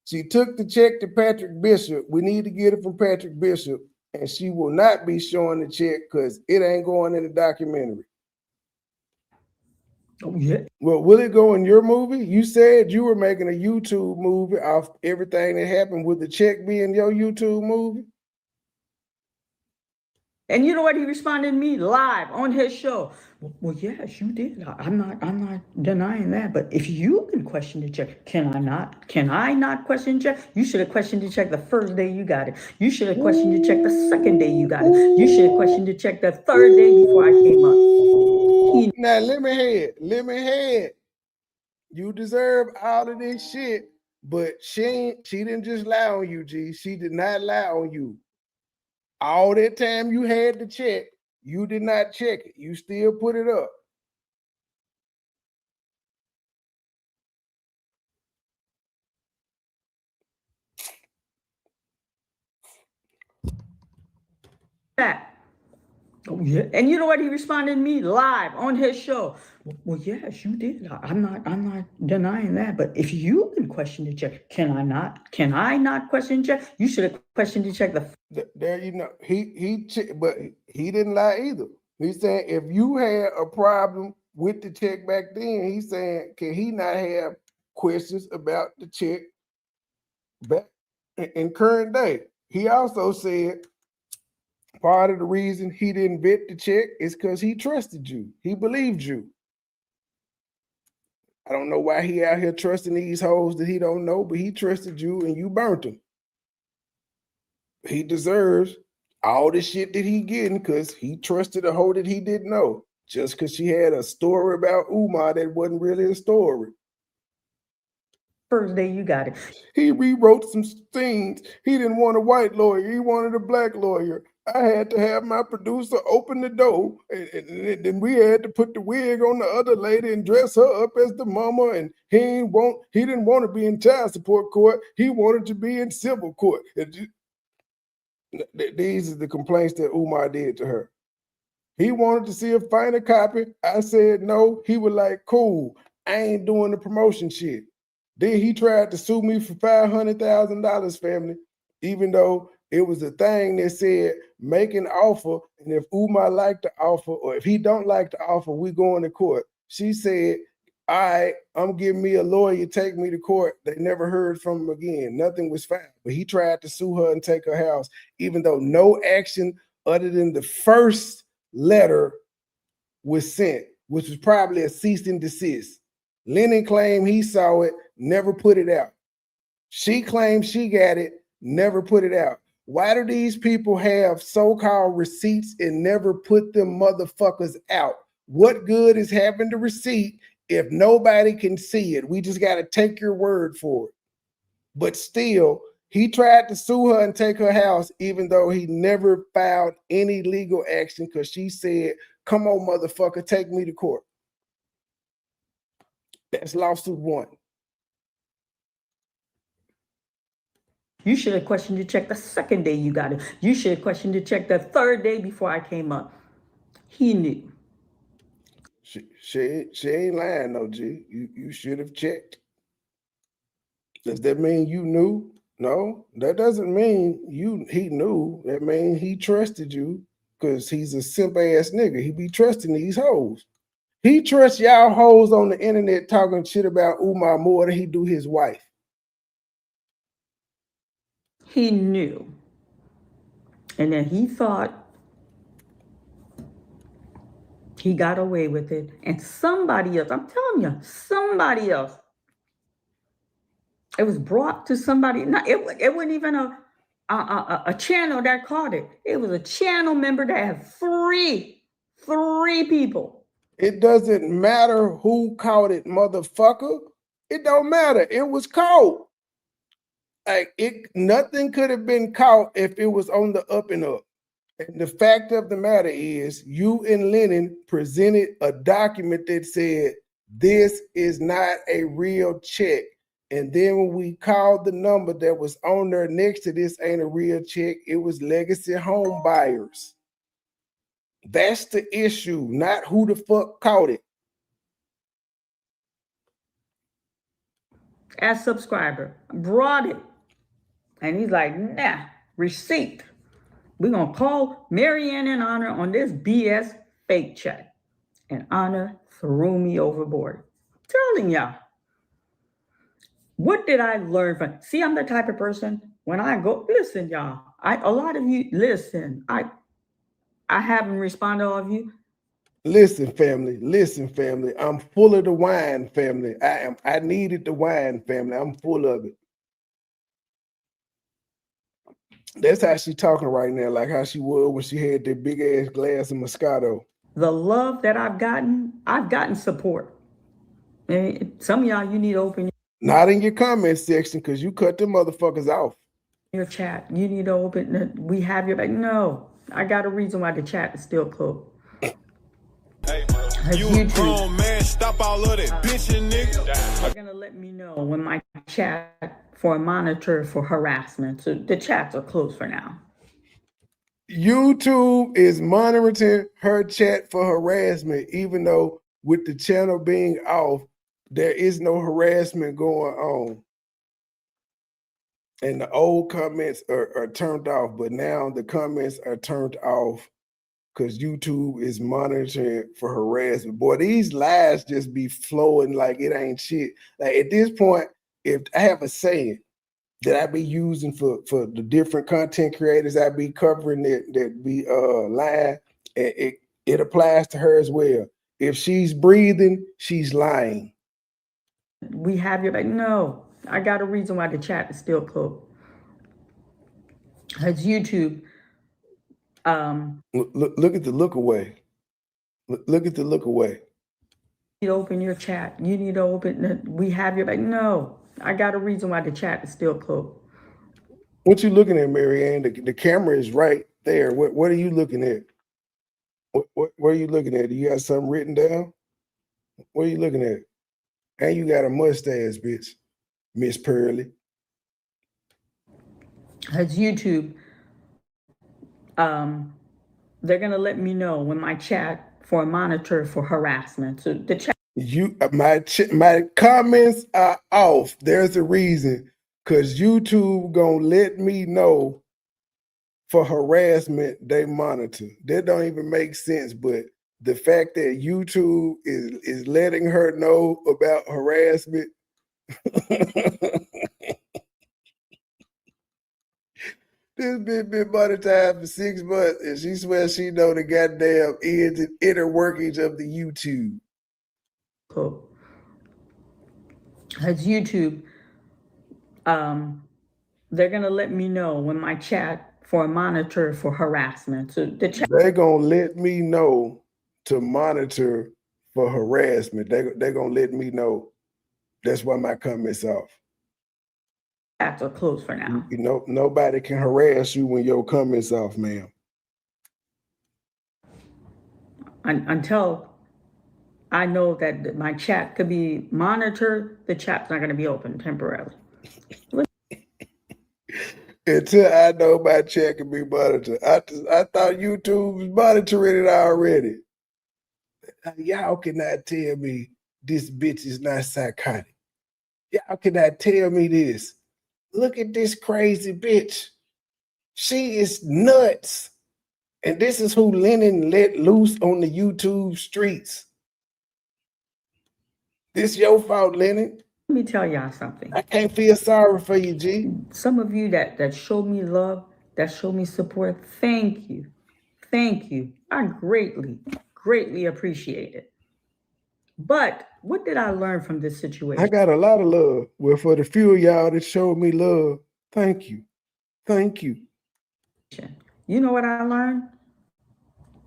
She took the check to Patrick Bishop. We need to get it from Patrick Bishop. And she will not be showing the check because it ain't going in the documentary. Oh, yeah. Well, will it go in your movie? You said you were making a YouTube movie off everything that happened. With the check being your YouTube movie? And you know what he responded to me live on his show? Well, yes, you did. I'm not denying that. But if you can question the check, can I not? Can I not question the check? You should have questioned the check the first day you got it. You should have questioned the check the second day you got it. You should have questioned the check the third day before I came up. Now, let me hear. You deserve all of this shit, but she didn't just lie on you, G. She did not lie on you. All that time you had the check, you did not check it. You still put it up. That. Oh, yeah. And you know what he responded to me live on his show? Well, yes, you did. I'm not denying that. But if you can question the check, can I not? Can I not question the check? You should have questioned the check there, you know, but he didn't lie either. He's saying if you had a problem with the check back then, he's saying, can he not have questions about the check back in current day? He also said part of the reason he didn't vet the check is because he trusted you. He believed you. I don't know why he out here trusting these hoes that he don't know, but he trusted you and you burnt him. He deserves all the shit that he getting because he trusted a hoe that he didn't know just because she had a story about Umar that wasn't really a story. first day you got it. He rewrote some things. He didn't want a white lawyer. He wanted a black lawyer. I had to have my producer open the door, and then we had to put the wig on the other lady and dress her up as the mama. And he didn't want to be in child support court. He wanted to be in civil court. These are the complaints that Umar did to her. He wanted to see a finer copy. I said no. He was like, cool, I ain't doing the promotion shit. Then he tried to sue me for $500,000, family, even though it was a thing that said make an offer, and if Umar liked the offer, or if he don't like the offer, we going to court. She said, all right, I'm giving me a lawyer, take me to court. They never heard from him again. Nothing was found. But he tried to sue her and take her house, even though no action other than the first letter was sent, which was probably a cease and desist. Lennon claimed he saw it, never put it out. She claimed she got it, never put it out. Why do these people have so-called receipts and never put them motherfuckers out? What good is having the receipt if nobody can see it? We just got to take your word for it. But still, he tried to sue her and take her house, even though he never filed any legal action, because she said, come on, motherfucker, take me to court. That's lawsuit 1. You should have questioned your check the second day you got it. You should have questioned your check the third day before I came up. He knew. She ain't lying, no, G. You should have checked. Does that mean you knew? No, that doesn't mean he knew. That means he trusted you, because he's a simp ass nigga. He be trusting these hoes. He trusts y'all hoes on the internet talking shit about Umar more than he do his wife. He knew. And then he thought he got away with it. And somebody else, I'm telling you, somebody else. It was brought to somebody. It wasn't even a channel that caught it. It was a channel member that had three people. It doesn't matter who caught it, motherfucker. It don't matter. It was caught. Like nothing could have been caught if it was on the up and up. And the fact of the matter is, you and Lennon presented a document that said this is not a real check. And then when we called the number that was on there next to this ain't a real check, it was Legacy Home Buyers. That's the issue, not who the fuck caught it. As subscriber, brought it. And he's like, nah, receipt. We're going to call Marianne and Honor on this BS fake check. And Honor threw me overboard. I'm telling y'all. What did I learn from? See, I'm the type of person, when I go, listen, y'all. A lot of you, listen. I haven't responded to all of you. Listen, family. I'm full of the wine, family. I needed the wine, family. I'm full of it. That's how she talking right now, like how she was when she had that big ass glass of Moscato. The love that I've gotten support. And some of y'all, you need to open not in your comment section, because you cut them motherfuckers off. Your chat. You need to open. We have your back. No, I got a reason why the chat is still closed. Hey, you a grown man, stop all of that bitching, nigga. They're gonna let me know when my chat for a monitor for harassment. So the chats are closed for now. YouTube is monitoring her chat for harassment, even though with the channel being off, there is no harassment going on. And the old comments are turned off, but now the comments are turned off because YouTube is monitoring for harassment. Boy, these lies just be flowing like it ain't shit. Like at this point, if I have a saying that I be using for the different content creators I be covering that be lying, it applies to her as well. If she's breathing, she's lying. We have your back. No, I got a reason why the chat is still closed. It's YouTube. Look at the look away. Look at the look away. You need to open your chat. You need to open. We have your back. No, I got a reason why the chat is still closed. What you looking at, Marianne? The camera is right there. What are you looking at? What are you looking at? You got something written down? What are you looking at? And you got a mustache, bitch, Miss Pearly. As YouTube, they're gonna let me know when my chat for a monitor for harassment. So the chat. My comments are off. There's a reason, cause YouTube gonna let me know for harassment they monitor. That don't even make sense, but the fact that YouTube is letting her know about harassment. This bitch been monetized for 6 months, and she swears she know the goddamn ins and inner workings of the YouTube. Cool. As YouTube, they're gonna let me know when my chat for a monitor for harassment. So the chat. They're gonna let me know to monitor for harassment. They're gonna let me know. That's why my comments off. Chats are closed for now. You know, nobody can harass you when your comments off, ma'am. Until I know that my chat could be monitored, the chat's not going to be open temporarily. Until I know my chat can be monitored. I thought YouTube was monitoring it already. Y'all cannot tell me this bitch is not psychotic. Y'all cannot tell me this. Look at this crazy bitch. She is nuts. And this is who Lennon let loose on the YouTube streets. This your fault, Lennon. Let me tell y'all something. I can't feel sorry for you, G. Some of you that show me love, that show me support, thank you. Thank you. I greatly appreciate it. But what did I learn from this situation? I got a lot of love. Well, for the few of y'all that showed me love, thank you. Thank you. You know what I learned?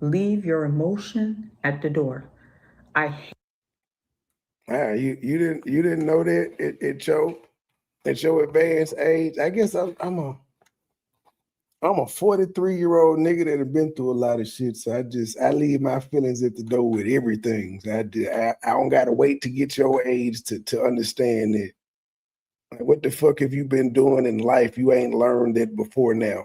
Leave your emotion at the door. You didn't know that at your advanced age. I guess I'm a 43-year-old nigga that have been through a lot of shit. So I leave my feelings at the door with everything. So I don't gotta wait to get your age to understand it. Like, what the fuck have you been doing in life? You ain't learned it before now.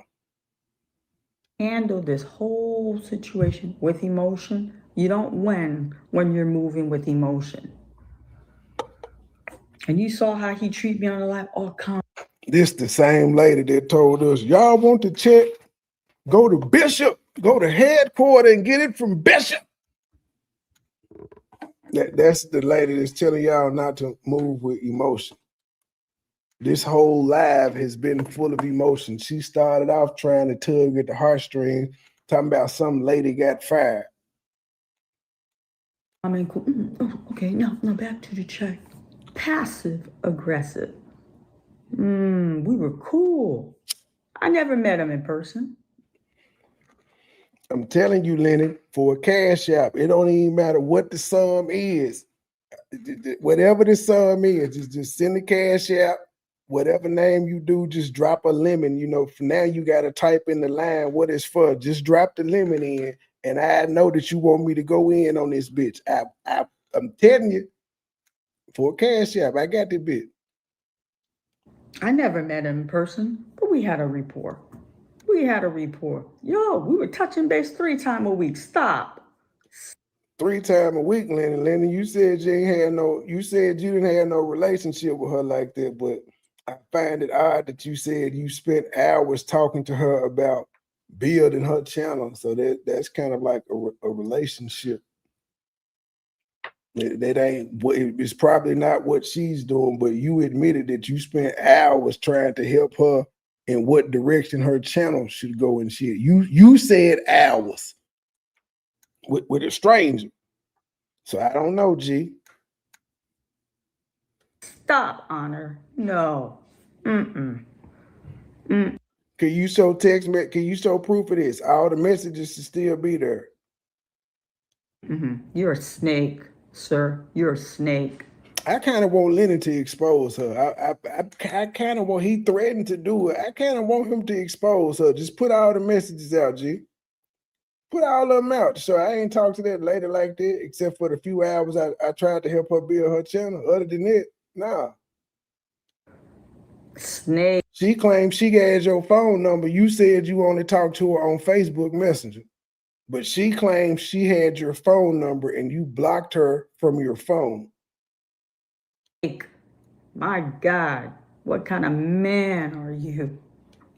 Handle this whole situation with emotion. You don't win when you're moving with emotion. And you saw how he treated me on the live. Oh, come. This the same lady that told us, y'all want to check, go to Bishop, go to headquarters and get it from Bishop. That's the lady that's telling y'all not to move with emotion. This whole live has been full of emotion. She started off trying to tug at the heartstrings, talking about some lady got fired. I mean, cool. Okay, now back to the check. Passive aggressive. We were cool. I never met him in person. I'm telling you, Lenny, for a cash app, it don't even matter what the sum is. Whatever the sum is, just send the cash app. Whatever name you do, just drop a lemon. You know, for now you got to type in the line what it's for. Just drop the lemon in, and I know that you want me to go in on this bitch. I'm telling you, for a cash app, I got the bitch. I never met him in person, but we had a rapport. Yo, we were touching base 3 times a week. Stop. 3 times a week, Lenny. Lenny, you said you didn't have no relationship with her like that, but I find it odd that you said you spent hours talking to her about building her channel. So that's kind of like a relationship. It's probably not what she's doing, but you admitted that you spent hours trying to help her in what direction her channel should go and shit. You said hours with a stranger. So I don't know, G. Stop, Honor. No. Can you show text me? Can you show proof of this? All the messages should still be there. You're a snake, sir. You're a snake. I kind of want Lennon to expose her. I kind of want, he threatened to do it. I kind of want him to expose her. Just put all the messages out, G. Put all of them out. So I ain't talked to that lady like that, except for the few hours I tried to help her build her channel. Other than that, nah. Snake. She claims she has your phone number. You said you only talked to her on Facebook Messenger. But she claims she had your phone number and you blocked her from your phone. My God, what kind of man are you?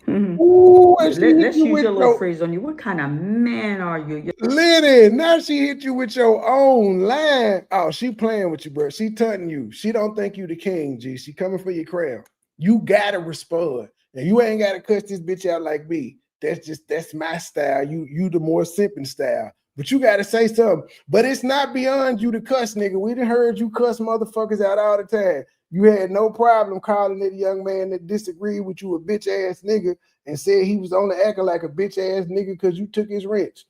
Ooh, Let's use your little phrase on you. What kind of man are you? Lenny, now she hit you with your own line. Oh, she playing with you, bro. She taunting you. She don't think you the king, G. She coming for your crown. You gotta respond. And you ain't gotta cuss this bitch out like me. That's my style. You the more simping style. But you gotta say something. But it's not beyond you to cuss, nigga. We done heard you cuss motherfuckers out all the time. You had no problem calling that young man that disagreed with you a bitch ass nigga and said he was only acting like a bitch ass nigga because you took his wrench.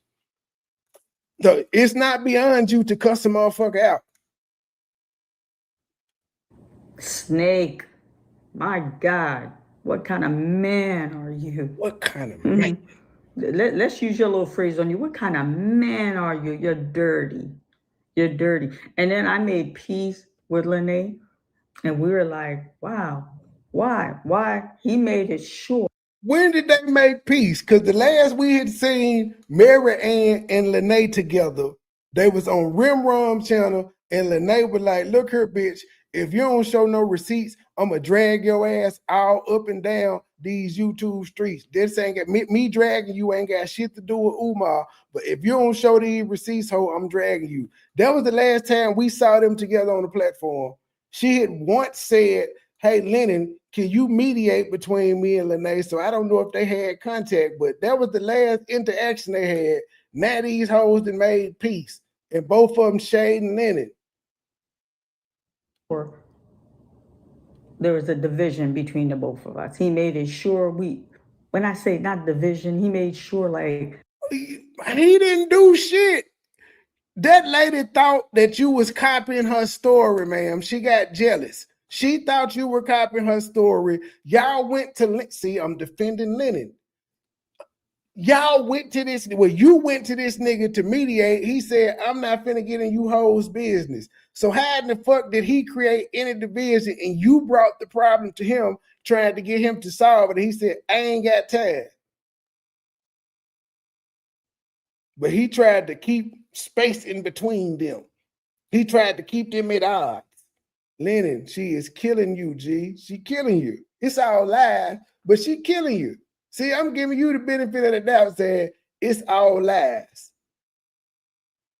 So it's not beyond you to cuss a motherfucker out. Snake. My God, what kind of man are you? What kind of man? Let's use your little phrase on you. What kind of man are you? You're dirty. You're dirty. And then I made peace with Lene, and we were like, wow, why? Why? He made it sure. When did they make peace? Because the last we had seen Mary Ann and Lene together, they was on Rimrom channel, and Lene was like, look here, bitch, if you don't show no receipts, I'm going to drag your ass all up and down these YouTube streets. This ain't got me dragging you ain't got shit to do with Umar, but if you don't show these receipts, ho, I'm dragging you. That was the last time we saw them together on the platform. She had once said, hey, Lennon, can you mediate between me and Lene? So I don't know if they had contact, but that was the last interaction they had. Now these hoes that made peace, and both of them shading Lennon. There was a division between the both of us. He made it sure when I say not division, he made sure like. He didn't do shit. That lady thought that you was copying her story, ma'am. She got jealous. She thought you were copying her story. Y'all went to, see, I'm defending Lennon. Y'all went to this, well, you went to this nigga to mediate. He said, I'm not finna get in you hoes' business. So how in the fuck did he create any division and you brought the problem to him, trying to get him to solve it? He said, I ain't got time. But he tried to keep space in between them. He tried to keep them at odds. Lennon, she is killing you, G. She killing you. It's all lies, but she killing you. See, I'm giving you the benefit of the doubt saying it's all lies.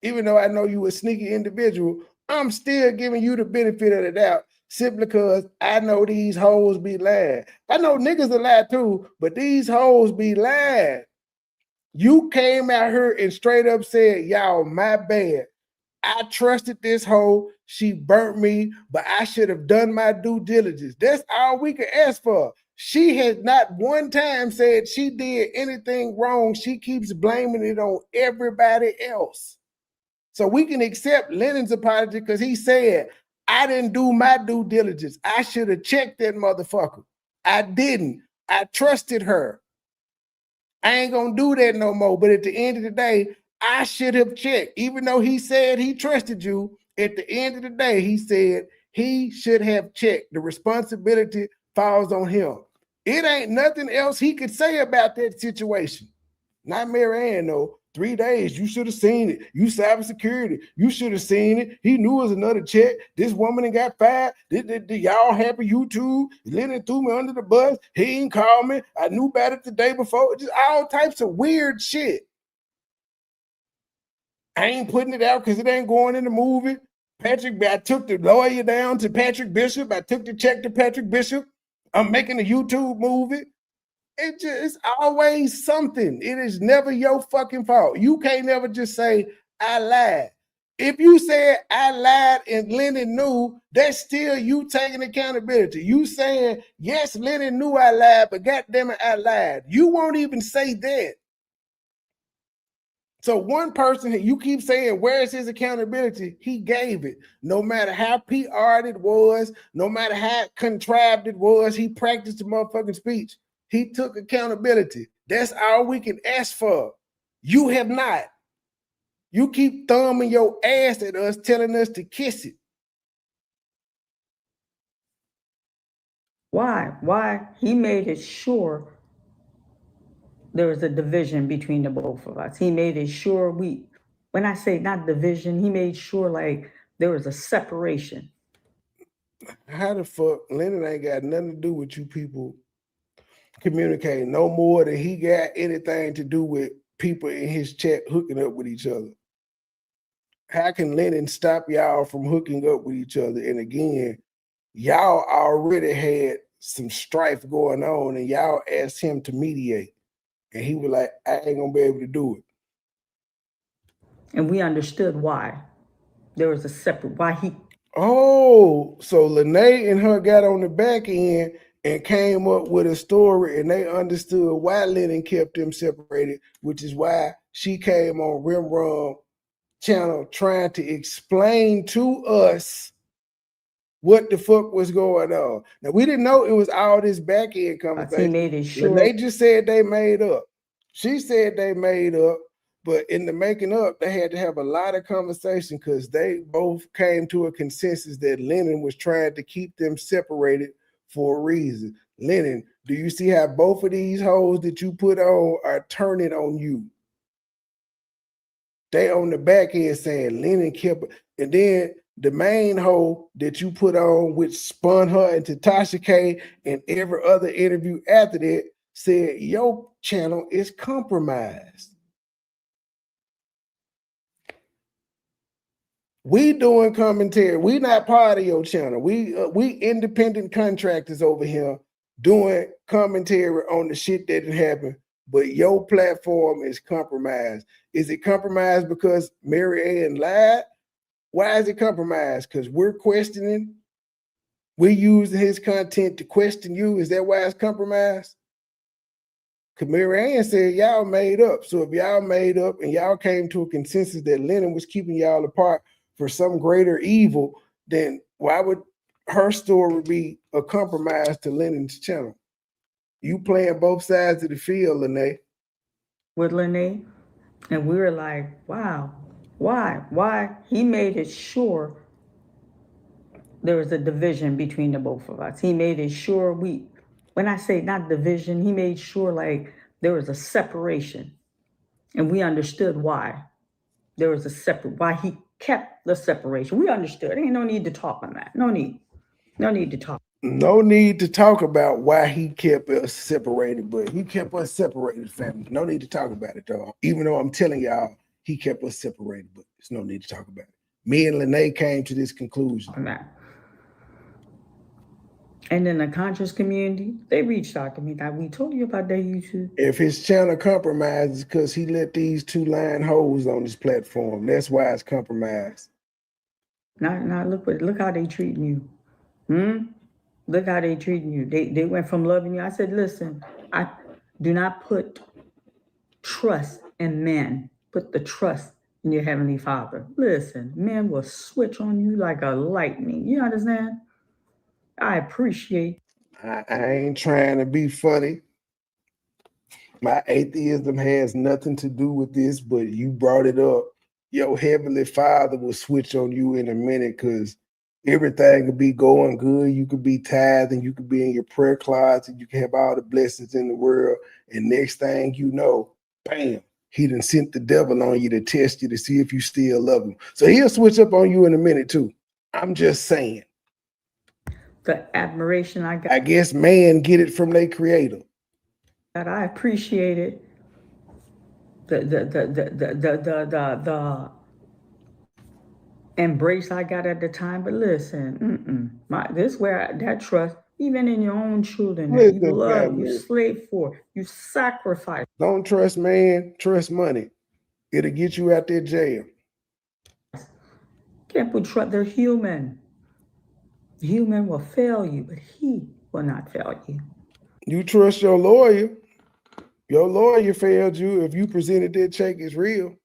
Even though I know you a sneaky individual, I'm still giving you the benefit of the doubt simply because I know these hoes be lying. I know niggas are lie too, but these hoes be lying. You came out here and straight up said, y'all, my bad. I trusted this hoe. She burnt me, but I should have done my due diligence. That's all we can ask for. She has not one time said she did anything wrong. She keeps blaming it on everybody else. So we can accept Lennon's apology because he said, I didn't do my due diligence. I should have checked that motherfucker. I didn't. I trusted her. I ain't gonna do that no more. But at the end of the day, I should have checked. Even though he said he trusted you, at the end of the day, he said he should have checked. The responsibility falls on him. It ain't nothing else he could say about that situation. Not Mary Ann, though. 3 days, you should have seen it. You cybersecurity, you should have seen it. He knew it was another check. This woman ain't got fired. Y'all happy YouTube? Lennon threw me under the bus. He ain't called me. I knew about it the day before. Just all types of weird shit. I ain't putting it out because it ain't going in the movie. I took the lawyer down to Patrick Bishop. I took the check to Patrick Bishop. I'm making a YouTube movie. It's always something. It is never your fucking fault. You can't never just say, I lied. If you said I lied and Lennon knew, that's still you taking accountability. You saying, yes, Lennon knew I lied, but goddamn it, I lied. You won't even say that. So one person, you keep saying, where's his accountability? He gave it. No matter how PR'd it was, no matter how contrived it was, he practiced the motherfucking speech. He took accountability. That's all we can ask for. You have not. You keep thumbing your ass at us, telling us to kiss it. Why? Why? He made it sure there was a division between the both of us. He made it sure when I say not division, he made sure like there was a separation. How the fuck Lennon ain't got nothing to do with you people communicating no more than he got anything to do with people in his chat hooking up with each other? How can Lennon stop y'all from hooking up with each other? And again, y'all already had some strife going on and y'all asked him to mediate. And he was like, I ain't gonna be able to do it. And we understood why. There was a separate, why he. Oh, so Lene and her got on the back end and came up with a story and they understood why Lennon kept them separated, which is why she came on Rim Rum channel trying to explain to us what the fuck was going on. Now, we didn't know it was all this back end conversation. He made it sure. They just said they made up. She said they made up, but in the making up, they had to have a lot of conversation because they both came to a consensus that Lennon was trying to keep them separated for a reason. Lennon, do you see how both of these hoes that you put on are turning on you? They on the back end saying Lennon kept, and then the main hoe that you put on, which spun her into Tasha K, and every other interview after that said your channel is compromised. We doing commentary. We not part of your channel. We independent contractors over here doing commentary on the shit that didn't happen. But your platform is compromised. Is it compromised because Mary Ann lied? Why is it compromised? Because we're questioning. We're using his content to question you. Is that why it's compromised? Because Mary Ann said y'all made up. So if y'all made up and y'all came to a consensus that Lennon was keeping y'all apart for some greater evil, then why would her story be a compromise to Lennon's channel? You playing both sides of the field, Lene. With Lene, and we were like, wow, why? He made it sure there was a division between the both of us. He made it sure when I say not division, he made sure like there was a separation. And we understood why there was why he kept the separation. We understood. Ain't no need to talk on that. No need to talk. No need to talk about why he kept us separated, but he kept us separated, family. No need to talk about it, though. Even though I'm telling y'all he kept us separated, but there's no need to talk about it. Me and Lene came to this conclusion. On that. And then the conscious community, they reached out to me. That we told you about that YouTube. If his channel compromises because he let these two lying hoes on his platform, that's why it's compromised. Now look how they treating you. Look how they treating you. They went from loving you. I said, listen, I do not put trust in men. Put the trust in your Heavenly Father. Listen, men will switch on you like a lightning. You understand? I appreciate. I ain't trying to be funny. My atheism has nothing to do with this, but you brought it up. Your Heavenly Father will switch on you in a minute because everything could be going good. You could be tithing. You could be in your prayer closet. You can have all the blessings in the world. And next thing you know, bam, he done sent the devil on you to test you to see if you still love him. So he'll switch up on you in a minute too. I'm just saying. The admiration I got. I guess man get it from their creator. That I appreciate it. The embrace I got at the time, but listen, this where that trust, even in your own children, Listen, you love, family. you slave for, you sacrifice. Don't trust man, trust money. It'll get you out there jail. Can't put trust. They're human. Human will fail you, but he will not fail you. You trust your lawyer. Your lawyer failed you if you presented that check as real.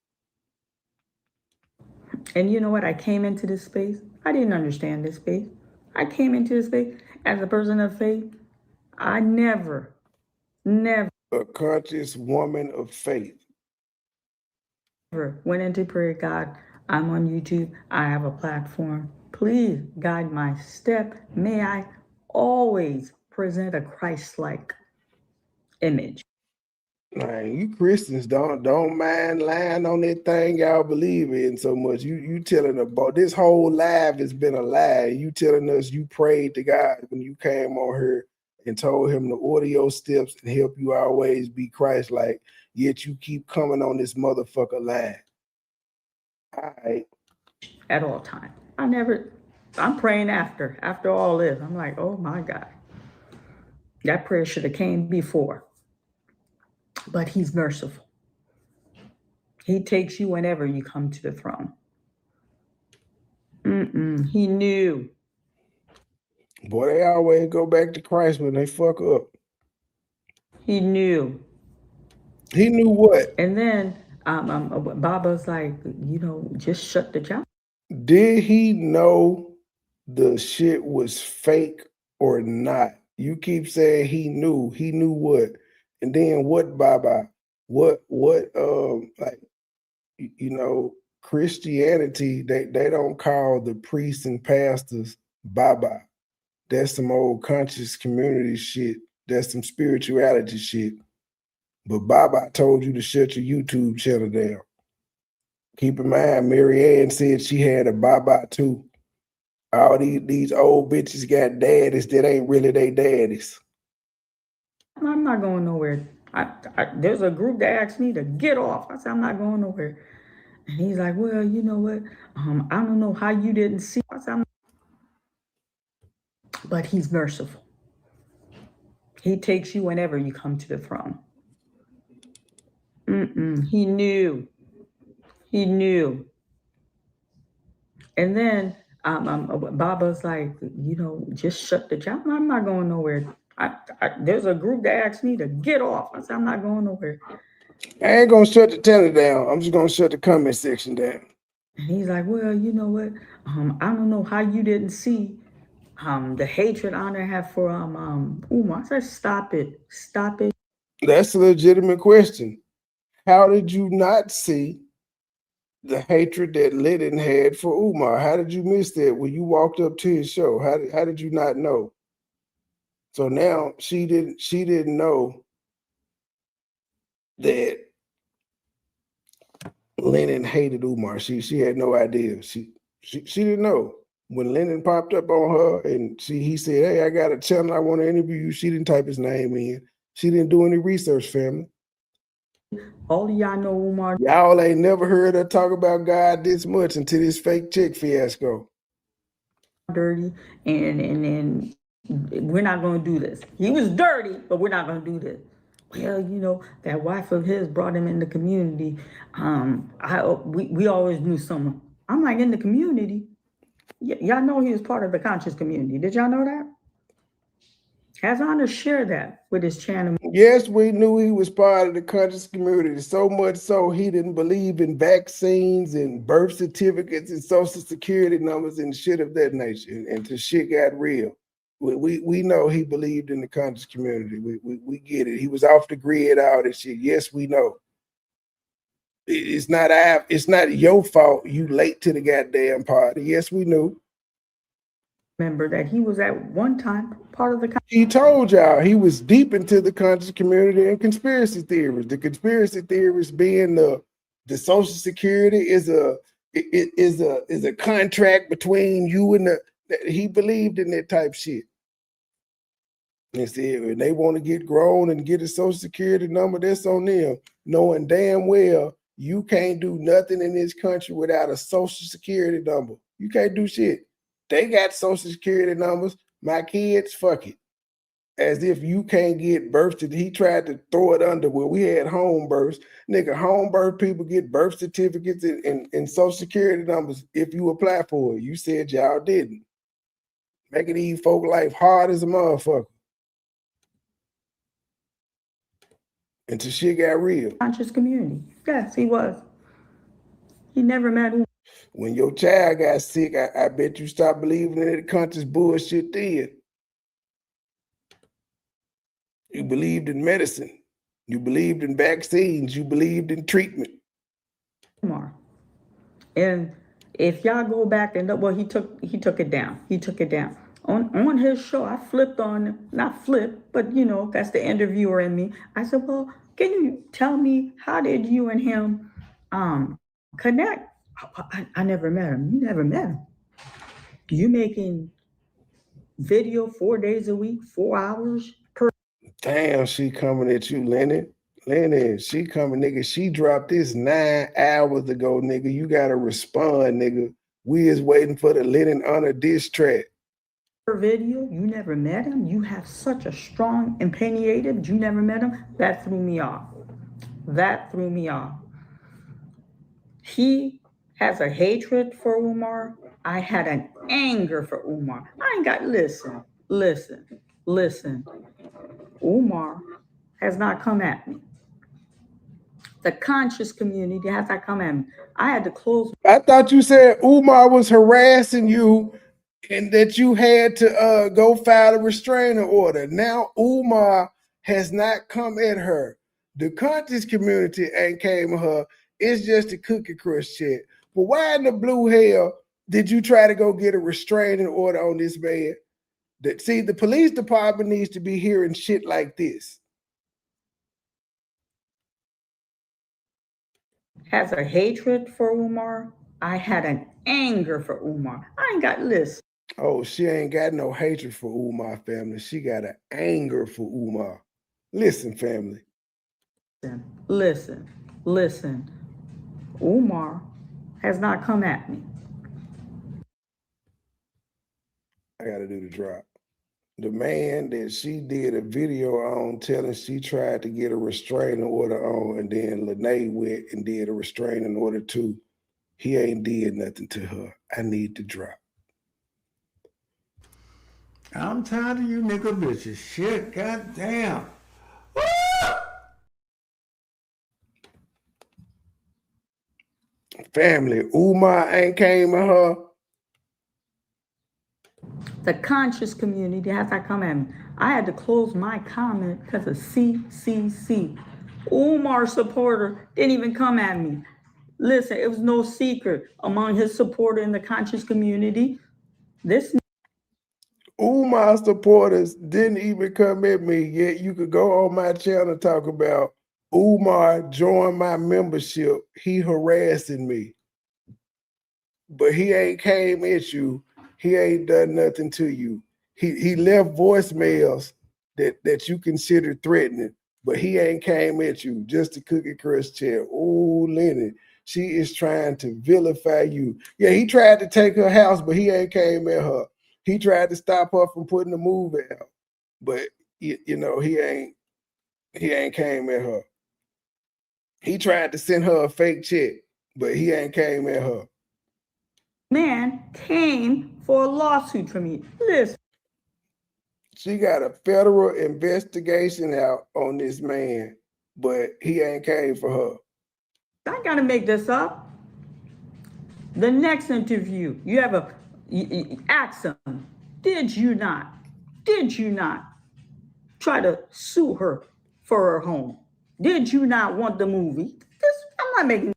And you know what? I came into this space. I didn't understand this space. I came into this space as a person of faith. I never A conscious woman of faith. went into prayer. God, I'm on YouTube. I have a platform. Please guide my step. May I always present a Christ-like image. Man, you Christians don't mind lying on that thing y'all believe in so much. You telling about this whole life has been a lie. You telling us you prayed to God when you came on here and told him to order your steps and help you always be Christ-like, yet you keep coming on this motherfucker lie. All right. At all times. I'm praying after all this. I'm like, oh my God. That prayer should have came before. But he's merciful. He takes you whenever you come to the throne. He knew. Boy, they always go back to Christ when they fuck up. He knew. He knew what? And then Baba's like, just shut the job. Did he know the shit was fake or not? You keep saying he knew. He knew what? And then what, Baba? What like, Christianity, they don't call the priests and pastors Baba. That's some old conscious community shit. That's some spirituality shit. But Baba told you to shut your YouTube channel down. Keep in mind, Mary Ann said she had a Baba too. All these old bitches got daddies that ain't really they daddies. I'm not going nowhere. There's a group that asked me to get off. I said, I'm not going nowhere. And he's like, well, you know what? I don't know how you didn't see. I said, but he's merciful. He takes you whenever you come to the throne. He knew. He knew. And then Baba's like, just shut the job. I'm not going nowhere. There's a group that asked me to get off. I said, I'm not going nowhere. I ain't gonna shut the channel down. I'm just gonna shut the comment section down. And he's like, well, you know what? I don't know how you didn't see the hatred Honor have for Umar. I said, stop it. Stop it. That's a legitimate question. How did you not see the hatred that Lennon had for Umar? How did you miss that when you walked up to his show? How did you not know? So now she didn't know that Lennon hated Umar. She had no idea. She didn't know. When Lennon popped up on her and he said, hey, I got a channel, I want to interview you. She didn't type his name in. She didn't do any research, family. All of y'all know Umar. Y'all ain't never heard her talk about God this much until this fake chick fiasco. Dirty, and we're not going to do this. He was dirty, but we're not going to do this. Well, that wife of his brought him in the community. We always knew someone. I'm like, in the community? Y'all know he was part of the conscious community. Did y'all know that? Has Honor shared that with his channel? Yes, we knew he was part of the conscious community, so much so he didn't believe in vaccines and birth certificates and social security numbers and shit of that nature. And the shit got real. We know he believed in the conscious community. We get it. He was off the grid, all that shit. Yes, we know. It's not your fault you late to the goddamn party. Yes, we knew. Remember that he was at one time part of the. He told y'all he was deep into the conscious community and conspiracy theories. The conspiracy theories being the Social Security is a contract between you and the. He believed in that type shit. And said when they want to get grown and get a Social Security number, that's on them, knowing damn well you can't do nothing in this country without a Social Security number. You can't do shit. They got Social Security numbers. My kids, fuck it. As if you can't get birth certificate. He tried to throw it under where we had home births. Nigga, home birth people get birth certificates and Social Security numbers if you apply for it. You said y'all didn't. Making these folk life hard as a motherfucker. Until shit got real. Conscious community. Yes, he was. He never met Umar. When your child got sick, I bet you stopped believing in the conscious bullshit then. You believed in medicine. You believed in vaccines. You believed in treatment. And if y'all go back and well, he took it down. He took it down. On his show, I flipped on, not flipped, but you know, that's the interviewer in me. I said, well, can you tell me how did you and him connect? I never met him. You never met him. You making video 4 days a week, 4 hours per. Damn, she coming at you, Lennon. Lennon, she coming, nigga. She dropped this 9 hours ago, nigga. You gotta respond, nigga. We is waiting for the Lennon Honor diss track. Video, you never met him. You have such a strong opinionative. You never met him. That threw me off. That threw me off. He has a hatred for Umar. I had an anger for Umar. I ain't got, listen. Umar has not come at me. The conscious community has not come at me. I had to close. I thought you said Umar was harassing you and that you had to go file a restraining order. Now Umar has not come at her. The conscious community ain't came at her. It's just a cookie crush shit. But why in the blue hell did you try to go get a restraining order on this man? See, the police department needs to be hearing shit like this. Has a hatred for Umar. I had an anger for Umar. I ain't got, Oh, she ain't got no hatred for Umar, family. She got an anger for Umar. Listen, family. Listen. Umar has not come at me. I gotta do the drop. The man that she did a video on telling she tried to get a restraining order on, and then Lene went and did a restraining order too. He ain't did nothing to her. I need to drop. I'm tired of you nigga bitches. Shit, goddamn. Family, Umar ain't came at her. The conscious community has not come at me. I had to close my comment because of CCC. Umar supporter didn't even come at me. Listen, it was no secret among his supporter in the conscious community. This Umar supporters didn't even come at me, yet you could go on my channel and talk about Umar joined my membership. He harassing me. But he ain't came at you. He ain't done nothing to you. He left voicemails that you consider threatening, but he ain't came at you. Just a cookie crush chair. Oh, Lenny, she is trying to vilify you. Yeah, he tried to take her house, but he ain't came at her. He tried to stop her from putting the movie out, but you know, he ain't came at her. He tried to send her a fake check, but he ain't came at her. man came for a lawsuit from me. Listen. She got a federal investigation out on this man, but he ain't came for her. I gotta make this up. The next interview, you have you ask him, did you not try to sue her for her home? Did you not want the movie? I'm not making.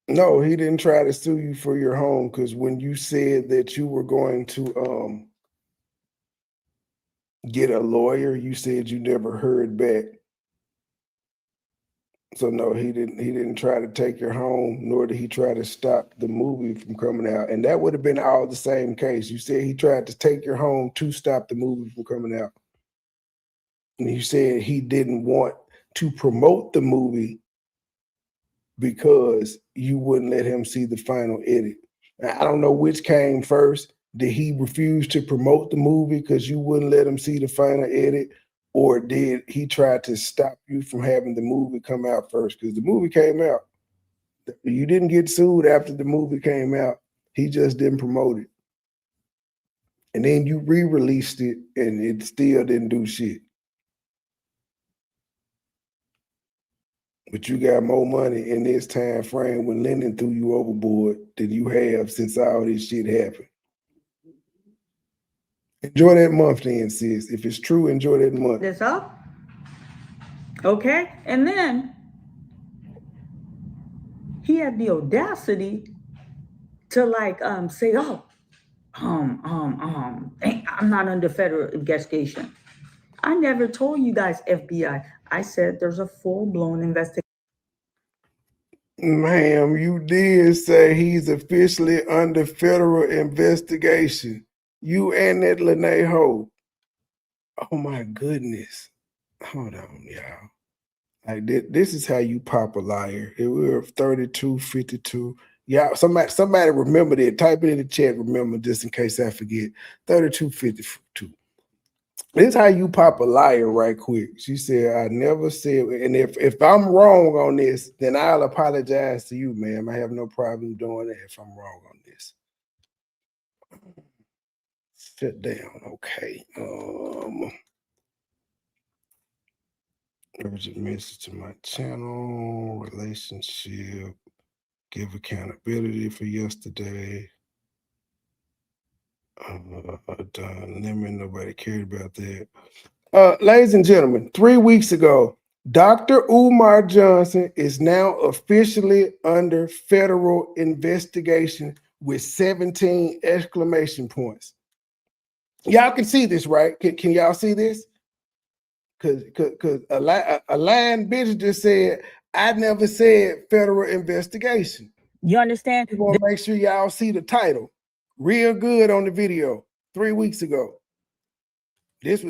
No, he didn't try to sue you for your home, because when you said that you were going to get a lawyer, you said you never heard back. So no, he didn't try to take your home, nor did he try to stop the movie from coming out. And that would have been all the same case. You said he tried to take your home to stop the movie from coming out. And you said he didn't want to promote the movie because you wouldn't let him see the final edit. Now, I don't know which came first. Did he refuse to promote the movie because you wouldn't let him see the final edit? Or did he try to stop you from having the movie come out first? Because the movie came out. You didn't get sued after the movie came out. He just didn't promote it. And then you re-released it and it still didn't do shit. But you got more money in this time frame when Lyndon threw you overboard than you have since all this shit happened. Enjoy that month then, sis. If it's true, enjoy that month. This up. Okay? And then he had the audacity to like say, oh, I'm not under federal investigation. I never told you guys FBI. I said there's a full-blown investigation. Ma'am, you did say he's officially under federal investigation. You and that Lene Ho. Oh my goodness. Hold on, y'all. Like this is how you pop a liar. It we're 3252. Y'all, somebody remember that. Type it in the chat, remember, just in case I forget. 3252. This is how you pop a liar right quick. She said, I never said, and if I'm wrong on this, then I'll apologize to you, ma'am. I have no problem doing that if I'm wrong on this. Sit down, okay. Urgent message to my channel, relationship, give accountability for yesterday. Done limit, nobody cared about that. Ladies and gentlemen, 3 weeks ago, Dr. Umar Johnson is now officially under federal investigation with 17 exclamation points. Y'all can see this, right? Can y'all see this? Because a lying bitch just said, I never said federal investigation. You understand? You want to make sure y'all see the title real good on the video 3 weeks ago. This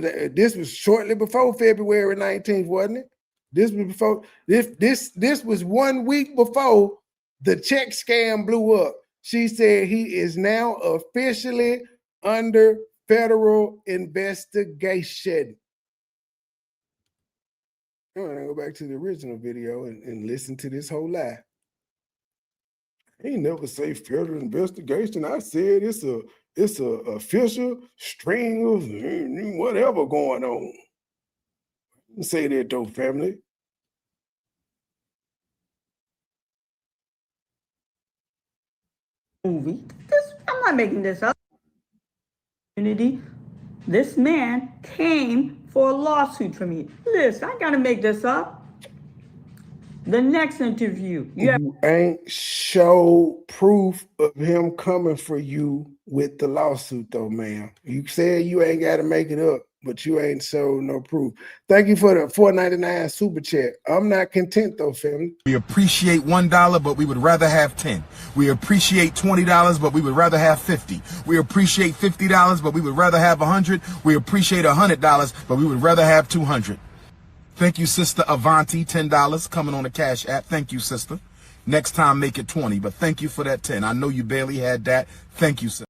was shortly before February 19th, wasn't it? This was before this was 1 week before the check scam blew up. She said he is now officially under federal investigation. I'm gonna go back to the original video and listen to this whole lie. He never say federal investigation. I said it's a official string of whatever going on. Say that though, family. Movie. I'm not making this up. This man came for a lawsuit from me. Listen, I gotta make this up. The next interview, you ain't show proof of him coming for you with the lawsuit, though, ma'am. You said you ain't got to make it up, but you ain't showed no proof. Thank you for the $4.99 super chat. I'm not content, though, family. We appreciate $1, but we would rather have 10. We appreciate $20, but we would rather have 50. We appreciate $50, but we would rather have 100. We appreciate $100, but we would rather have 200. Thank you, Sister Avanti, $10 coming on the Cash App. Thank you, sister. Next time, make it 20, but thank you for that 10. I know you barely had that. Thank you, sister.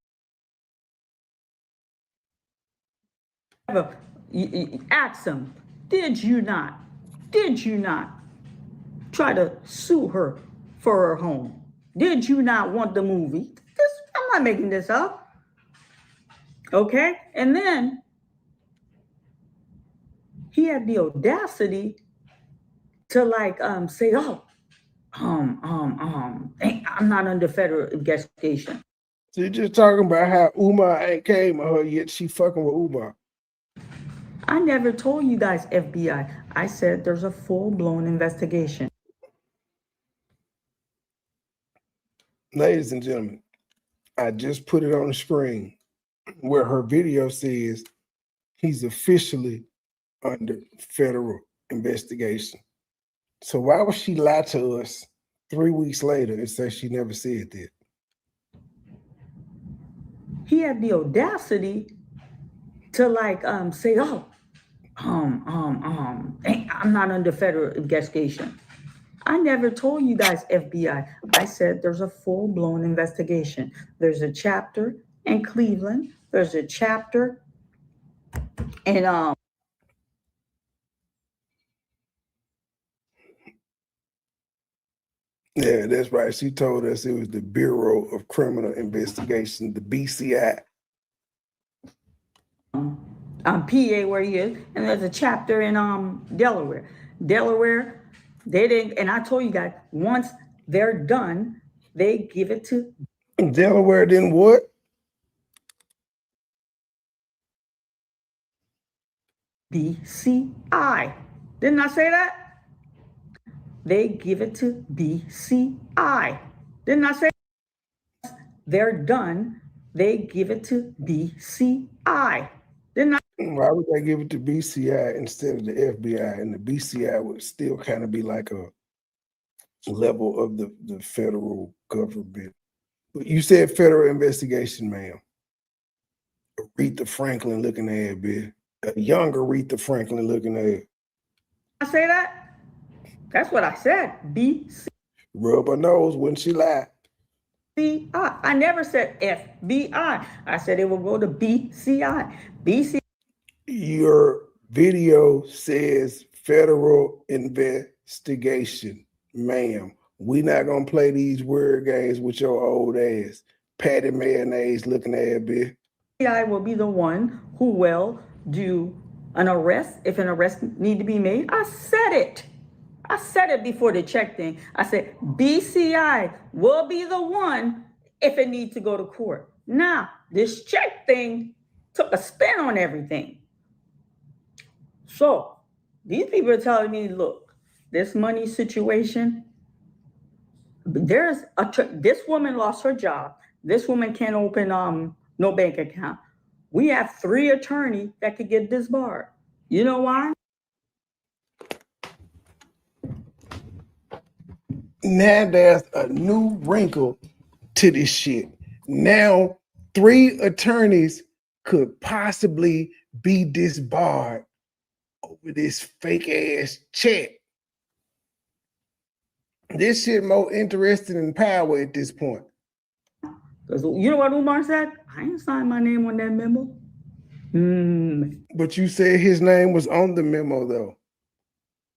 Ask him, did you not try to sue her for her home? Did you not want the movie? I'm not making this up. Okay? And then he had the audacity to like say, oh, I'm not under federal investigation. So you're just talking about how Umar ain't came on her yet she fucking with Umar. I never told you guys FBI. I said there's a full-blown investigation. Ladies and gentlemen, I just put it on the screen where her video says he's officially under federal investigation. So why would she lie to us 3 weeks later and say she never said that? He had the audacity to like say, oh, I'm not under federal investigation. I never told you guys FBI. I said there's a full-blown investigation. There's a chapter in Cleveland. There's a chapter in Yeah, that's right. She told us it was the Bureau of Criminal Investigation, the BCI. PA where he is, and there's a chapter in Delaware. Delaware They didn't, and I told you guys, once they're done, they give it to Delaware didn't what? BCI. Didn't I say that? They give it to BCI. Didn't I say they're done? They give it to BCI. Didn't I? Why would they give it to BCI instead of the FBI? And the BCI would still kind of be like a level of the federal government. But you said federal investigation, ma'am. Aretha Franklin looking at it, a younger Aretha Franklin looking at it. I say that? That's what I said. BCI. Rub her nose when she lied. I never said FBI. I said it will go to BCI. BCI. Your video says federal investigation, ma'am. We not gonna play these word games with your old ass. Patty mayonnaise looking at bitch. I will be the one who will do an arrest if an arrest need to be made. I said it. I said it before the check thing. I said BCI will be the one if it needs to go to court. Now, this check thing took a spin on everything. So these people are telling me, look, this money situation, this woman lost her job. This woman can't open no bank account. We have 3 attorneys that could get disbarred. You know why? Now there's a new wrinkle to this shit. Now 3 attorneys could possibly be disbarred over this fake ass check. This shit more interesting than power at this point. Because you know what Umar said? I ain't signed my name on that memo. But you said his name was on the memo though.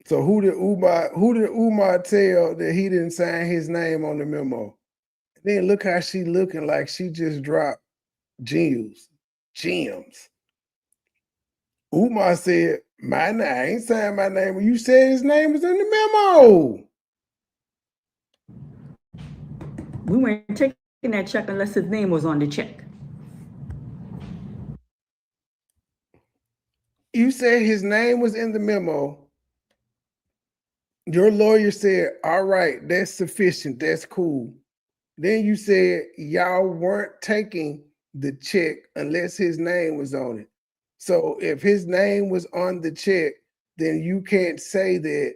So who did Umar tell that he didn't sign his name on the memo? And then look how she looking like she just dropped gems. Umar said, I ain't signed my name. You said his name was in the memo. We weren't taking that check unless his name was on the check. You said his name was in the memo. Your lawyer said, all right, that's sufficient. That's cool. Then you said y'all weren't taking the check unless his name was on it. So if his name was on the check, then you can't say that.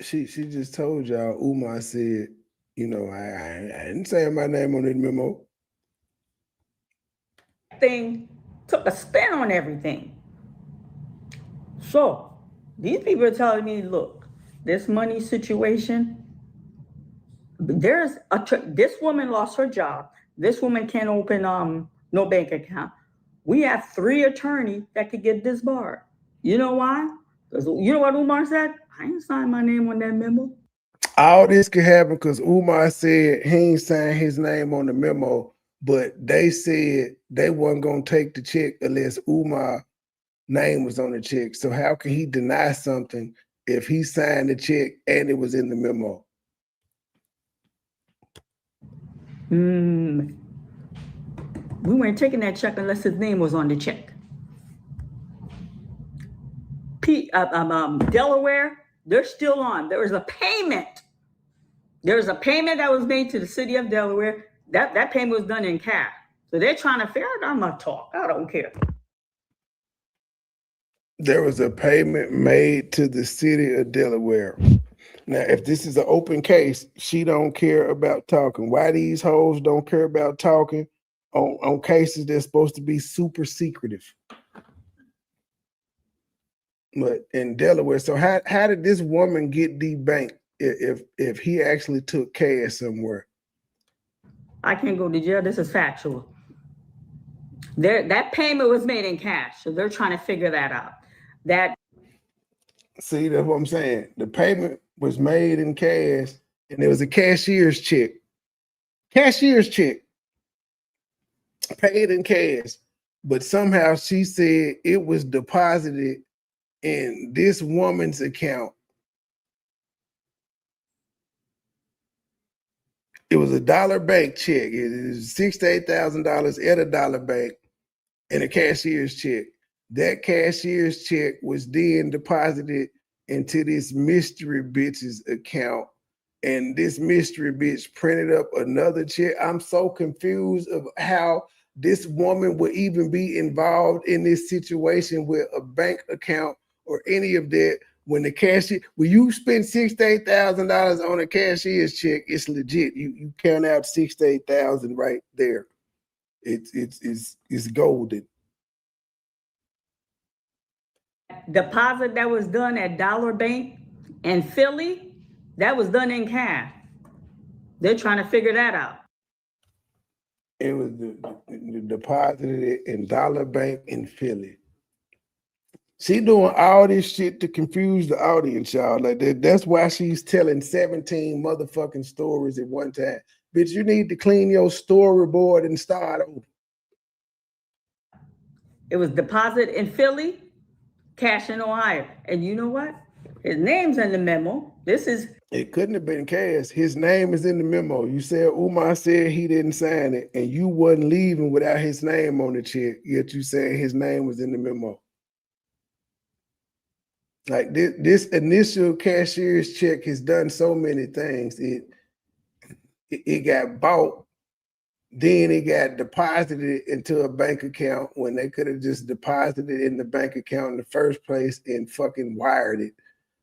She just told y'all, Umar said, you know, I didn't say my name on the memo. Thing took a spin on everything. So these people are telling me, look, this money situation, this woman lost her job. This woman can't open no bank account. We have 3 attorneys that could get disbarred. You know why? Because you know what Umar said? I ain't signed my name on that memo. All this could happen because Umar said he ain't signed his name on the memo, but they said they wasn't gonna take the check unless Umar's name was on the check. So how can he deny something if he signed the check and it was in the memo? We weren't taking that check unless his name was on the check. Delaware, they're still on. There was a payment. There was a payment that was made to the city of Delaware. That payment was done in cash. So they're trying to figure out, I'm gonna talk. I don't care. There was a payment made to the city of Delaware. Now, if this is an open case, she don't care about talking. Why these hoes don't care about talking on cases that's supposed to be super secretive? But in Delaware, so how did this woman get debanked if he actually took cash somewhere? I can't go to jail. This is factual. That payment was made in cash, so they're trying to figure that out. See, that's what I'm saying. The payment was made in cash, and there was a cashier's check. Cashier's check paid in cash. but somehow she said it was deposited in this woman's account. It was a dollar bank check. It is $6,000 to $8,000 at a dollar bank and a cashier's check. That cashier's check was then deposited into this mystery bitch's account. And this mystery bitch printed up another check. I'm so confused of how this woman would even be involved in this situation with a bank account or any of that. When the cashier, when you spend $6,000 to $8,000 on a cashier's check, it's legit. You count out $6,000 to $8,000 right there. It's golden. Deposit that was done at Dollar Bank in Philly, that was done in cash. They're trying to figure that out. It was deposited in Dollar Bank in Philly. She doing all this shit to confuse the audience, y'all. Like that's why she's telling 17 motherfucking stories at one time. Bitch, you need to clean your storyboard and start over. It was deposited in Philly, cash in Ohio. And you know what? His name's in the memo. It couldn't have been cash. His name is in the memo. You said Umar said he didn't sign it, and you wasn't leaving without his name on the check, yet you said his name was in the memo. Like this initial cashier's check has done so many things. It got bought, then it got deposited into a bank account when they could have just deposited it in the bank account in the first place and fucking wired it.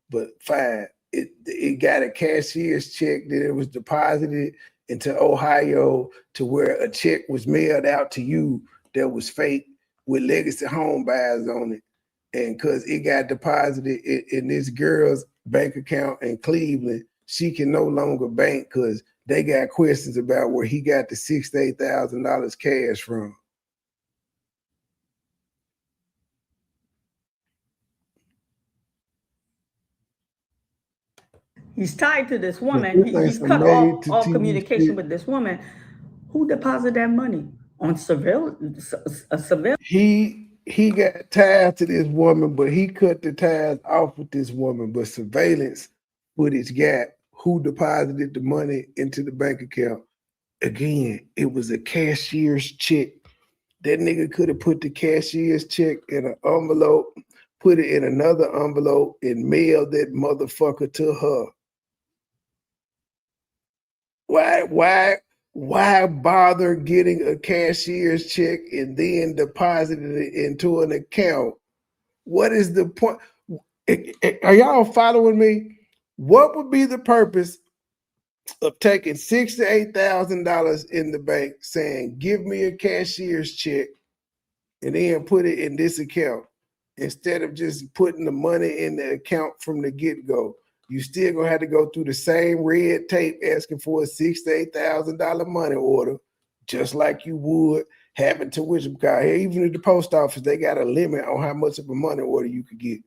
But fine, it got a cashier's check that it was deposited into Ohio to where a check was mailed out to you that was fake with Legacy Home Buyers on it. And because it got deposited in this girl's bank account in Cleveland, she can no longer bank because they got questions about where he got the $6,000 to $8,000 cash from. He's tied to this woman. He's cut all communication with this woman. Who deposited that money? On surveillance? He got tied to this woman, but he cut the ties off with this woman. But surveillance footage got who deposited the money into the bank account. Again, it was a cashier's check. That nigga could have put the cashier's check in an envelope, put it in another envelope, and mailed that motherfucker to her. Why bother getting a cashier's check and then depositing it into an account? What is the point? Are y'all following me? What would be the purpose of taking $6,000 to $8,000 in the bank, saying, give me a cashier's check, and then put it in this account, instead of just putting the money in the account from the get-go? You still gonna have to go through the same red tape asking for a $6,000 to $8,000 money order, just like you would having to which guy. Even at the post office, they got a limit on how much of a money order you could get.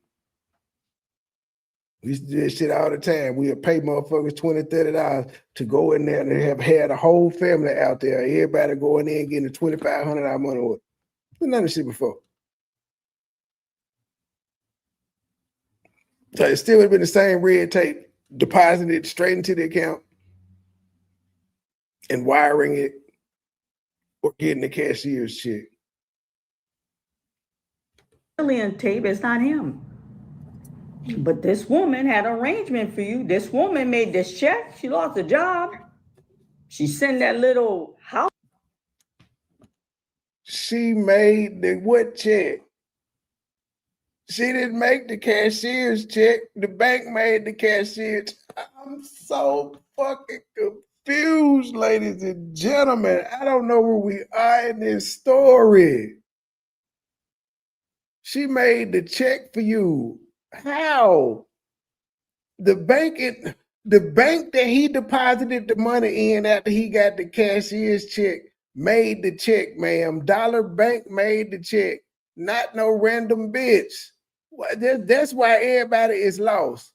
We used to do this shit all the time. We'll pay motherfuckers $20, $30 to go in there and have had a whole family out there. Everybody going in and getting a $2,500 money order. We've done this shit before. So it still would have been the same red tape, depositing it straight into the account and wiring it or getting the cashier's check. Tape, it's not him. But this woman had an arrangement for you. This woman made this check. She lost a job. She sent that little house. She made the what check? She didn't make the cashier's check. The bank made the cashier's. I'm so fucking confused, ladies and gentlemen. I don't know where we are in this story. She made the check for you. How? The bank that he deposited the money in after he got the cashier's check made the check, ma'am. Dollar Bank made the check, not no random bitch. That's why everybody is lost.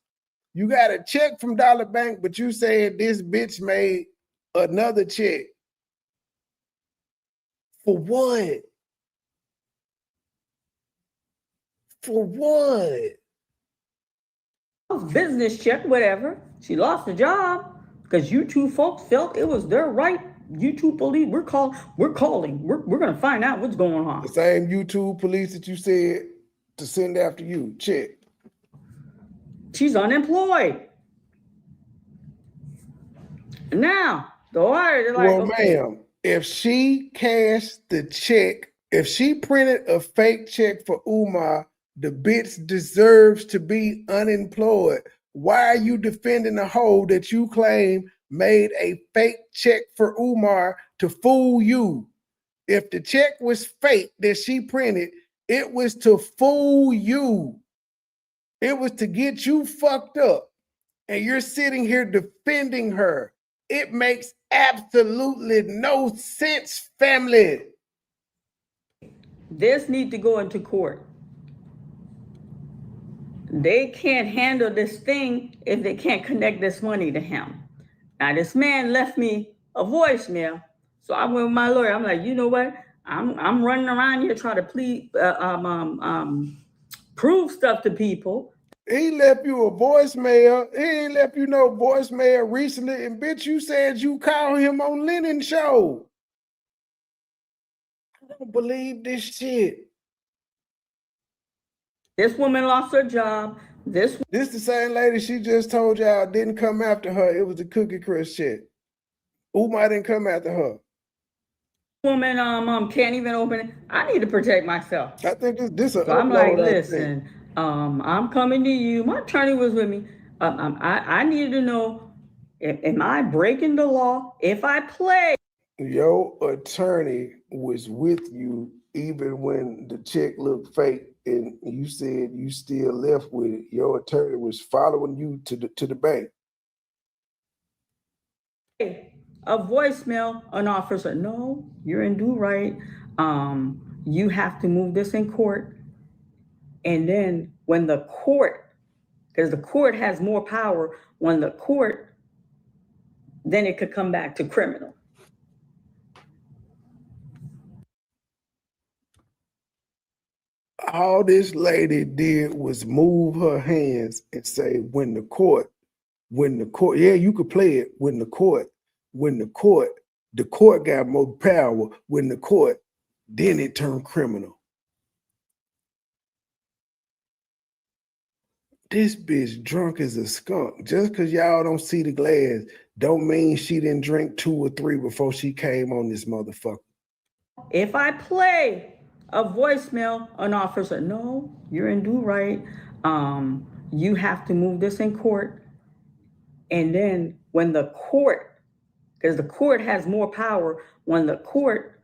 You got a check from Dollar Bank, but you saying this bitch made another check. For what? For what? Business check, whatever. She lost the job because YouTube folks felt it was their right. YouTube police, we're calling. We're going to find out what's going on. The same YouTube police that you said to send after you. Check. She's unemployed. Now, the lawyer, they're like, Well, okay, ma'am, if she cashed the check, if she printed a fake check for Umar, the bitch deserves to be unemployed. Why are you defending a hoe that you claim made a fake check for Umar to fool you? If the check was fake that she printed, it was to fool you. It was to get you fucked up. And you're sitting here defending her. It makes absolutely no sense, family. this need to go into court. They can't handle this thing if they can't connect this money to him. Now, this man left me a voicemail. So I went with my lawyer. I'm like, you know what? I'm running around here trying to prove stuff to people. He left you a voicemail. He ain't left you no voicemail recently. And bitch, you said you called him on Lennon's show. I don't believe this shit. This woman lost her job. This the same lady she just told y'all didn't come after her. It was a Cookie Crush shit. Umar didn't come after her. woman can't even open it. I need to protect myself. I think this a So I'm like, upload, I think. listen, I'm coming to you. My attorney was with me. I needed to know, am I breaking the law if I play? Your attorney was with you even when the check looked fake and you said you still left with it. Your attorney was following you to the bank. A voicemail, an officer, no, you're in due right. You have to move this in court. And then when the court, because the court has more power, when the court, then it could come back to criminal. All this lady did was move her hands and say, when the court, yeah, you could play it when the court got more power, when the court, then it turned criminal. This bitch drunk as a skunk. Just because y'all don't see the glass don't mean she didn't drink 2 or 3 before she came on this motherfucker. If I play a voicemail, an officer, no, you're in due right. You have to move this in court. And then when the court, because the court has more power, when the court,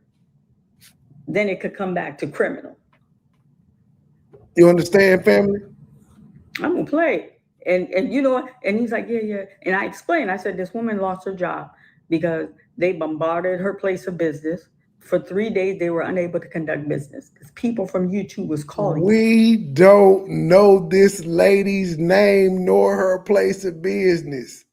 then it could come back to criminal. You understand, family? I'm gonna play. And you know, and he's like, yeah. And I explained, I said, this woman lost her job because they bombarded her place of business. For 3 days, they were unable to conduct business because people from YouTube was calling. We don't know this lady's name nor her place of business.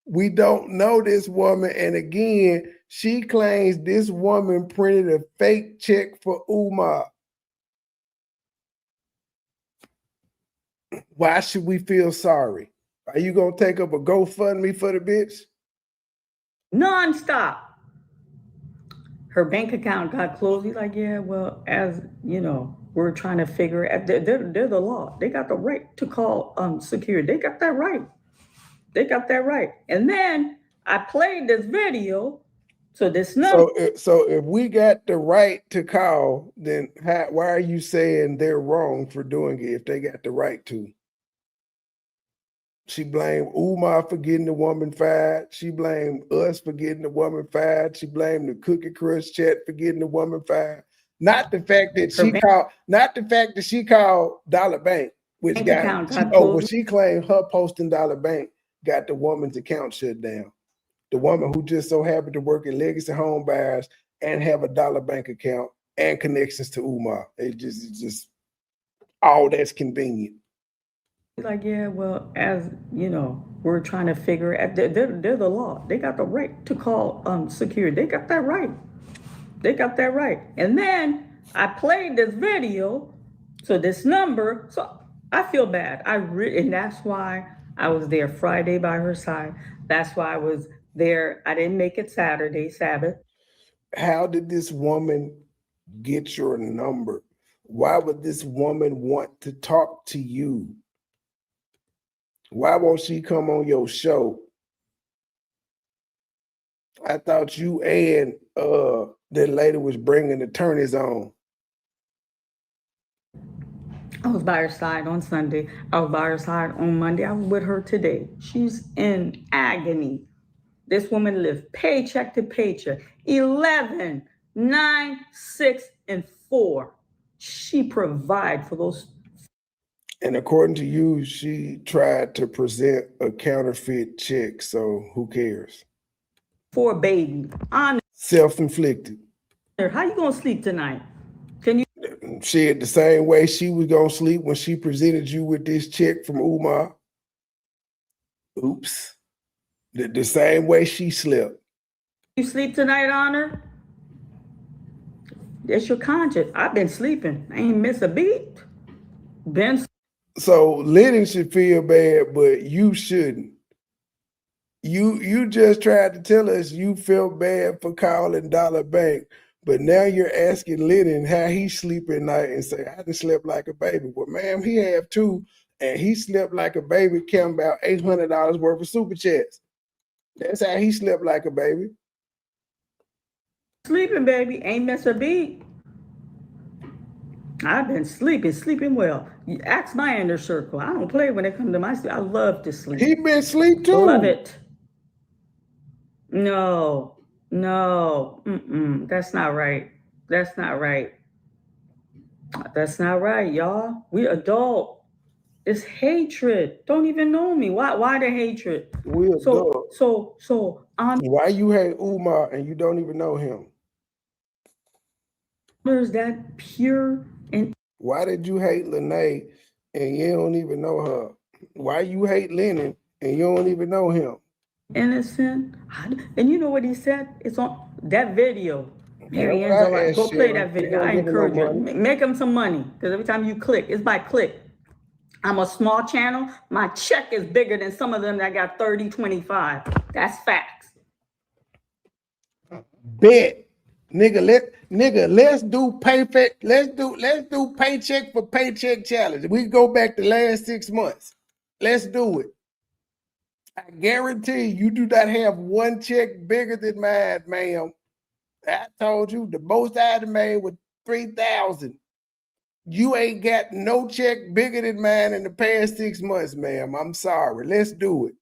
We don't know this woman. And again, she claims this woman printed a fake check for Umar. Why should we feel sorry? Are you going to take up a GoFundMe for the bitch? Nonstop. Her bank account got closed. He's like, yeah, well, as you know, we're trying to figure out. They're the law. They got the right to call security. They got that right. They got that right. And then I played this video. So this number. So if we got the right to call, then why are you saying they're wrong for doing it if they got the right to? She blamed Umar for getting the woman fired. She blamed us for getting the woman fired. She blamed the Cookie Crush chat for getting the woman fired. Not the fact that she called Dollar Bank, which she claimed her posting Dollar Bank got the woman's account shut down. The woman who just so happened to work at Legacy Home Buyers and have a Dollar Bank account and connections to Umar. It's just all that's convenient. Like, yeah, well, as you know, we're trying to figure out. They're the law. They got the right to call security. They got that right. They got that right. And then I played this video. So this number, so I feel bad. And that's why I was there Friday by her side. That's why I was there. I didn't make it Saturday, Sabbath. How did this woman get your number? Why would this woman want to talk to you? Why won't she come on your show? I thought you and that lady was bringing attorneys on. I was by her side on Sunday. I was by her side on Monday. I was with her today. She's in agony. This woman lived paycheck to paycheck. 11, 9, 6, and 4. She provides for those. And according to you, she tried to present a counterfeit check. So who cares? For a baby. Self-inflicted. How you gonna sleep tonight? Can you? Shit, the same way she was gonna sleep when she presented you with this check from Umar. Oops. The same way she slept. You sleep tonight, Honor? It's your conscience. I've been sleeping. I ain't miss a beat. So Lennon should feel bad, but you shouldn't. You just tried to tell us you felt bad for calling Dollar Bank, but now you're asking Lennon how he sleep at night and say, I done slept like a baby. Well, ma'am, he have too, and he slept like a baby, counting about $800 worth of super chats. That's how he slept like a baby. Sleeping, baby. Ain't miss a beat. I've been sleeping well. You ask my inner circle. I don't play when it comes to my sleep. I love to sleep. He been asleep too. Love it. No. That's not right. That's not right, y'all. We adult. It's hatred. Don't even know me. Why the hatred? We adult. So why you hate Umar and you don't even know him? There's that pure and why did you hate Lene and you don't even know her? Why you hate Lennon and you don't even know him? Innocent. And you know what he said? It's on that video. Marianne's like, go play that video. I encourage you. Make him some money. Because every time you click, it's by click. I'm a small channel. My check is bigger than some of them that got 30, 25. That's facts. Bet. Let's do paycheck. Let's do paycheck for paycheck challenge. We go back the last 6 months. Let's do it. I guarantee you do not have one check bigger than mine, ma'am. I told you the most I had made was 3,000. You ain't got no check bigger than mine in the past 6 months, ma'am. I'm sorry. Let's do it.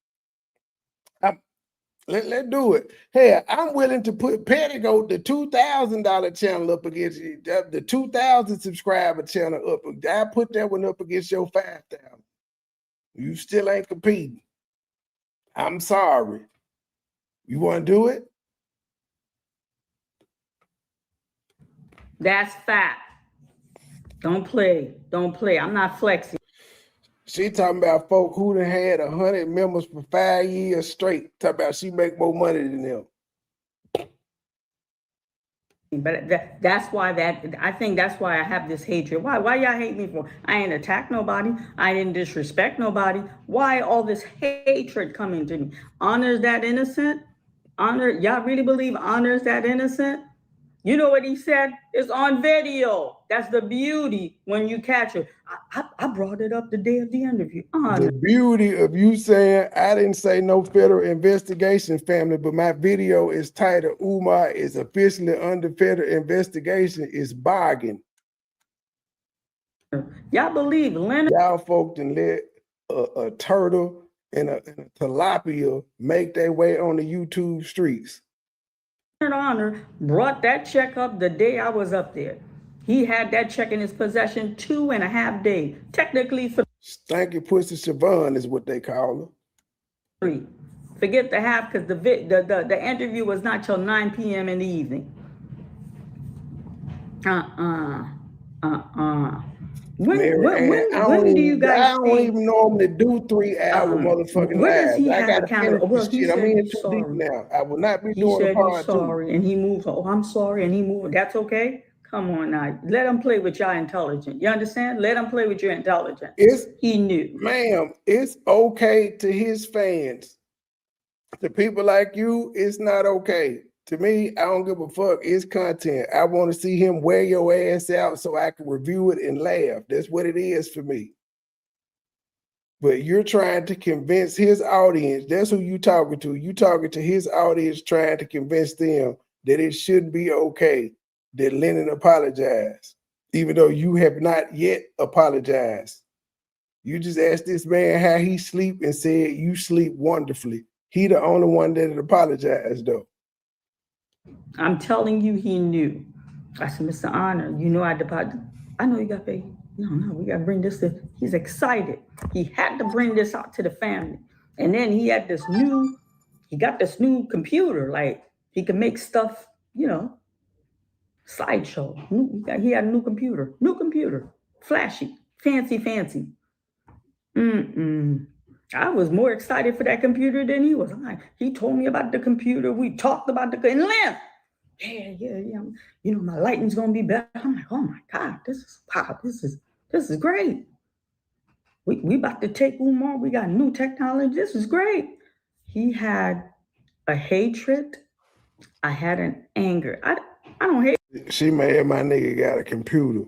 Let's do it. Hey, I'm willing to put Petticoat, the $2,000 channel up against you, the 2,000 subscriber channel up. I put that one up against your 5,000. You still ain't competing. I'm sorry. You want to do it? That's fact. Don't play. I'm not flexing. She talking about folk who done had 100 members for 5 years straight. Talking about she make more money than them. But that's why I think that's why I have this hatred. Why y'all hate me for? I ain't attacked nobody. I didn't disrespect nobody. Why all this hatred coming to me? Honor's that innocent? Honor, y'all really believe Honor's that innocent? You know what he said? It's on video. That's the beauty when you catch it. I brought it up the day of the interview. The beauty of you saying, I didn't say no federal investigation, family, but my video is titled, Umar is officially under federal investigation, is bargain. Y'all believe Leonard? Y'all folk done let a turtle and a tilapia make their way on the YouTube streets. Honor brought that check up the day I was up there. He had that check in his possession 2.5 days. Technically for Stanky Pussy Siobhan is what they call her. 3. Forget the half because the interview was not till 9 p.m. in the evening. When do you guys? I don't even normally do 3-hour motherfucking lives. He I got to finish well, this shit. I'm in too deep now. I will not be doing a part 2. Sorry, and he moved. Oh, I'm sorry, and he moved. That's okay. Come on now. Let him play with your intelligence. You understand? Let him play with your intelligence. He knew. Ma'am, it's okay to his fans. To people like you, it's not okay. To me, I don't give a fuck. It's content. I want to see him wear your ass out so I can review it and laugh. That's what it is for me. But you're trying to convince his audience. That's who you talking to. You talking to his audience, trying to convince them that it should be okay that Lennon apologized, even though you have not yet apologized. You just asked this man how he sleep and said you sleep wonderfully. He the only one that apologized, though. I'm telling you, he knew. I said, Mr. Honor, you know I know you got paid. No, we got to bring this to. He's excited. He had to bring this out to the family. And then he got this new computer. Like, he could make stuff, slideshow. He had a new computer, flashy, fancy. I was more excited for that computer than he was. He told me about the computer. We talked about the and Lynn. Yeah. My lighting's gonna be better. I'm like, oh my God, this is great. We about to take Umar. We got new technology. This is great. He had a hatred. I had an anger. I don't hate. She mad my nigga got a computer.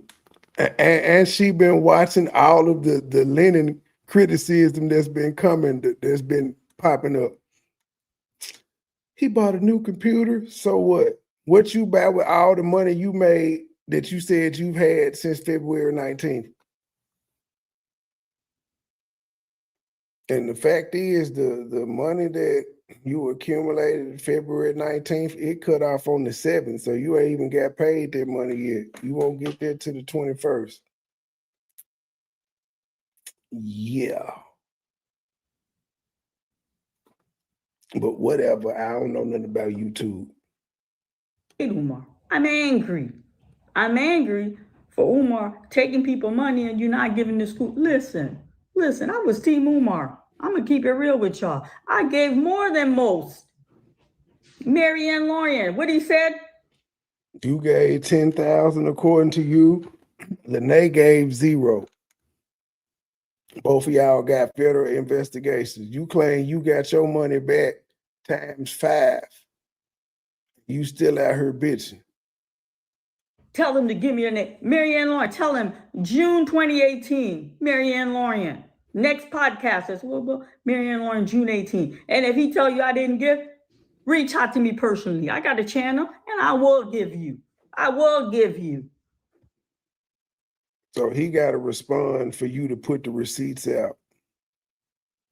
And she been watching all of the Lennon criticism that's been coming, that's been popping up. He bought a new computer, so what? What you buy with all the money you made that you said you've had since February 19th? And the fact is, the money that you accumulated February 19th, it cut off on the 7th, so you ain't even got paid that money yet. You won't get that to the 21st. Yeah. But whatever, I don't know nothing about YouTube. Umar, I'm angry. I'm angry for Umar taking people money and you're not giving the school. Listen, I was Team Umar. I'm going to keep it real with y'all. I gave more than most. Marianne Lorian, what he said? You gave 10,000 according to you. Lene gave 0. Both of y'all got federal investigations. You claim you got your money back times 5. You still out here bitching. Tell them to give me your name. Marianne Lorian, tell him June 2018, Marianne Lorian. Next podcast is Marianne Lorian, June 18. And if he tell you I didn't give, reach out to me personally. I got a channel and I will give you. So he got to respond for you to put the receipts out.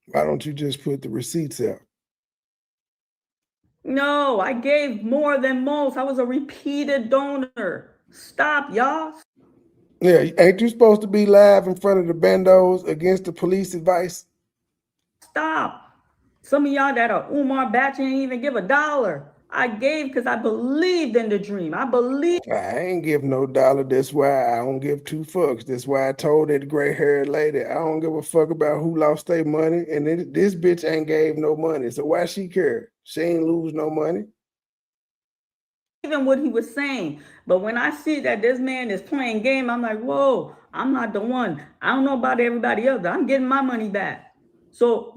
Why don't you just put the receipts out? No, I gave more than most. I was a repeated donor. Stop, y'all. Yeah, ain't you supposed to be live in front of the bandos against the police advice? Stop. Some of y'all that are Umar Batch ain't even give $1. I gave because I believed in the dream. I ain't give no $1. That's why I don't give 2 fucks. That's why I told that gray-haired lady, I don't give a fuck about who lost their money. And this bitch ain't gave no money. So why she care? She ain't lose no money. Even what he was saying. But when I see that this man is playing game, I'm like, whoa, I'm not the one. I don't know about everybody else. I'm getting my money back. So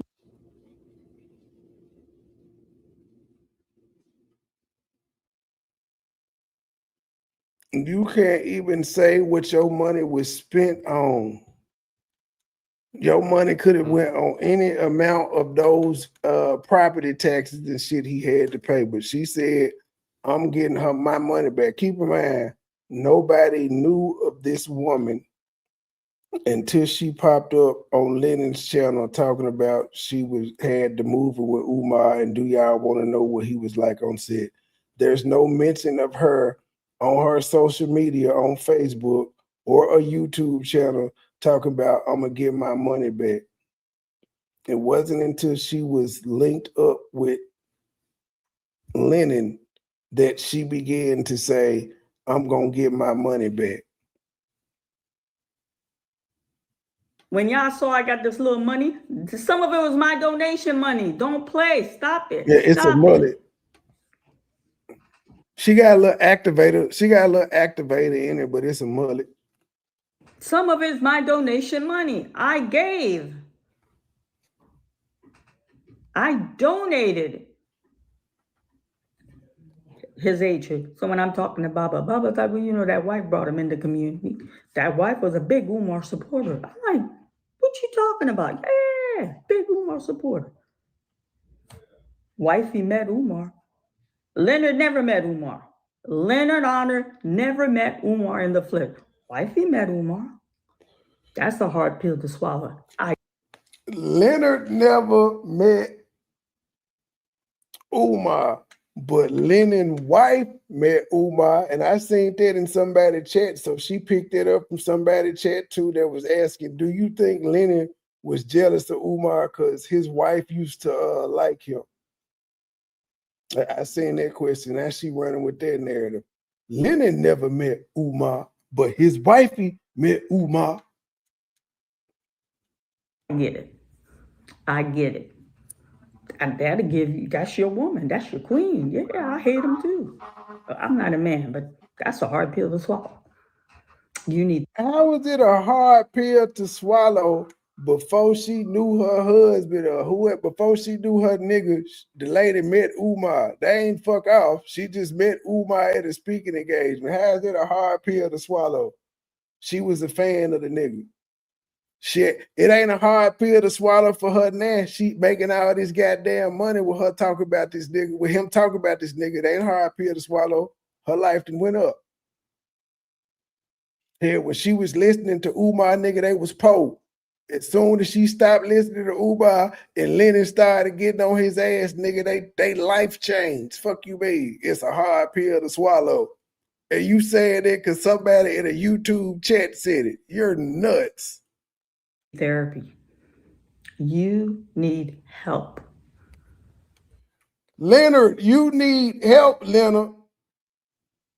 you can't even say what your money was spent on. Your money could have went on any amount of those property taxes and shit he had to pay. But she said, I'm getting her my money back. Keep in mind, nobody knew of this woman until she popped up on Lennon's channel talking about she had the movie with Umar and do y'all want to know what he was like on set. There's no mention of her on her social media, on Facebook or a YouTube channel talking about I'm gonna get my money back. It wasn't until she was linked up with Lennon that she began to say, I'm gonna get my money back. When y'all saw I got this little money, some of it was my donation money. Don't play. Stop it. Yeah, it's a mullet. She got a little activator. She got a little activator in it, but it's a mullet. Some of it's my donation money. I gave. I donated his age. So when I'm talking to Baba thought, well, you know, that wife brought him in the community. That wife was a big Umar supporter. I'm like, what you talking about? Yeah, big Umar supporter. Wifey met Umar. Leonard never met Umar. Leonard Honor never met Umar in the flick. Wifey met Umar. That's a hard pill to swallow. Leonard never met Umar, but Lennon's wife met Umar, and I seen that in somebody's chat, so she picked it up from somebody's chat too that was asking, do you think Lennon was jealous of Umar because his wife used to like him? I seen that question. Now she running with that narrative. Lennon never met Umar, but his wifey met Umar. I get it. And that'll give you, that's your woman, that's your queen. Yeah, I hate him too. I'm not a man, but that's a hard pill to swallow. You need. How is it a hard pill to swallow before she knew her husband or whoever, before she knew her nigga? The lady met Umar. They ain't fuck off. She just met Umar at a speaking engagement. How is it a hard pill to swallow? She was a fan of the nigga. Shit, it ain't a hard pill to swallow for her now. She making all this goddamn money with her talking about this nigga, with him talking about this nigga. It ain't a hard pill to swallow. Her life done went up. Here, when she was listening to Umar, nigga, they was poor. As soon as she stopped listening to Umar and Lennon started getting on his ass, nigga, they life changed. Fuck you, babe. It's a hard pill to swallow. And you saying it because somebody in a YouTube chat said it. You're nuts. Therapy. You need help. Leonard, you need help, Leonard.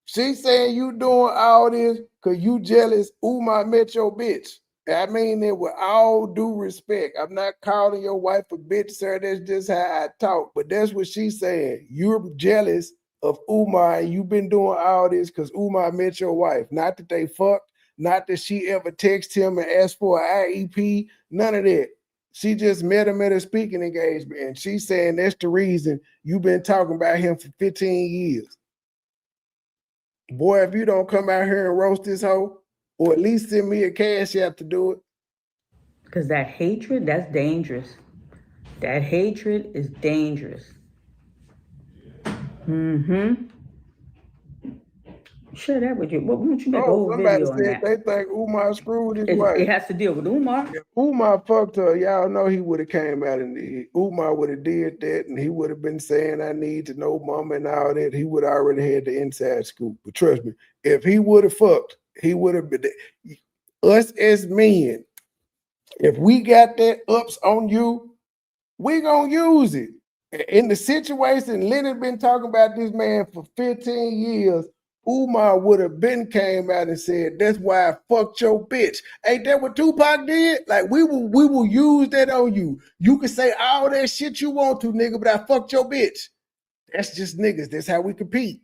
She's saying you doing all this because you jealous Umar met your bitch. I mean it with all due respect. I'm not calling your wife a bitch, sir. That's just how I talk. But that's what she's saying. You're jealous of Umar and you've been doing all this because Umar met your wife. Not that they fucked. Not that she ever texted him and asked for an IEP. None of that. She just met him at a speaking engagement. And she's saying that's the reason you've been talking about him for 15 years. Boy, if you don't come out here and roast this hoe, or at least send me a cash app to do it. Because that hatred, that's dangerous. That hatred is dangerous. Share that with you. What won't you make a whole video on that? They think Umar screwed his wife. It has to deal with Umar. If Umar fucked her, y'all know he would have came out and Umar would have did that, and he would have been saying, I need to know mama and all that. He would have already had the inside scoop. But trust me, if he would have fucked, he would have been, us as men, if we got that ups on you, we gonna use it. In the situation, Leonard been talking about this man for 15 years. Umar would have been came out and said, that's why I fucked your bitch. Ain't that what Tupac did? Like, we will use that on you. You can say all that shit you want to, nigga, but I fucked your bitch. That's just niggas. That's how we compete.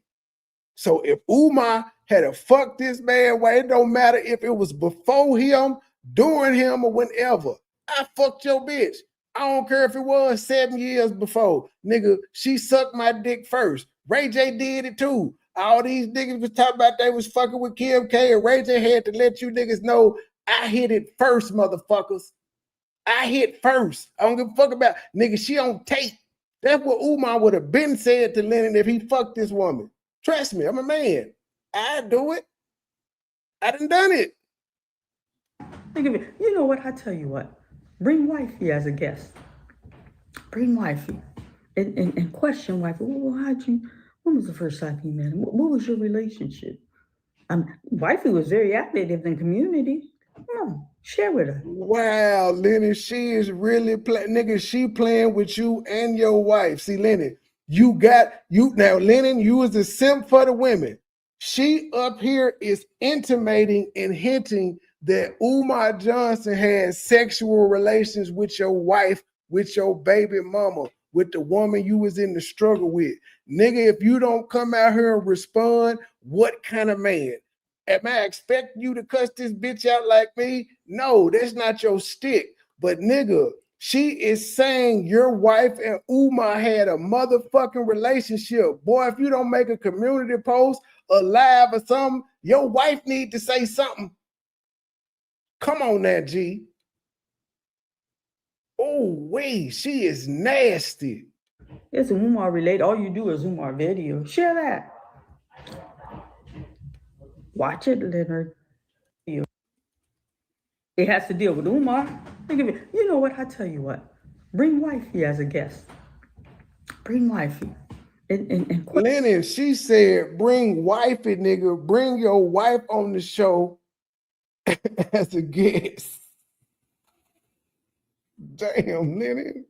So if Umar had a fucked this man, well, it don't matter if it was before him, during him, or whenever. I fucked your bitch. I don't care if it was 7 years before. Nigga, she sucked my dick first. Ray J did it too. All these niggas was talking about they was fucking with Kim K, and Ray J had to let you niggas know I hit it first, motherfuckers. I hit first. I don't give a fuck about nigga. She on tape. That's what Umar would have been said to Lennon if he fucked this woman. Trust me, I'm a man. I do it. I done it. You know what? I tell you what. Bring wifey as a guest. Bring wifey and question wifey. Well, when was the first time you met him? What was your relationship? Wifey was very active in the community. Come on, share with her. Wow, Lennon, she is really playing. Nigga, she playing with you and your wife. See, Lennon, now, Lennon, you was a simp for the women. She up here is intimating and hinting that Umar Johnson had sexual relations with your wife, with your baby mama, with the woman you was in the struggle with. Nigga, if you don't come out here and respond, what kind of man? Am I expecting you to cuss this bitch out like me? No, that's not your stick. But nigga, she is saying your wife and Umar had a motherfucking relationship. Boy, if you don't make a community post, a live or something, your wife need to say something. Come on now, G. Oh, wait, she is nasty. It's Umar related. All you do is Umar video. Share that. Watch it, Leonard. It has to deal with Umar. You know what? I tell you what. Bring wifey as a guest. Bring wifey. And Lennon, she said, bring wifey, nigga. Bring your wife on the show as a guest. Damn, Lennon.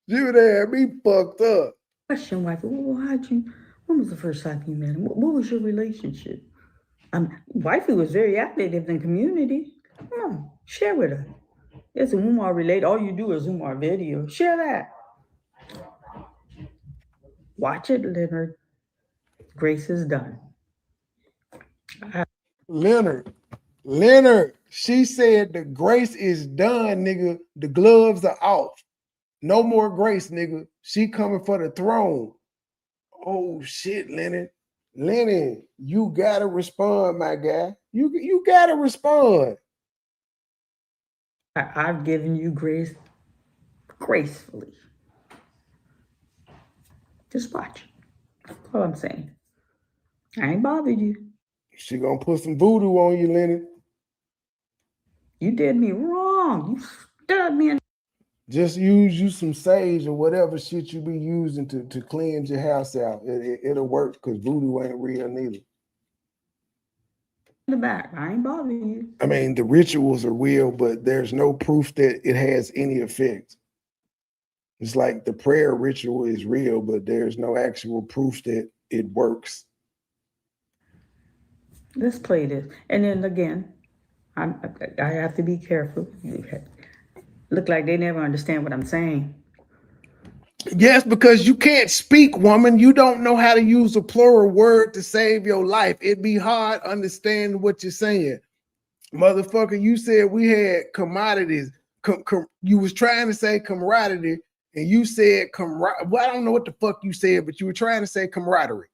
You would have me fucked up. Question, wifey. Well, when was the first time you met him? What was your relationship? Wifey was very active in the community. Come on, share with her. It's Umar related. All you do is Umar video. Share that. Watch it, Leonard. Grace is done. Leonard, she said the grace is done, nigga. The gloves are off. No more grace, nigga. She coming for the throne. Oh shit, Leonard. Leonard, you gotta respond, my guy. You gotta respond. I've given you grace gracefully. Just watch. That's all I'm saying. I ain't bothered you. She gonna put some voodoo on you, Leonard. You did me wrong. You stabbed me in. Just use you some sage or whatever shit you be using to cleanse your house out. It'll work because voodoo ain't real neither. In the back. I ain't bothering you. I mean, the rituals are real, but there's no proof that it has any effect. It's like the prayer ritual is real, but there's no actual proof that it works. Let's play this. And then again, I have to be careful. Look like they never understand what I'm saying. Yes, because you can't speak, woman. You don't know how to use a plural word to save your life. It'd be hard understanding what you're saying. Motherfucker, you said we had commodities. You was trying to say camaraderie, and you said camaraderie. Well, I don't know what the fuck you said, but you were trying to say camaraderie.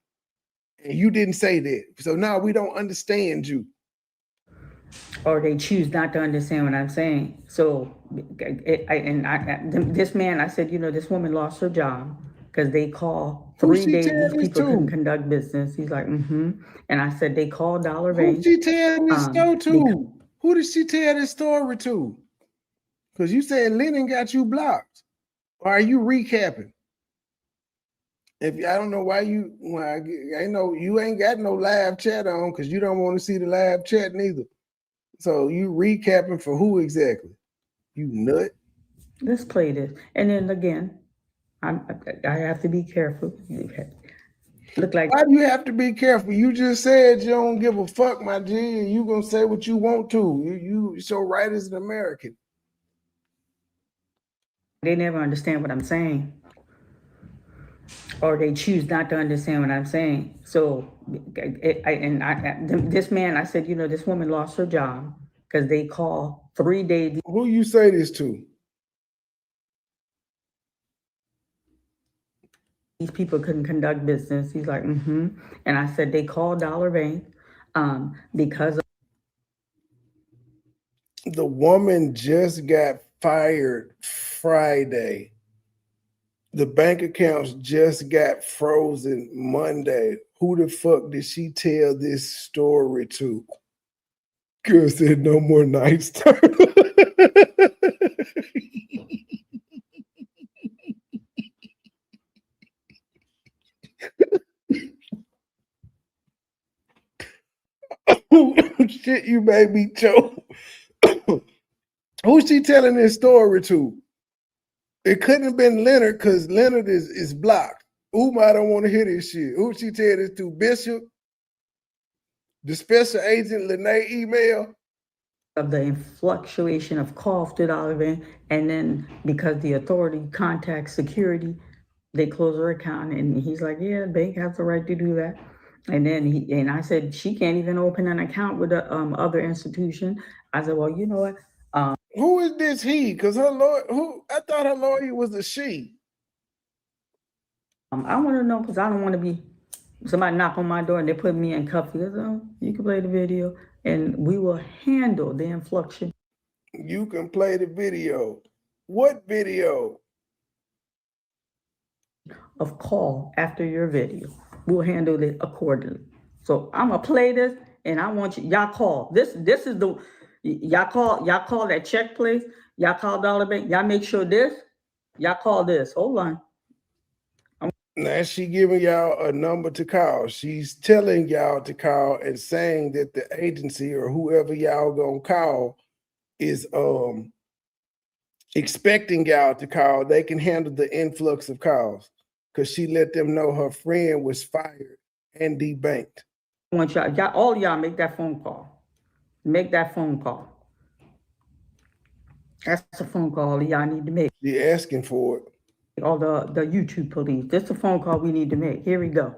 And you didn't say that. So now we don't understand you. Or they choose not to understand what I'm saying. So, this man, I said, this woman lost her job because they call 3 days these people couldn't conduct business. He's like, And I said, they called Dollar Bank. Who did she tell this story to? Who did she tell this story to? Because you said Lennon got you blocked. Or are you recapping? If I don't know why I know you ain't got no live chat on because you don't want to see the live chat neither. So you recapping for who exactly? You nut. Let's play this. And then again, I have to be careful. Look like why do you have to be careful? You just said you don't give a fuck, my G, and you gonna say what you want to. You so right as an American. They never understand what I'm saying. Or they choose not to understand what I'm saying. So, this man, I said, this woman lost her job because they call 3 days. Who you say this to? These people couldn't conduct business. He's like, And I said, they called Dollar Bank because of. The woman just got fired Friday. The bank accounts just got frozen Monday. Who the fuck did she tell this story to? Girl said no more nights. Shit, you made me choke. Who's she telling this story to? It couldn't have been Leonard because Leonard is blocked. Umar don't want to hear this shit. Who she tell this to? Bishop? The special agent Lene email? Of the fluctuation of calls to Dollar Bank, and then because the authority contacts security, They close her account, and he's like, "Yeah, the bank has the right to do that." And then I said, "She can't even open an account with the other institution." I said, "Well, you know what? Who is this he? Because her lawyer, I thought her lawyer was a she. I want to know because I don't want to be somebody knock on my door and they put me in cuffs. You can play the video, and we will handle the inflection You can play the video. What video? of call after your video. We'll handle it accordingly. So I'm gonna play this, and I want y'all call. This is the y'all call that check place. Y'all call Dollar Bank. Y'all make sure y'all call this. Hold on. Now she giving y'all a number to call. She's telling y'all to call and saying that the agency or whoever y'all gonna call is expecting y'all to call. They can handle the influx of calls because she let them know her friend was fired and debanked. I want all y'all make that phone call. Make that phone call. That's a phone call y'all need to make. She asking for it. All the YouTube police. This is a phone call we need to make. Here we go.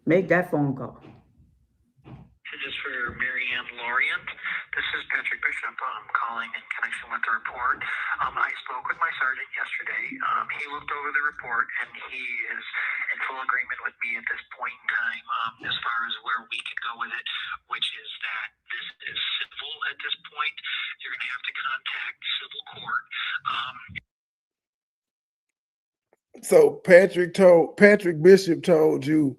Make that phone call. Just for Mary Ann Lorient. This is Patrick Bishop. I'm calling in connection with the report. I spoke with my sergeant yesterday. He looked over the report and he is in full agreement with me at this point in time as far as where we could go with it, which is that this is civil at this point. You're going to have to contact civil court. So Patrick Bishop told you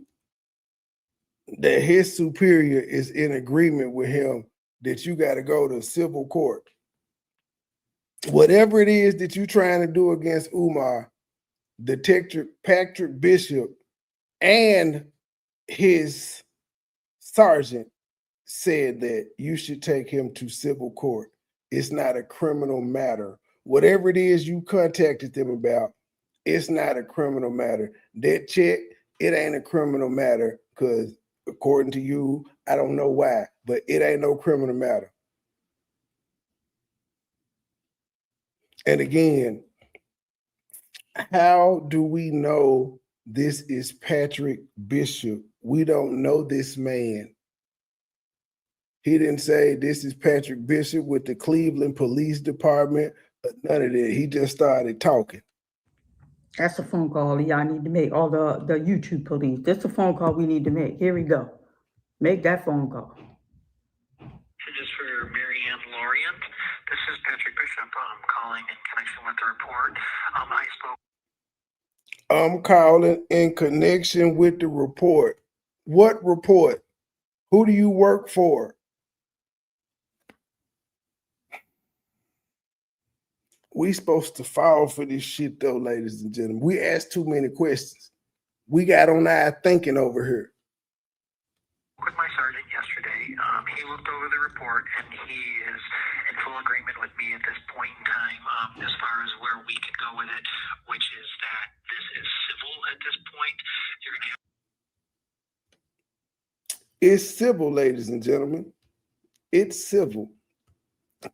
that his superior is in agreement with him that you got to go to civil court. Whatever it is that you're trying to do against Umar, Detective Patrick Bishop and his sergeant said that you should take him to civil court. It's not a criminal matter. Whatever it is you contacted them about, it's not a criminal matter. That check, it ain't a criminal matter because according to you, I don't know why, but it ain't no criminal matter. And again, how do we know this is Patrick Bishop? We don't know this man. He didn't say this is Patrick Bishop with the Cleveland Police Department. None of that. He just started talking. That's a phone call y'all need to make. All the YouTube police. This is a phone call we need to make. Here we go. Make that phone call. Just for Mary Ann Lorient. This is Patrick Bishop. I'm calling in connection with the report. I spoke. I'm calling in connection with the report. What report? Who do you work for? We supposed to fall for this shit though, ladies and gentlemen. We asked too many questions. We got on our thinking over here. With my sergeant yesterday, he looked over the report and he is in full agreement with me at this point in time as far as where we could go with it, which is that this is civil at this point. You're going to have. It's civil, ladies and gentlemen. It's civil.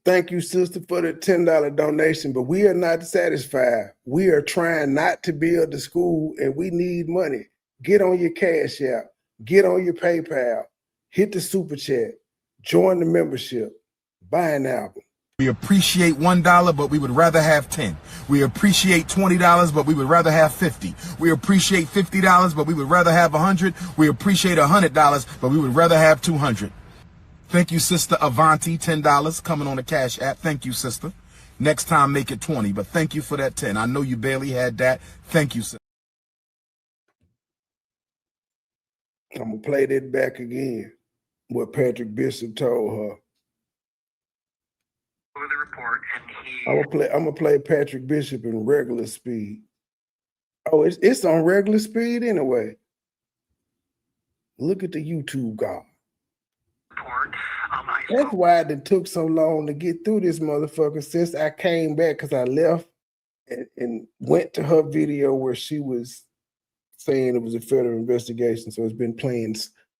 Thank you, sister, for the $10 donation, but we are not satisfied. We are trying not to build the school and we need money. Get on your Cash App. Get on your PayPal. Hit the super chat. Join the membership. Buy an album. We appreciate $1, but we would rather have 10. We appreciate $20, but we would rather have 50. We appreciate $50, but we would rather have 100. We appreciate $100, but we would rather have 200. Thank you, Sister Avanti, $10 coming on the Cash App. Thank you, sister. Next time, make it 20, but thank you for that 10. I know you barely had that. Thank you, sister. I'm going to play that back again, what Patrick Bishop told her. Over the report and he. I'm gonna play Patrick Bishop in regular speed. Oh, it's on regular speed anyway. Look at the YouTube guy. That's why it took so long to get through this motherfucker since I came back, because I left and went to her video where she was saying it was a federal investigation. So it's been playing.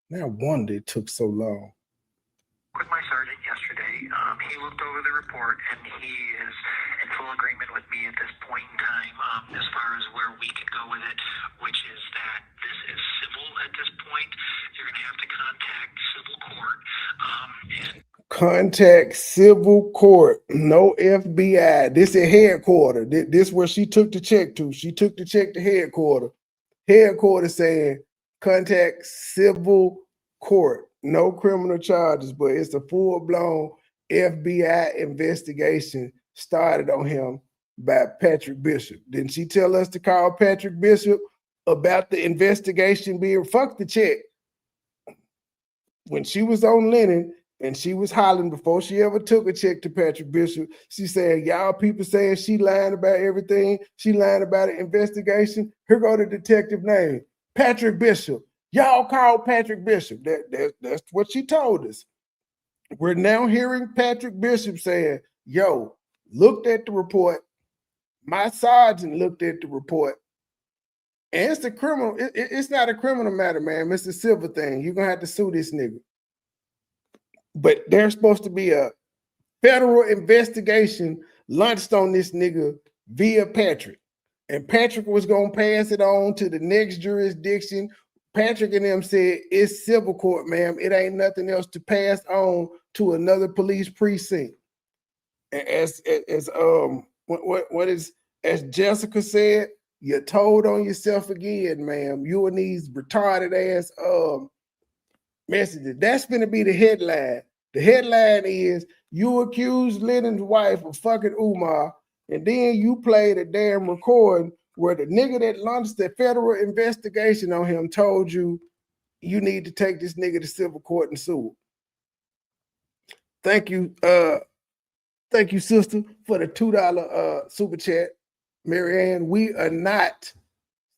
No wonder it took so long. With my sergeant yesterday, He looked over the report, and he is in full agreement with me at this point in time as far as where we can go with it, which is that this is civil at this point. You're going to have to contact civil court. Contact civil court, no FBI. This is headquarters. This where she took the check to. She took the check to headquarters. Headquarters saying contact civil court, no criminal charges, but it's a full-blown FBI investigation started on him by Patrick Bishop. Didn't she tell us to call Patrick Bishop about the investigation being fuck the check? When she was on Lennon and she was hollering before she ever took a check to Patrick Bishop, she said, y'all people saying she lying about everything. She lying about an investigation. Here go the detective name, Patrick Bishop. Y'all call Patrick Bishop. That's what she told us. We're now hearing Patrick Bishop saying, yo, looked at the report. My sergeant looked at the report. And it's a criminal, it's not a criminal matter, man. It's a civil thing. You're going to have to sue this nigga. But there's supposed to be a federal investigation launched on this nigga via Patrick. And Patrick was going to pass it on to the next jurisdiction. Patrick and them said, it's civil court, ma'am. It ain't nothing else to pass on to another police precinct. And as Jessica said, you told on yourself again, ma'am. You and these retarded ass messages. That's gonna be the headline. The headline is you accused Lennon's wife of fucking Umar, and then you played a damn recording where the nigga that launched the federal investigation on him told you you need to take this nigga to civil court and sue him. Thank you, sister, for the $2 super chat. Marianne, we are not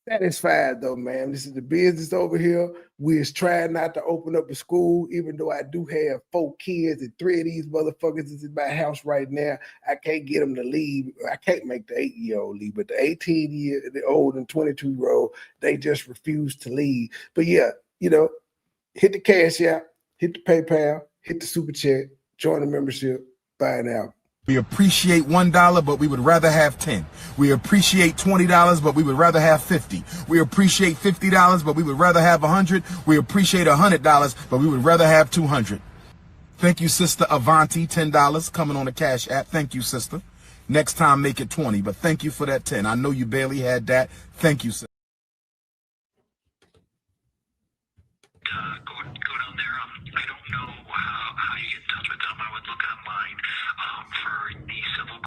satisfied though, man. This is the business over here. We is trying not to open up a school, even though I do have 4 kids and 3 of these motherfuckers is in my house right now. I can't get them to leave. I can't make the 8-year-old leave, but the 18-year-old and 22-year-old, they just refuse to leave. But yeah, you know, hit the cash out, hit the PayPal, hit the super chat, join the membership, buy an album. We appreciate $1, but we would rather have 10. We appreciate $20, but we would rather have 50. We appreciate $50, but we would rather have 100. We appreciate $100, but we would rather have 200. Thank you, Sister Avanti, $10 coming on the Cash App. Thank you, sister. Next time, make it 20, but thank you for that 10. I know you barely had that. Thank you, sister. Go down there. I don't know how you get in touch with them. I would look online for the civil.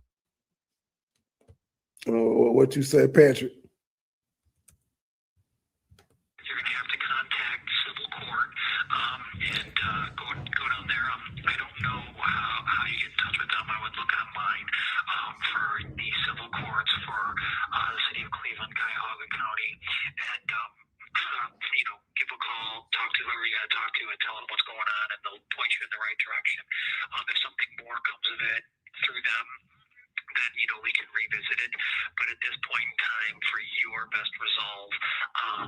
What you say, Patrick? You're going to have to contact civil court and go down there. I don't know how you get in touch with them. I would look online for the civil courts for the city of Cleveland, Cuyahoga County, and give a call, talk to whoever you got to talk to, and tell them what's going on, and they'll point you in the right direction. If something more comes of it through them, then we can revisit it. But at this point in time, for your best resolve,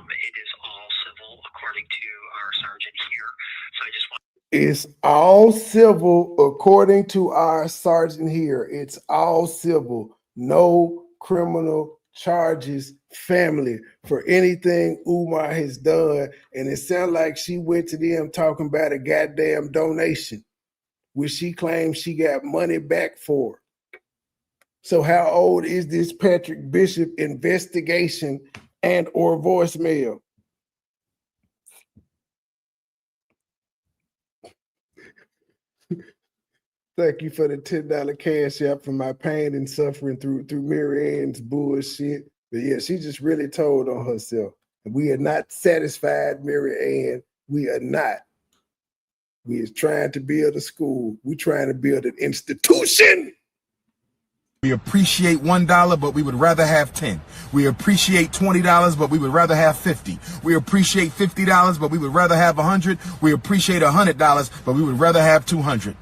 it is all civil according to our sergeant here. So I just want. It's all civil according to our sergeant here. It's all civil, no criminal charges, family, for anything Umar has done. And it sounds like she went to them talking about a goddamn donation, which she claims she got money back for. So how old is this Patrick Bishop investigation and or voicemail? Thank you for the $10 cash app for my pain and suffering through Mary Ann's bullshit. But yeah, she just really told on herself. And we are not satisfied, Mary Ann. We are not. We is trying to build a school. We're trying to build an institution. We appreciate $1, but we would rather have 10. We appreciate $20, but we would rather have 50. We appreciate $50, but we would rather have 100. We appreciate $100, but we would rather have 200.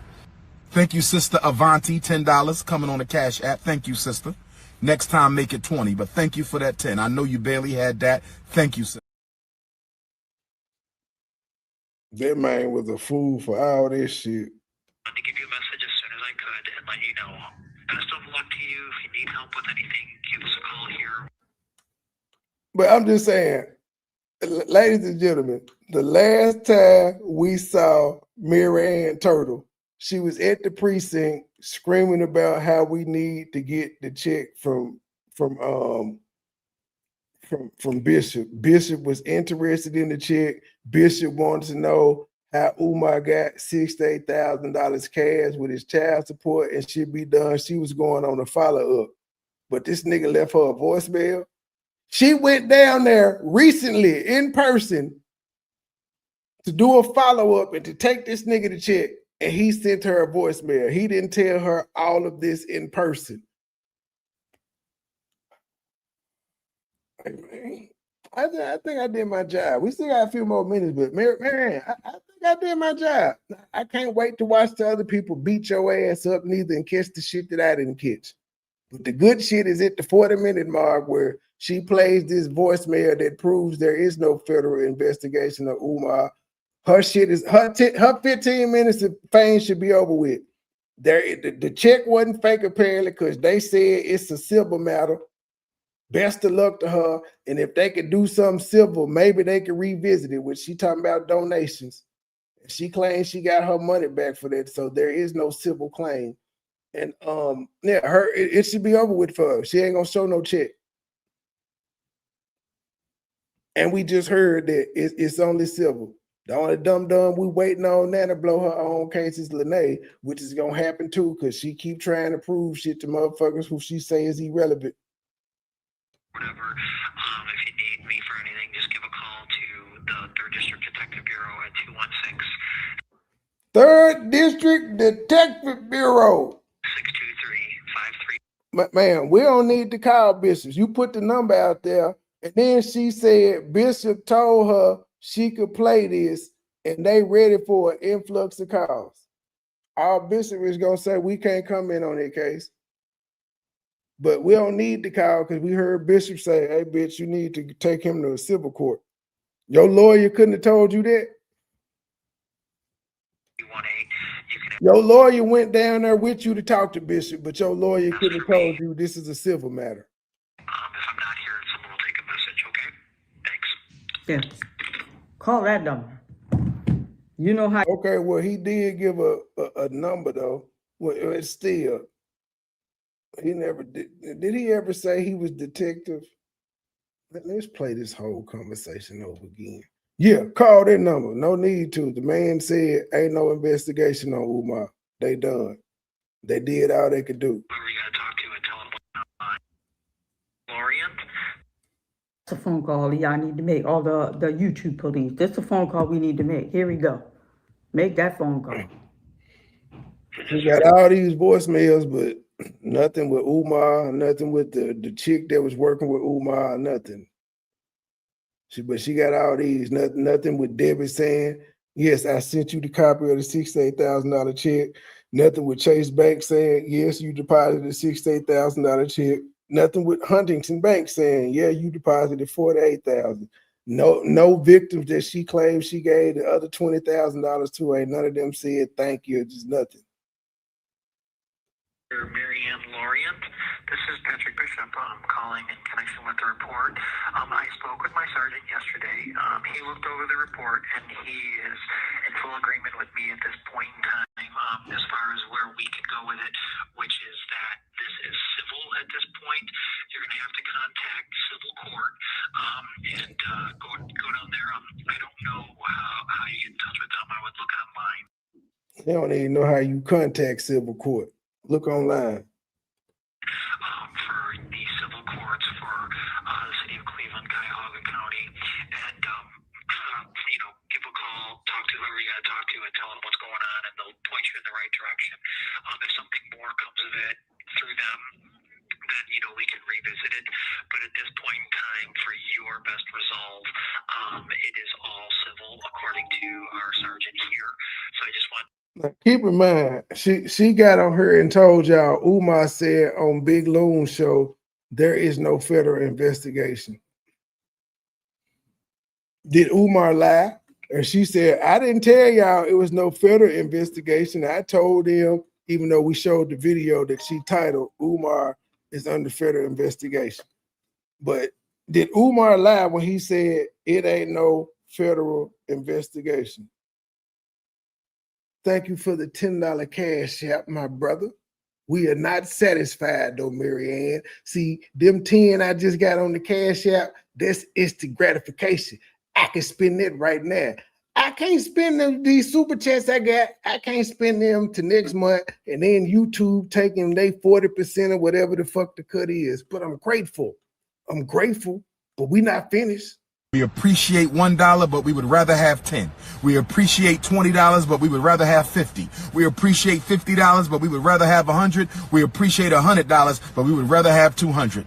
Thank you, Sister Avanti, $10 coming on the Cash App. Thank you, sister. Next time, make it 20, but thank you for that 10. I know you barely had that. Thank you, sister. That man was a fool for all this shit. To give you a message as soon as I could. let you know. Best of luck to you. If you need help with anything, give us a call here. But I'm just saying, ladies and gentlemen, the last time we saw Mary Ann Turtle, she was at the precinct screaming about how we need to get the check from Bishop. Bishop was interested in the check. Bishop wanted to know how Umar got $68,000 cash with his child support and she'd be done. She was going on a follow-up. But this nigga left her a voicemail. She went down there recently in person to do a follow-up and to take this nigga to check, and he sent her a voicemail. He didn't tell her all of this in person. I think I did my job. We still got a few more minutes, but man, I think I did my job. I can't wait to watch the other people beat your ass up neither and catch the shit that I didn't catch. But the good shit is at the 40-minute mark where she plays this voicemail that proves there is no federal investigation of Umar. Her shit is her 15 minutes of fame should be over with. The check wasn't fake apparently because they said it's a civil matter. Best of luck to her. And if they could do something civil, maybe they could revisit it, which she talking about donations. She claims she got her money back for that. So there is no civil claim. And yeah, it should be over with for her. She ain't gonna show no check. And we just heard that it's only civil. The only dumb we waiting on now to blow her own case is Lene, which is gonna happen too, because she keep trying to prove shit to motherfuckers who she say is irrelevant. Whatever. If you need me for anything, just give a call to the 3rd District Detective Bureau at 216. 3rd District Detective Bureau. 623-53. Man, we don't need to call Bishop. You put the number out there, and then she said Bishop told her she could play this, and they ready for an influx of calls. Our Bishop is gonna say we can't comment on that case. But we don't need to call because we heard Bishop say, hey, bitch, you need to take him to a civil court. Your lawyer couldn't have told you that. Your lawyer went down there with you to talk to Bishop, but your lawyer couldn't have told you this is a civil matter. If I'm not here, someone will take a message, okay? Thanks. Yeah. Call that number. You know how. Okay, well, he did give a number, though. Well, it's still. He never did. Did he ever say he was detective? Let's play this whole conversation over again. Yeah, call that number. No need to. The man said ain't no investigation on Umar. They done. They did all they could do. Whoever you gotta talk to and tell them what Lorient. It's a phone call y'all need to make. All the YouTube police. That's a phone call we need to make. Here we go. Make that phone call. We got all these voicemails, but nothing with Umar, nothing with the chick that was working with Umar, nothing. But she got all these, nothing with Debbie saying, yes, I sent you the copy of the $68,000 check. Nothing with Chase Bank saying, yes, you deposited a $68,000 check. Nothing with Huntington Bank saying, yeah, you deposited $48,000. No victims that she claims she gave the other $20,000 to. Ain't none of them said thank you, just nothing. Mary Ann Lorient. This is Patrick Bishop. I'm calling in connection with the report. I spoke with my sergeant yesterday. He looked over the report and he is in full agreement with me at this point in time as far as where we can go with it, which is that this is civil at this point. You're going to have to contact civil court and go down there. I don't know how you get in touch with them. I would look online. They don't even know how you contact civil court. Look online. For the civil courts for the city of Cleveland, Cuyahoga County, and give a call, talk to whoever you got to talk to, and tell them what's going on, and they'll point you in the right direction. If something more comes of it through them, then we can revisit it. But at this point in time, for your best resolve, it is all civil according to our sergeant here. So I just want. Now, keep in mind, she got on her and told y'all Umar said on Big Loon show there is no federal investigation. Did Umar lie? And she said, I didn't tell y'all it was no federal investigation. I told him even though we showed the video that she titled Umar is under federal investigation. But did Umar lie when he said it ain't no federal investigation? Thank you for the $10 cash app, my brother. We are not satisfied though, Marianne. See, them 10 I just got on the cash app, that's instant gratification. I can spend it right now. I can't spend them, these super chats I got, I can't spend them to next month, and then YouTube taking they 40% or whatever the fuck the cut is. But I'm grateful. I'm grateful, but we not finished. We appreciate $1, but we would rather have 10. We appreciate $20, but we would rather have 50. We appreciate $50, but we would rather have 100. We appreciate $100, but we would rather have 200.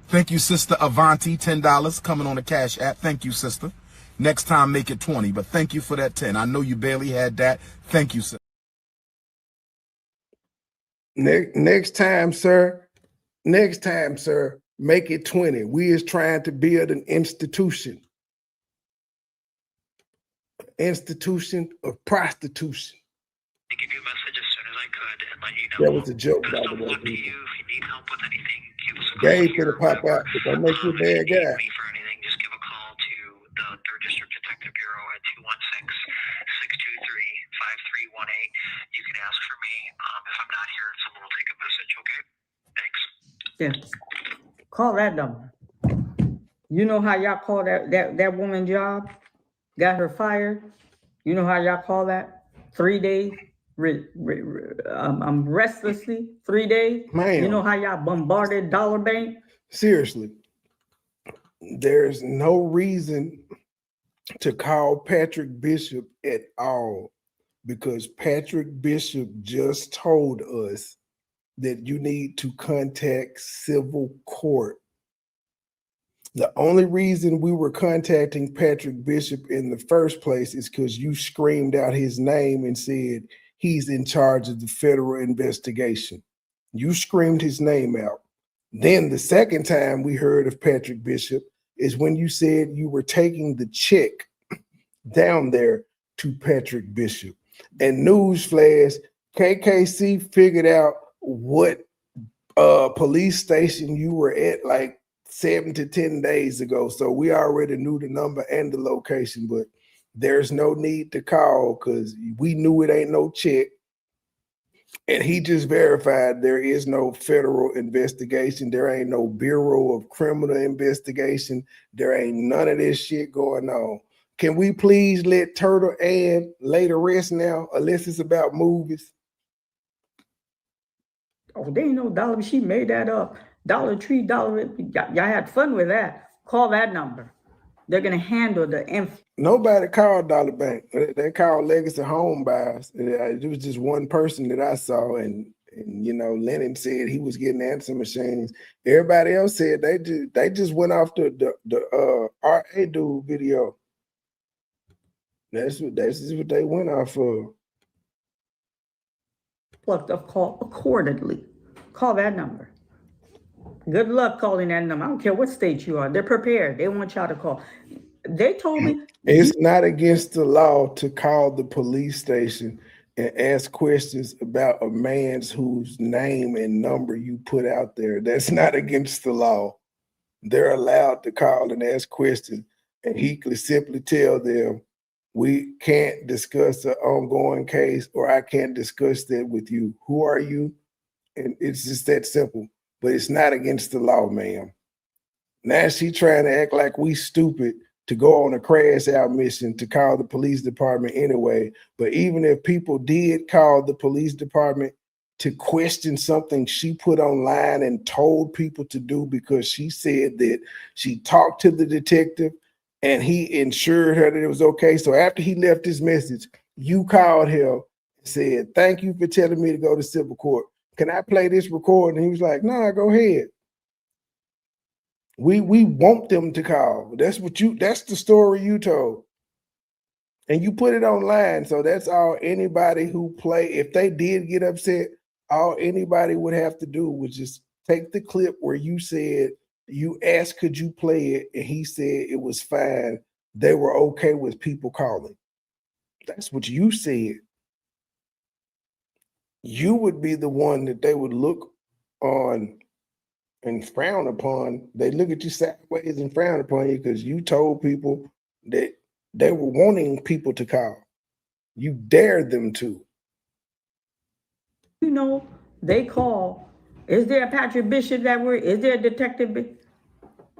Thank you, Sister Avanti, $10 coming on the Cash App. Thank you, sister. Next time, make it 20, but thank you for that 10. I know you barely had that. Thank you, sir. Next time, sir. Next time, sir. Make it 20. We is trying to build an institution. Institution of prostitution. I give you a message as soon as I could and let you know. That was a joke, by Best the of way. luck to you. If you need help with anything, give us a call. Gabe here gonna or pop whatever. out, but don't make you a bad If you guy. need me for anything, just give a call to the 3rd District Detective Bureau at 216-623-5318. You can ask for me. If I'm not here, someone will take a message, okay? Thanks. Yeah. Call that number. You know how y'all call that woman job? Got her fired? You know how y'all call that? 3 days? Restlessly? 3 days? Man. You know how y'all bombarded Dollar Bank? Seriously, there's no reason to call Patrick Bishop at all, because Patrick Bishop just told us that you need to contact civil court. The only reason we were contacting Patrick Bishop in the first place is because you screamed out his name and said he's in charge of the federal investigation. You screamed his name out. Then the second time we heard of Patrick Bishop is when you said you were taking the check down there to Patrick Bishop. And newsflash, KKC figured out what police station you were at like 7 to 10 days ago. So we already knew the number and the location, but there's no need to call because we knew it ain't no check. And he just verified there is no federal investigation. There ain't no Bureau of Criminal Investigation. There ain't none of this shit going on. Can we please let Turtle Ann lay to rest now, unless it's about movies? Oh, they ain't no Dollar. She made that up. Dollar Tree, y'all had fun with that. Call that number. They're gonna handle the info. Nobody called Dollar Bank. They called Legacy Home Buyers. It was just one person that I saw, and you know, Lennon said he was getting answer machines. Everybody else said they just went off the RA dude video. That's what they went off of. Plucked up, call accordingly. Call that number. Good luck calling that number. I don't care what state you are. They're prepared. They want y'all to call. They told me it's not against the law to call the police station and ask questions about a man's whose name and number you put out there. That's not against the law. They're allowed to call and ask questions, and he could simply tell them, we can't discuss an ongoing case, or I can't discuss that with you. Who are you? And it's just that simple. But it's not against the law, ma'am. Now she trying to act like we stupid to go on a crash out mission to call the police department anyway. But even if people did call the police department to question something she put online and told people to do, because she said that she talked to the detective and he ensured her that it was okay. So after he left this message, you called him and said, thank you for telling me to go to civil court. Can I play this recording? And he was like, nah, go ahead. We want them to call. That's the story you told. And you put it online. So that's all anybody who play, if they did get upset, all anybody would have to do was just take the clip where you said, you asked, could you play it? And he said it was fine. They were okay with people calling. That's what you said. you would be the one that they would look on and frown upon. They look at you sideways and frown upon you because you told people that they were wanting people to call. You dared them to. You know, they call. Is there a Patrick Bishop that we're? Is there a detective?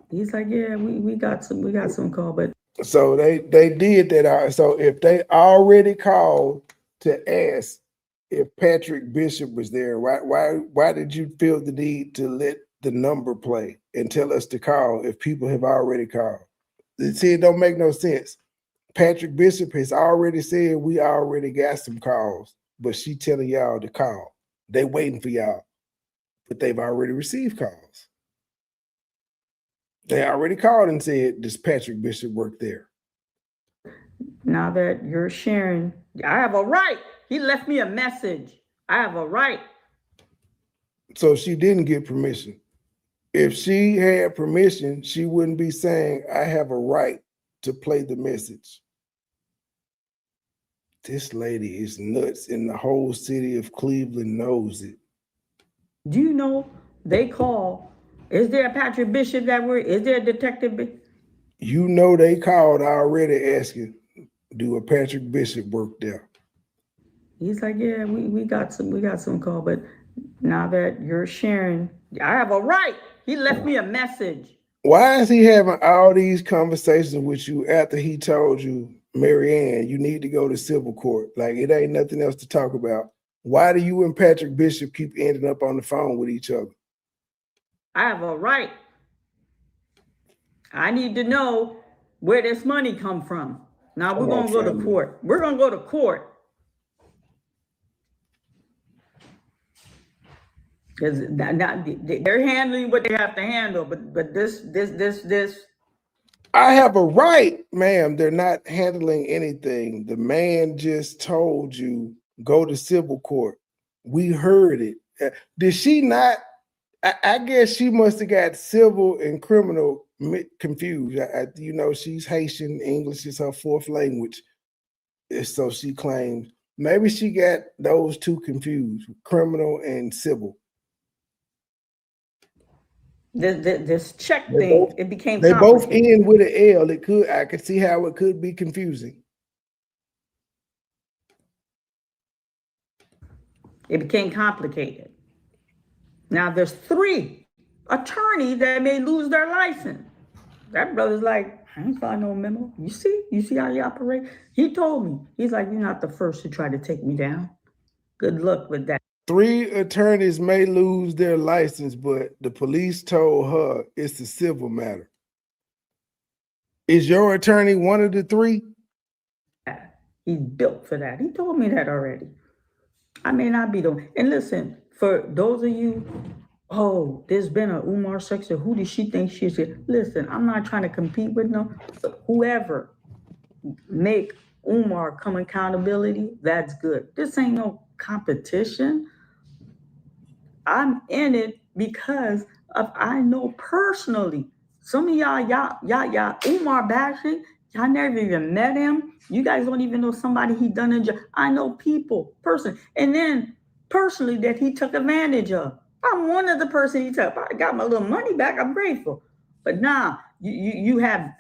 He's like, yeah, we got some call, but so they did that. So if they already called to ask if Patrick Bishop was there, why did you feel the need to let the number play and tell us to call if people have already called? See, it don't make no sense. Patrick Bishop has already said we already got some calls, but she telling y'all to call. They waiting for y'all, but they've already received calls. They already called and said, does Patrick Bishop work there? Now that you're sharing, I have a right. He left me a message. I have a right. So she didn't get permission. If she had permission, she wouldn't be saying, I have a right to play the message. This lady is nuts, and the whole city of Cleveland knows it. Do you know they call? Is there a Patrick Bishop that we're? Is there a detective? You know they called already asking, do a Patrick Bishop work there? He's like, yeah, we got some call, but now that you're sharing, I have a right. He left me a message. Why is he having all these conversations with you after he told you, Marianne, you need to go to civil court? Like, it ain't nothing else to talk about. Why do you and Patrick Bishop keep ending up on the phone with each other? I have a right. I need to know where this money come from. Now we're going to go to court. We're going to go to court. Because they're handling what they have to handle, but this. I have a right, ma'am. They're not handling anything. The man just told you, go to civil court. We heard it. Did she not? I guess she must have got civil and criminal confused. You know, she's Haitian. English is her fourth language. So she claims maybe she got those two confused, criminal and civil. This check thing, it became they both end with an L. I could see how it could be confusing. It became complicated. Now there's 3 attorneys that may lose their license. That brother's like, I ain't find no memo. You see how you operate? He told me, he's like, you're not the first to try to take me down. Good luck with that. 3 attorneys may lose their license, but the police told her it's a civil matter. Is your attorney one of the 3? He's built for that. He told me that already. I may not be the one. And listen, for those of you, oh, there's been an Umar section. Who does she think she is? Listen, I'm not trying to compete with no, whoever make Umar come accountability, that's good. This ain't no competition. I'm in it because of I know personally. Some of y'all Umar bashing, y'all never even met him. You guys don't even know somebody he done a job. I know people, and then personally that he took advantage of. I'm one of the person he took. I got my little money back. I'm grateful. But now you had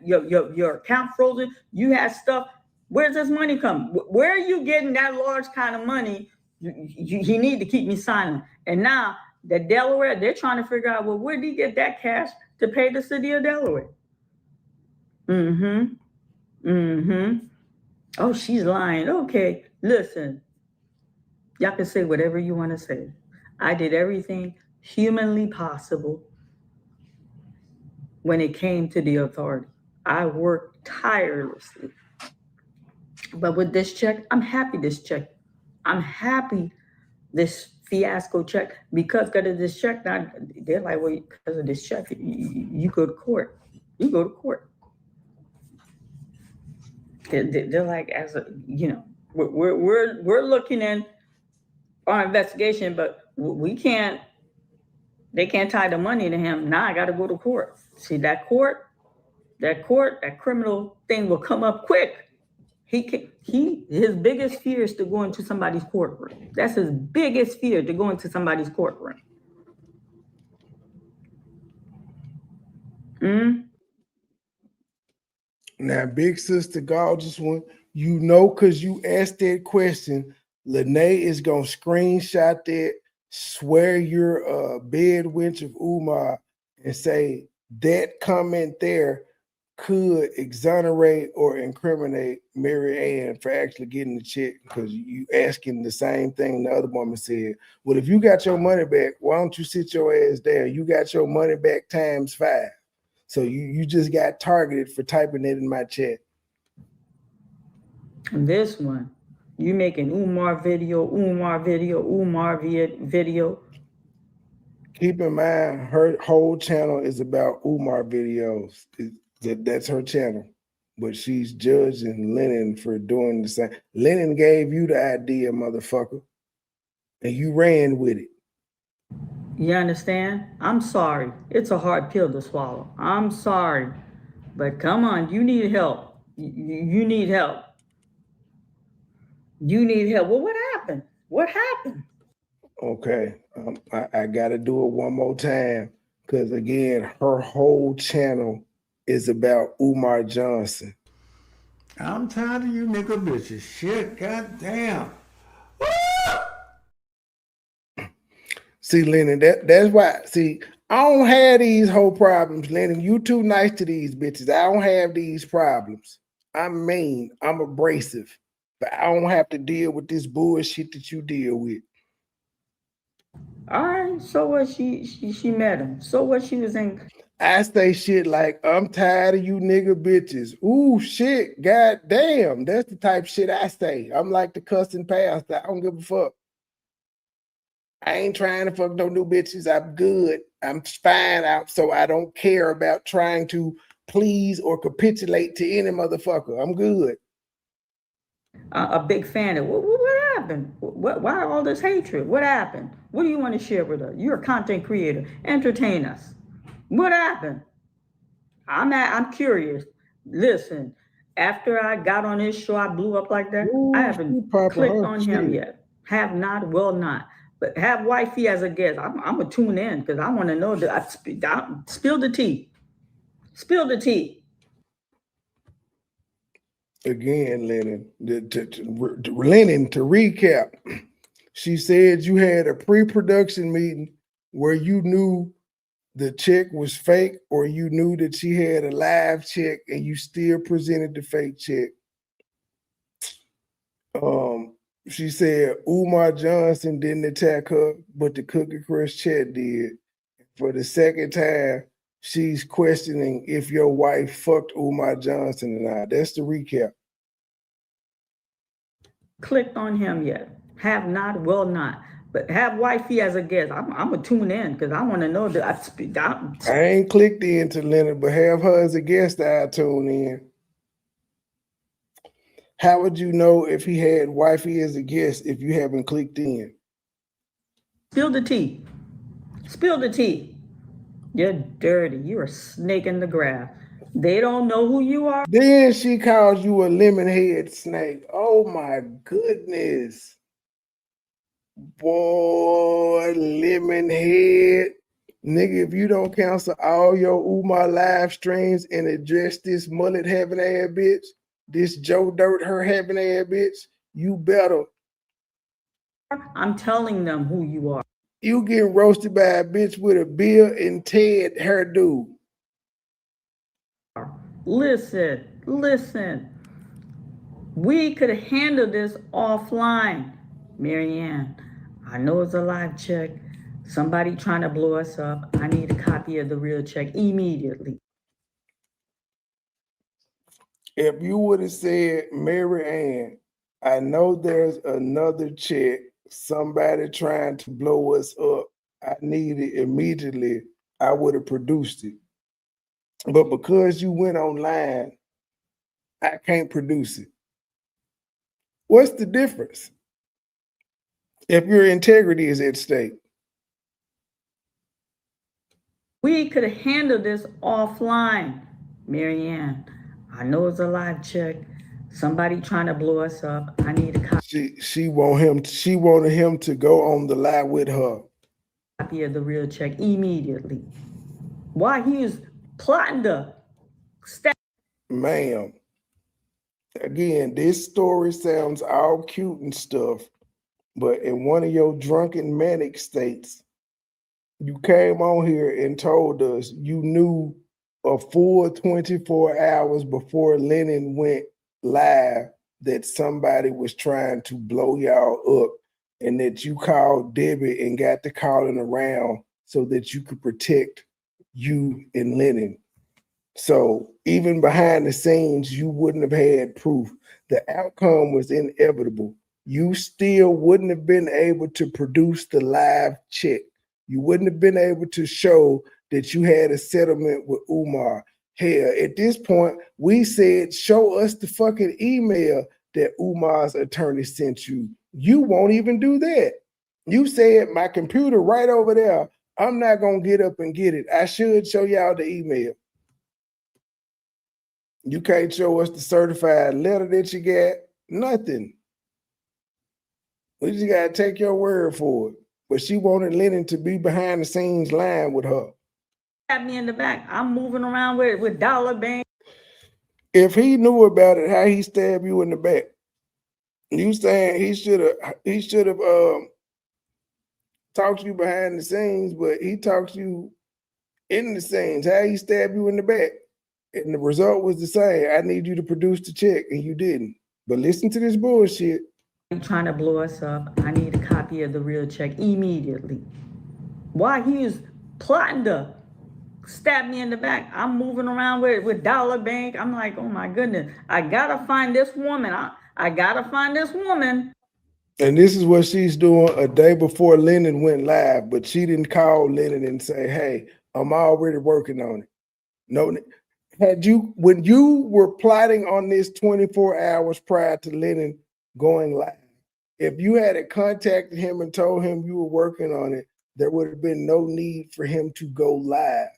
your account frozen. You had stuff. Where's this money come? Where are you getting that large kind of money? You need to keep me silent. And now the Delaware, they're trying to figure out, well, where did he get that cash to pay the city of Delaware? Oh, she's lying. Okay, listen. Y'all can say whatever you want to say. I did everything humanly possible when it came to the authority. I worked tirelessly. But with this check, I'm happy I'm happy this fiasco check, because of this check, now they're like, well, because of this check, you go to court. You go to court. They're like, as a, you know, we're looking at our investigation, but we can't. They can't tie the money to him. Now I got to go to court. See, that criminal thing will come up quick. His biggest fear is to go into somebody's courtroom. That's his biggest fear, to go into somebody's courtroom. Now, big sister, gorgeous one, you know, because you asked that question, Lene is going to screenshot that, swear you're a bed wench of Umar, and say that comment there could exonerate or incriminate Mary Ann for actually getting the check, because you asking the same thing the other woman said. Well, if you got your money back, why don't you sit your ass down? You got your money back times 5. So you just got targeted for typing it in my chat. And this one, you making Umar video. Keep in mind, her whole channel is about Umar videos. That's her channel. But she's judging Lennon for doing the same. Lennon gave you the idea, motherfucker, and you ran with it. You understand? I'm sorry. It's a hard pill to swallow. I'm sorry. But come on, you need help. You need help. You need help. Well, what happened? What happened? Okay, I got to do it one more time, because, again, her whole channel is about Umar Johnson. I'm tired of you nigga bitches. Shit, goddamn. See, Lennon, that's why. See, I don't have these whole problems, Lennon. You too nice to these bitches. I don't have these problems. I'm mean. I'm abrasive. But I don't have to deal with this bullshit that you deal with. All right. So what? She met him. So what? She was in. I say shit like, I'm tired of you nigga bitches. Ooh, shit. God damn. That's the type of shit I say. I'm like the cussing pastor. I don't give a fuck. I ain't trying to fuck no new bitches. I'm good. I'm fine out, so I don't care about trying to please or capitulate to any motherfucker. I'm good. A big fan of what happened? Why all this hatred? What happened? What do you want to share with us? You're a content creator. Entertain us. What happened? I'm curious. Listen, after I got on his show, I blew up like that. Ooh, I haven't clicked on him yet. Have not, will not. But have wifey as a guest. I'm gonna tune in because I want to know that. Spill the tea. Spill the tea. Again, Lennon, to recap, she said you had a pre-production meeting where you knew the check was fake, or you knew that she had a live check and you still presented the fake check. She said Umar Johnson didn't attack her, but the Cookie Crush chat did. For the second time, she's questioning if your wife fucked Umar Johnson or not. That's the recap. Clicked on him yet. Have not, will not. But have wifey as a guest. I'm gonna tune in because I want to know that I ain't clicked into Leonard, but have her as a guest. I tune in. How would you know if he had wifey as a guest if you haven't clicked in? Spill the tea. Spill the tea. You're dirty. You're a snake in the grass. They don't know who you are. Then she calls you a lemon head snake. Oh my goodness. Boy, lemon head. Nigga, if you don't cancel all your Umar live streams and address this mullet having ass bitch, this Joe Dirt her having ass bitch, you better. I'm telling them who you are. You get roasted by a bitch with a Bill and Ted hairdo. Listen. We could handle this offline. Marianne, I know it's a live check. Somebody trying to blow us up. I need a copy of the real check immediately. If you would have said, Mary Ann, I know there's another check, somebody trying to blow us up, I need it immediately, I would have produced it. But because you went online, I can't produce it. What's the difference? If your integrity is at stake. We could handle this offline. Marianne, I know it's a live check. Somebody trying to blow us up. I need a She wanted him to go on the live with her. copy of the real check immediately. Why he is plotting to stab. Ma'am, again, this story sounds all cute and stuff, but in one of your drunken manic states, you came on here and told us you knew a full 24 hours before Lennon went live that somebody was trying to blow y'all up, and that you called Debbie and got the calling around so that you could protect you and Lennon. So even behind the scenes, you wouldn't have had proof. The outcome was inevitable. You still wouldn't have been able to produce the live check. You wouldn't have been able to show that you had a settlement with Umar. Hell, at this point, we said, show us the fucking email that Umar's attorney sent you. You won't even do that. You said, my computer right over there, I'm not going to get up and get it. I should show y'all the email. You can't show us the certified letter that you got. Nothing. We just got to take your word for it. But she wanted Lennon to be behind the scenes lying with her. Stab me in the back. I'm moving around with dollar bank. If he knew about it, how he stabbed you in the back? You saying he should have talked to you behind the scenes, but he talked to you in the scenes. How he stabbed you in the back? And the result was the same. I need you to produce the check, and you didn't. But listen to this bullshit. Trying to blow us up. I need a copy of the real check immediately. Why he is plotting to stab me in the back. I'm moving around with dollar bank. I'm like, oh my goodness, I gotta find this woman. I gotta find this woman. And this is what she's doing a day before Lennon went live, but she didn't call Lennon and say, hey, I'm already working on it. No, when you were plotting on this 24 hours prior to Lennon going live, if you had contacted him and told him you were working on it, there would have been no need for him to go live.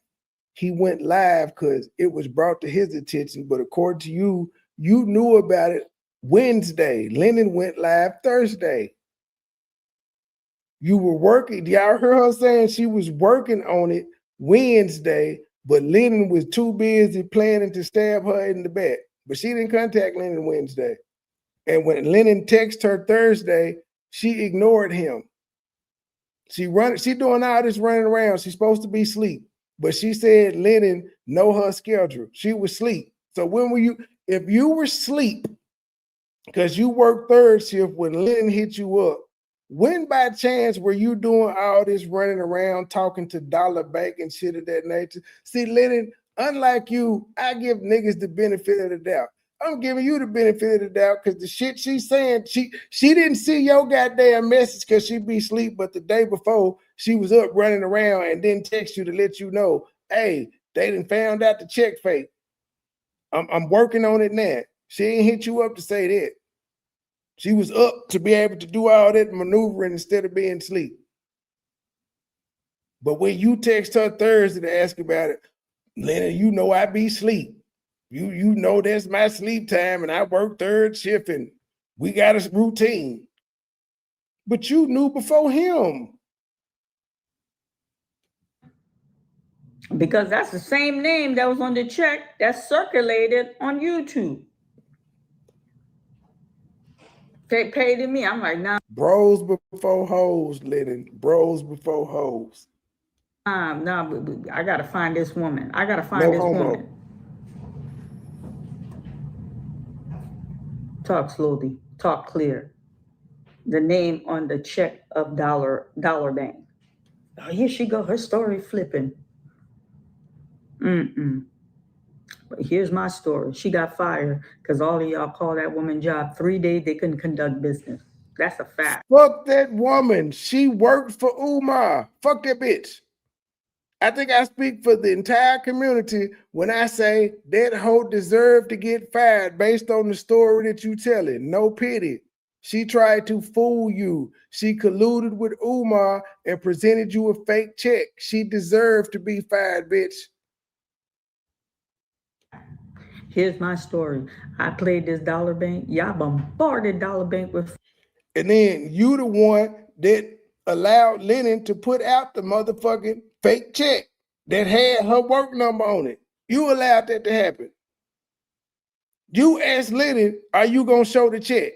He went live because it was brought to his attention, but according to you, you knew about it Wednesday. Lennon went live Thursday. You were working. Y'all heard her saying she was working on it Wednesday, but Lennon was too busy planning to stab her in the back. But she didn't contact Lennon Wednesday. And when Lennon texted her Thursday, she ignored him. She doing all this running around. She's supposed to be asleep. But she said Lennon know her schedule. She was asleep. So when were you, if you were asleep, because you worked third shift when Lennon hit you up, when by chance were you doing all this running around talking to Dollar Bank and shit of that nature? See, Lennon, unlike you, I give niggas the benefit of the doubt. I'm giving you the benefit of the doubt because the shit she's saying, she didn't see your goddamn message because she'd be asleep, but the day before she was up running around and then text you to let you know, hey, they done found out the check fake. I'm working on it now. She ain't hit you up to say that. She was up to be able to do all that maneuvering instead of being asleep. But when you text her Thursday to ask about it, Lennon, you know I be asleep. You know that's my sleep time and I work third shift and we got a routine. But you knew before him. Because that's the same name that was on the check that circulated on YouTube. They paid to me. I'm like, nah. Bros before hoes, Lennon. Bros before hoes. No, I gotta find this woman. I gotta find this woman. Talk slowly. Talk clear. The name on the check of Dollar Bank. Oh, here she go. Her story flipping. But here's my story. She got fired because all of y'all call that woman job 3 days. They couldn't conduct business. That's a fact. Fuck that woman. She worked for Umar. Fuck that bitch. I think I speak for the entire community when I say that hoe deserved to get fired based on the story that you telling. No pity. She tried to fool you. She colluded with Umar and presented you a fake check. She deserved to be fired, bitch. Here's my story. I played this dollar bank. Y'all bombarded dollar bank with. And then you the one that allowed Lennon to put out the motherfucking fake check that had her work number on it. You allowed that to happen. You asked Lennon, are you going to show the check?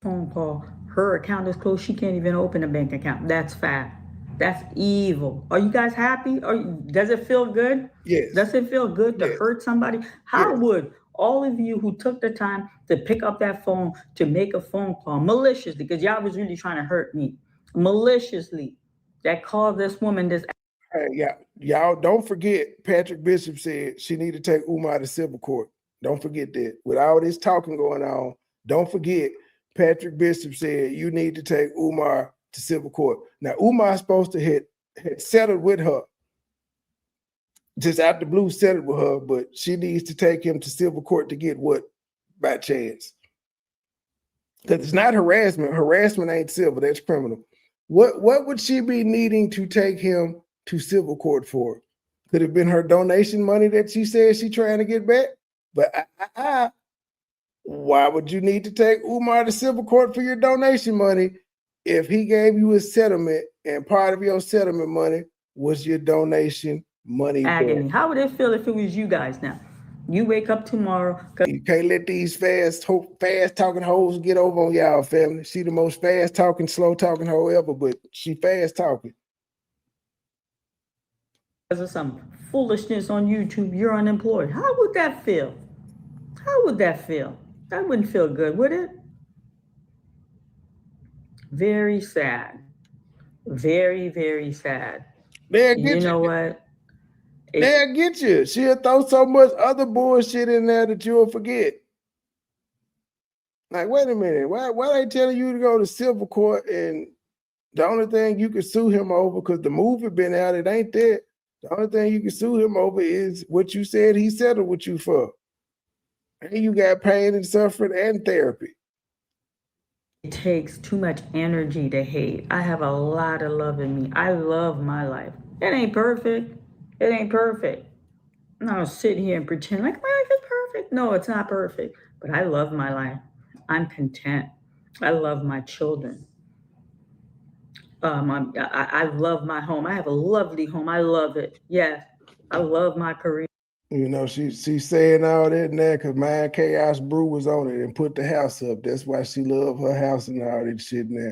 Phone call. Her account is closed. She can't even open a bank account. That's fact. That's evil. Are you guys happy? Does it feel good? Yes. Does it feel good to hurt somebody? How Yes. would all of you who took the time to pick up that phone to make a phone call maliciously, because y'all was really trying to hurt me, maliciously, that called this woman this. Hey, y'all don't forget Patrick Bishop said she need to take Umar to civil court. Don't forget that. With all this talking going on, don't forget Patrick Bishop said you need to take Umar to civil court. Now, Umar's supposed to had settled with her. Just out the blue settled with her, but she needs to take him to civil court to get what by chance. Because it's not harassment. Harassment ain't civil, that's criminal. What would she be needing to take him to civil court for? Could have been her donation money that she said she trying to get back. But why would you need to take Umar to civil court for your donation money if he gave you a settlement and part of your settlement money was your donation money? Agony. How would it feel if it was you guys now? You wake up tomorrow. You can't let these fast talking hoes get over on y'all, family. She the most fast talking, slow talking hoe ever, but she fast talking. Because of some foolishness on YouTube, you're unemployed. How would that feel? How would that feel? That wouldn't feel good, would it? Very sad. Very, very sad. You know what? They'll get you. She'll throw so much other bullshit in there that you'll forget. Like, wait a minute. Why they telling you to go to civil court and the only thing you can sue him over, because the movie been out, it ain't that. The only thing you can sue him over is what you said he settled with you for. And you got pain and suffering and therapy. It takes too much energy to hate. I have a lot of love in me. I love my life. It ain't perfect. It ain't perfect. I'm not gonna sit here and pretend like my life is perfect. No, it's not perfect. But I love my life. I'm content. I love my children. I love my home. I have a lovely home. I love it. Yes, I love my career. You know, she's saying all that now because Mind Chaos Brew was on it and put the house up. That's why she loved her house and all that shit now.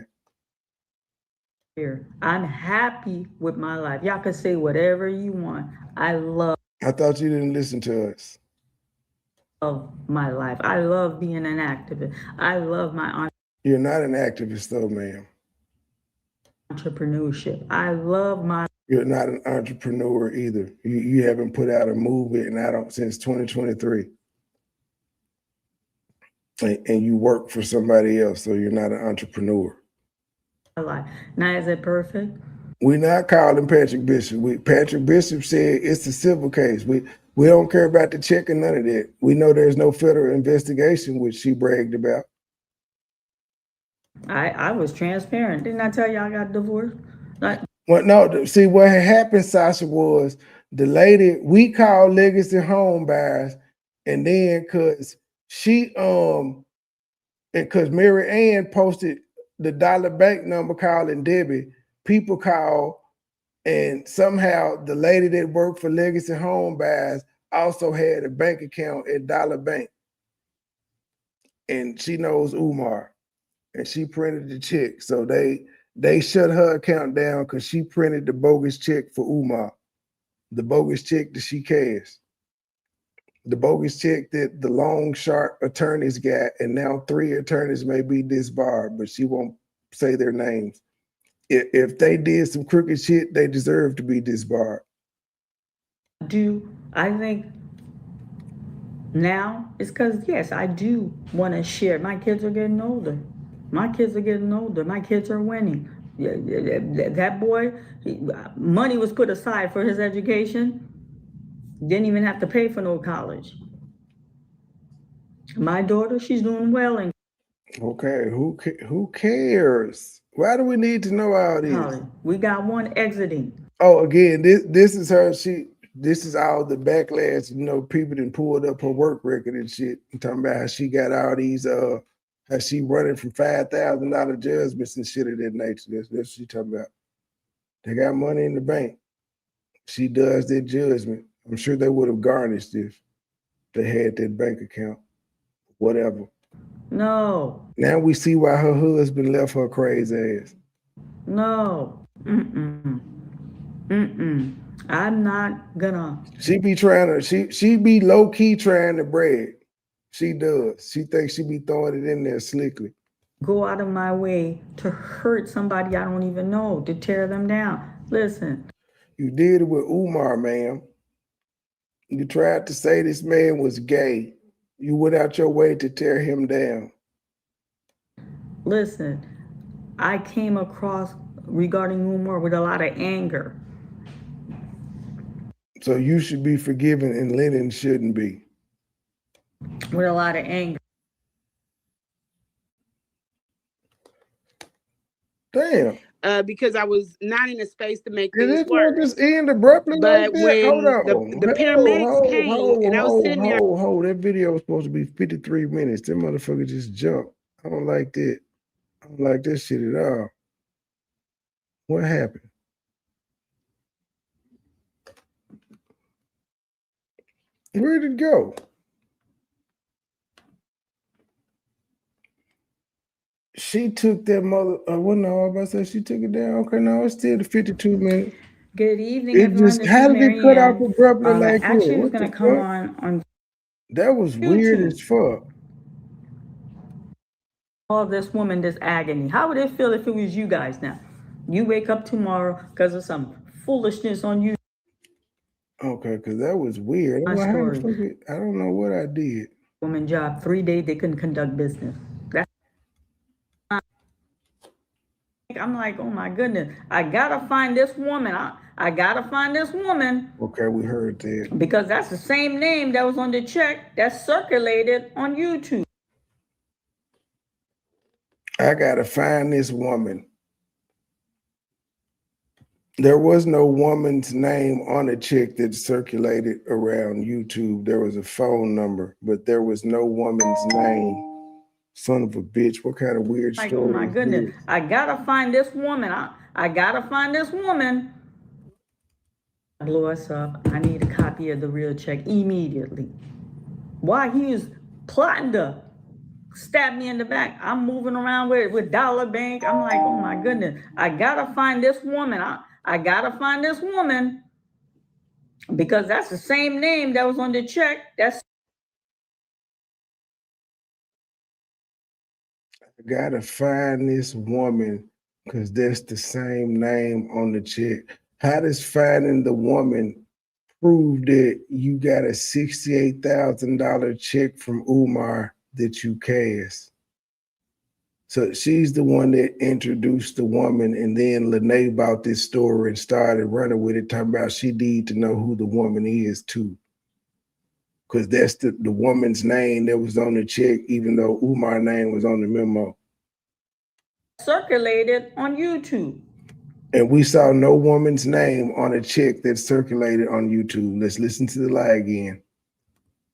I'm happy with my life. Y'all can say whatever you want. I thought you didn't listen to us. Love my life. I love being an activist. I love my You're not an activist though, ma'am. Entrepreneurship. I love my. You're not an entrepreneur either. You haven't put out a movie since 2023. And you work for somebody else, so you're not an entrepreneur. Life. Now, is it perfect? We're not calling Patrick Bishop. Patrick Bishop said it's a civil case. We don't care about the check or none of that. We know there's no federal investigation, which she bragged about. I was transparent. Didn't I tell you I got divorced? Well, no, see what had happened, Sasha, was the lady, we called Legacy Home Buyers, and then because Mary Ann posted the dollar bank number calling Debbie, people call, and somehow the lady that worked for Legacy Home Buyers also had a bank account at Dollar Bank. And she knows Umar, and she printed the check. So they shut her account down because she printed the bogus check for Umar, the bogus check that she cashed, the bogus check that the long, sharp attorneys got, and now 3 attorneys may be disbarred, but she won't say their names. If they did some crooked shit, they deserve to be disbarred. I think now it's because, yes, I do want to share. My kids are getting older. My kids are winning. That boy, money was put aside for his education. Didn't even have to pay for no college. My daughter, she's doing well. Okay, who cares? Why do we need to know all this? We got one exiting. Oh, again, this is her. This is all the backlash, you know, people done pulled up her work record and shit. I'm talking about how she got all these how she running from $5,000 judgments and shit of that nature. That's what she talking about. They got money in the bank. She does that judgment. I'm sure they would have garnished if they had that bank account. Whatever. No. Now we see why her husband left her crazy ass. No. I'm not gonna. She be trying to, she be low key trying to brag. She does. She thinks she be throwing it in there slickly. Go out of my way to hurt somebody I don't even know, to tear them down. Listen. You did it with Umar, ma'am. You tried to say this man was gay. You went out your way to tear him down. Listen, I came across regarding Umar with a lot of anger. So you should be forgiven and Lennon shouldn't be. With a lot of anger. Damn. Because I was not in a space to make Did things this one worse. just end abruptly like But that? when Hold on. the paramedics came and I was sitting there. That video was supposed to be 53 minutes. That motherfucker just jumped. I don't like that. I don't like this shit at all. What happened? Where'd it go? She took that mother. Well, no, I was about to say she took it down. Okay, no, it's still the 52 minutes. Good evening, It everyone. just, how did it cut off abruptly like that? Actually, it was What going the to come fuck? on That was weird as fuck. all this woman, this agony. How would it feel if it was you guys now? You wake up tomorrow because of some foolishness on you. Okay, because that was weird. My I'm like, how the story. fuck I don't know what I did. Woman job, 3 days, they couldn't conduct business. I'm like, oh my goodness, I gotta find this woman. I gotta find this woman. Okay, we heard that. Because that's the same name that was on the check that circulated on YouTube. I gotta find this woman. There was no woman's name on a check that circulated around YouTube. There was a phone number, but there was no woman's name. Son of a bitch, what kind of weird Like, story? oh my goodness, I gotta find this woman. I gotta find this woman. Blow us up. I need a copy of the real check immediately. Why he was plotting to stab me in the back. I'm moving around with dollar bank. I'm like, oh my goodness, I gotta find this woman. I gotta find this woman because that's the same name that was on the check. That's I gotta find this woman because that's the same name on the check. How does finding the woman prove that you got a $68,000 check from Umar that you cashed? So she's the one that introduced the woman, and then Lene bought this story and started running with it, talking about she need to know who the woman is too. Because that's the woman's name that was on the check, even though Umar's name was on the memo. circulated on YouTube. And we saw no woman's name on a check that circulated on YouTube. Let's listen to the lie again.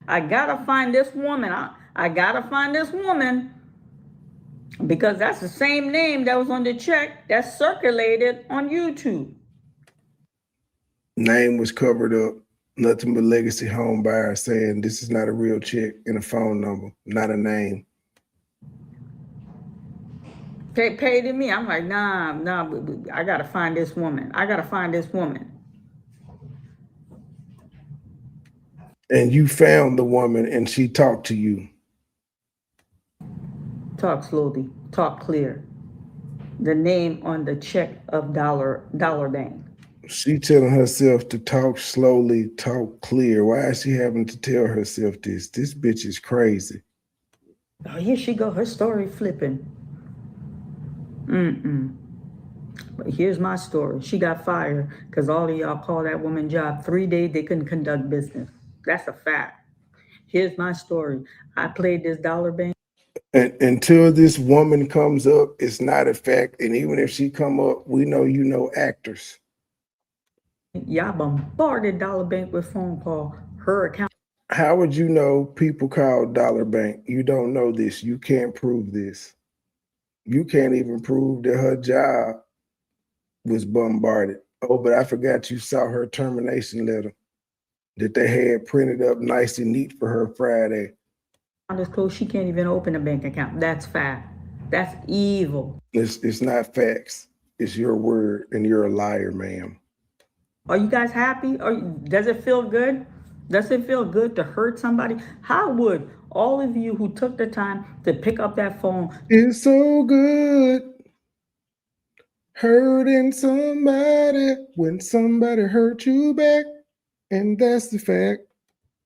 I gotta find this woman. I gotta find this woman because that's the same name that was on the check that circulated on YouTube. Name was covered up. Nothing but legacy home buyer saying this is not a real check and a phone number, not a name. Pay to me. I'm like, nah, I gotta find this woman. I gotta find this woman. And you found the woman and she talked to you. Talk slowly, talk clear. The name on the check of dollar bank. She telling herself to talk slowly, talk clear. Why is she having to tell herself this? This bitch is crazy. Oh, here she go, her story flipping. But here's my story. She got fired because all of y'all call that woman job 3 days, they couldn't conduct business. That's a fact. Here's my story. I played this dollar bank. And until this woman comes up, it's not a fact. And even if she come up, we know you know actors. Y'all bombarded Dollar Bank with phone call. Her account. How would you know people call Dollar Bank? You don't know this. You can't prove this. You can't even prove that her job was bombarded. Oh, but I forgot you saw her termination letter that they had printed up nice and neat for her Friday. Is closed. She can't even open a bank account. That's fact. That's evil. It's not facts. It's your word, and you're a liar, ma'am. Are you guys happy? Does it feel good? Does it feel good to hurt somebody? How would all of you who took the time to pick up that phone? It's so good hurting somebody when somebody hurt you back, and that's the fact.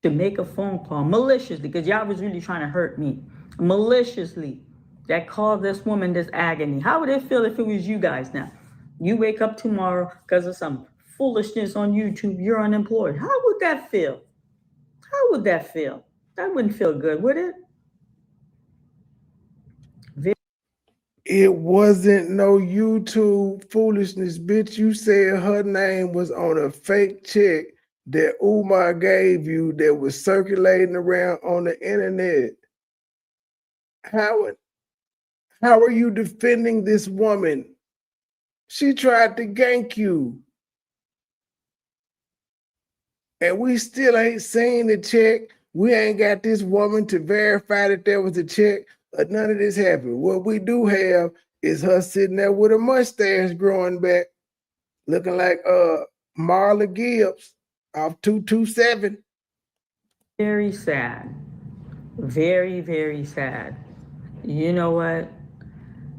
To make a phone call maliciously, because y'all was really trying to hurt me. Maliciously, that caused this woman this agony. How would it feel if it was you guys now? You wake up tomorrow because of some foolishness on YouTube, you're unemployed. How would that feel? How would that feel? That wouldn't feel good, would it? It wasn't no YouTube foolishness, bitch. You said her name was on a fake check that Umar gave you that was circulating around on the internet. How are you defending this woman? She tried to gank you. And we still ain't seen the check. We ain't got this woman to verify that there was a check. None of this happened. What we do have is her sitting there with a mustache growing back, looking like Marla Gibbs off 227. Very sad. Very, very sad. You know what?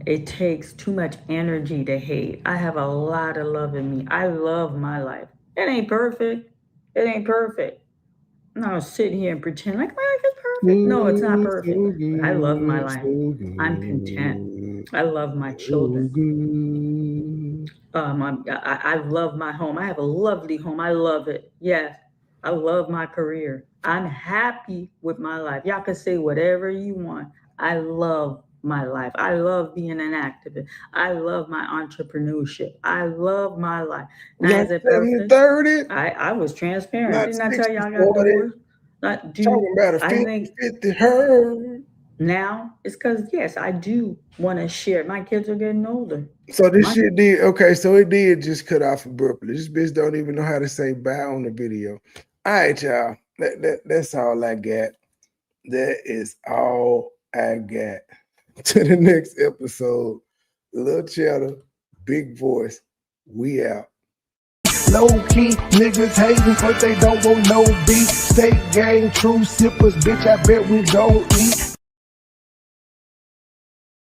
It takes too much energy to hate. I have a lot of love in me. I love my life. It ain't perfect. It ain't perfect. I'm not sitting here and pretend like my life is perfect. No, it's not perfect. But I love my life. I'm content. I love my children. I love my home. I have a lovely home. I love it. Yes, I love my career. I'm happy with my life. Y'all can say whatever you want. I love my life. I love being an activist. I love my entrepreneurship. I love my life. Now, is it perfect? 30? I was transparent. Not Didn't I tell y'all I got 60, divorced? Talking about a 50 her. Now it's because, yes, I do want to share. My kids are getting older. So this shit did, okay, so it did just cut off abruptly. This bitch don't even know how to say bye on the video. All right, y'all. That's all I got. That is all I got. To the next episode. Little Cheddar, big voice. We out. Low key, niggas hating, but they don't want no beef. State gang, true sippers, bitch, I bet we gon' eat.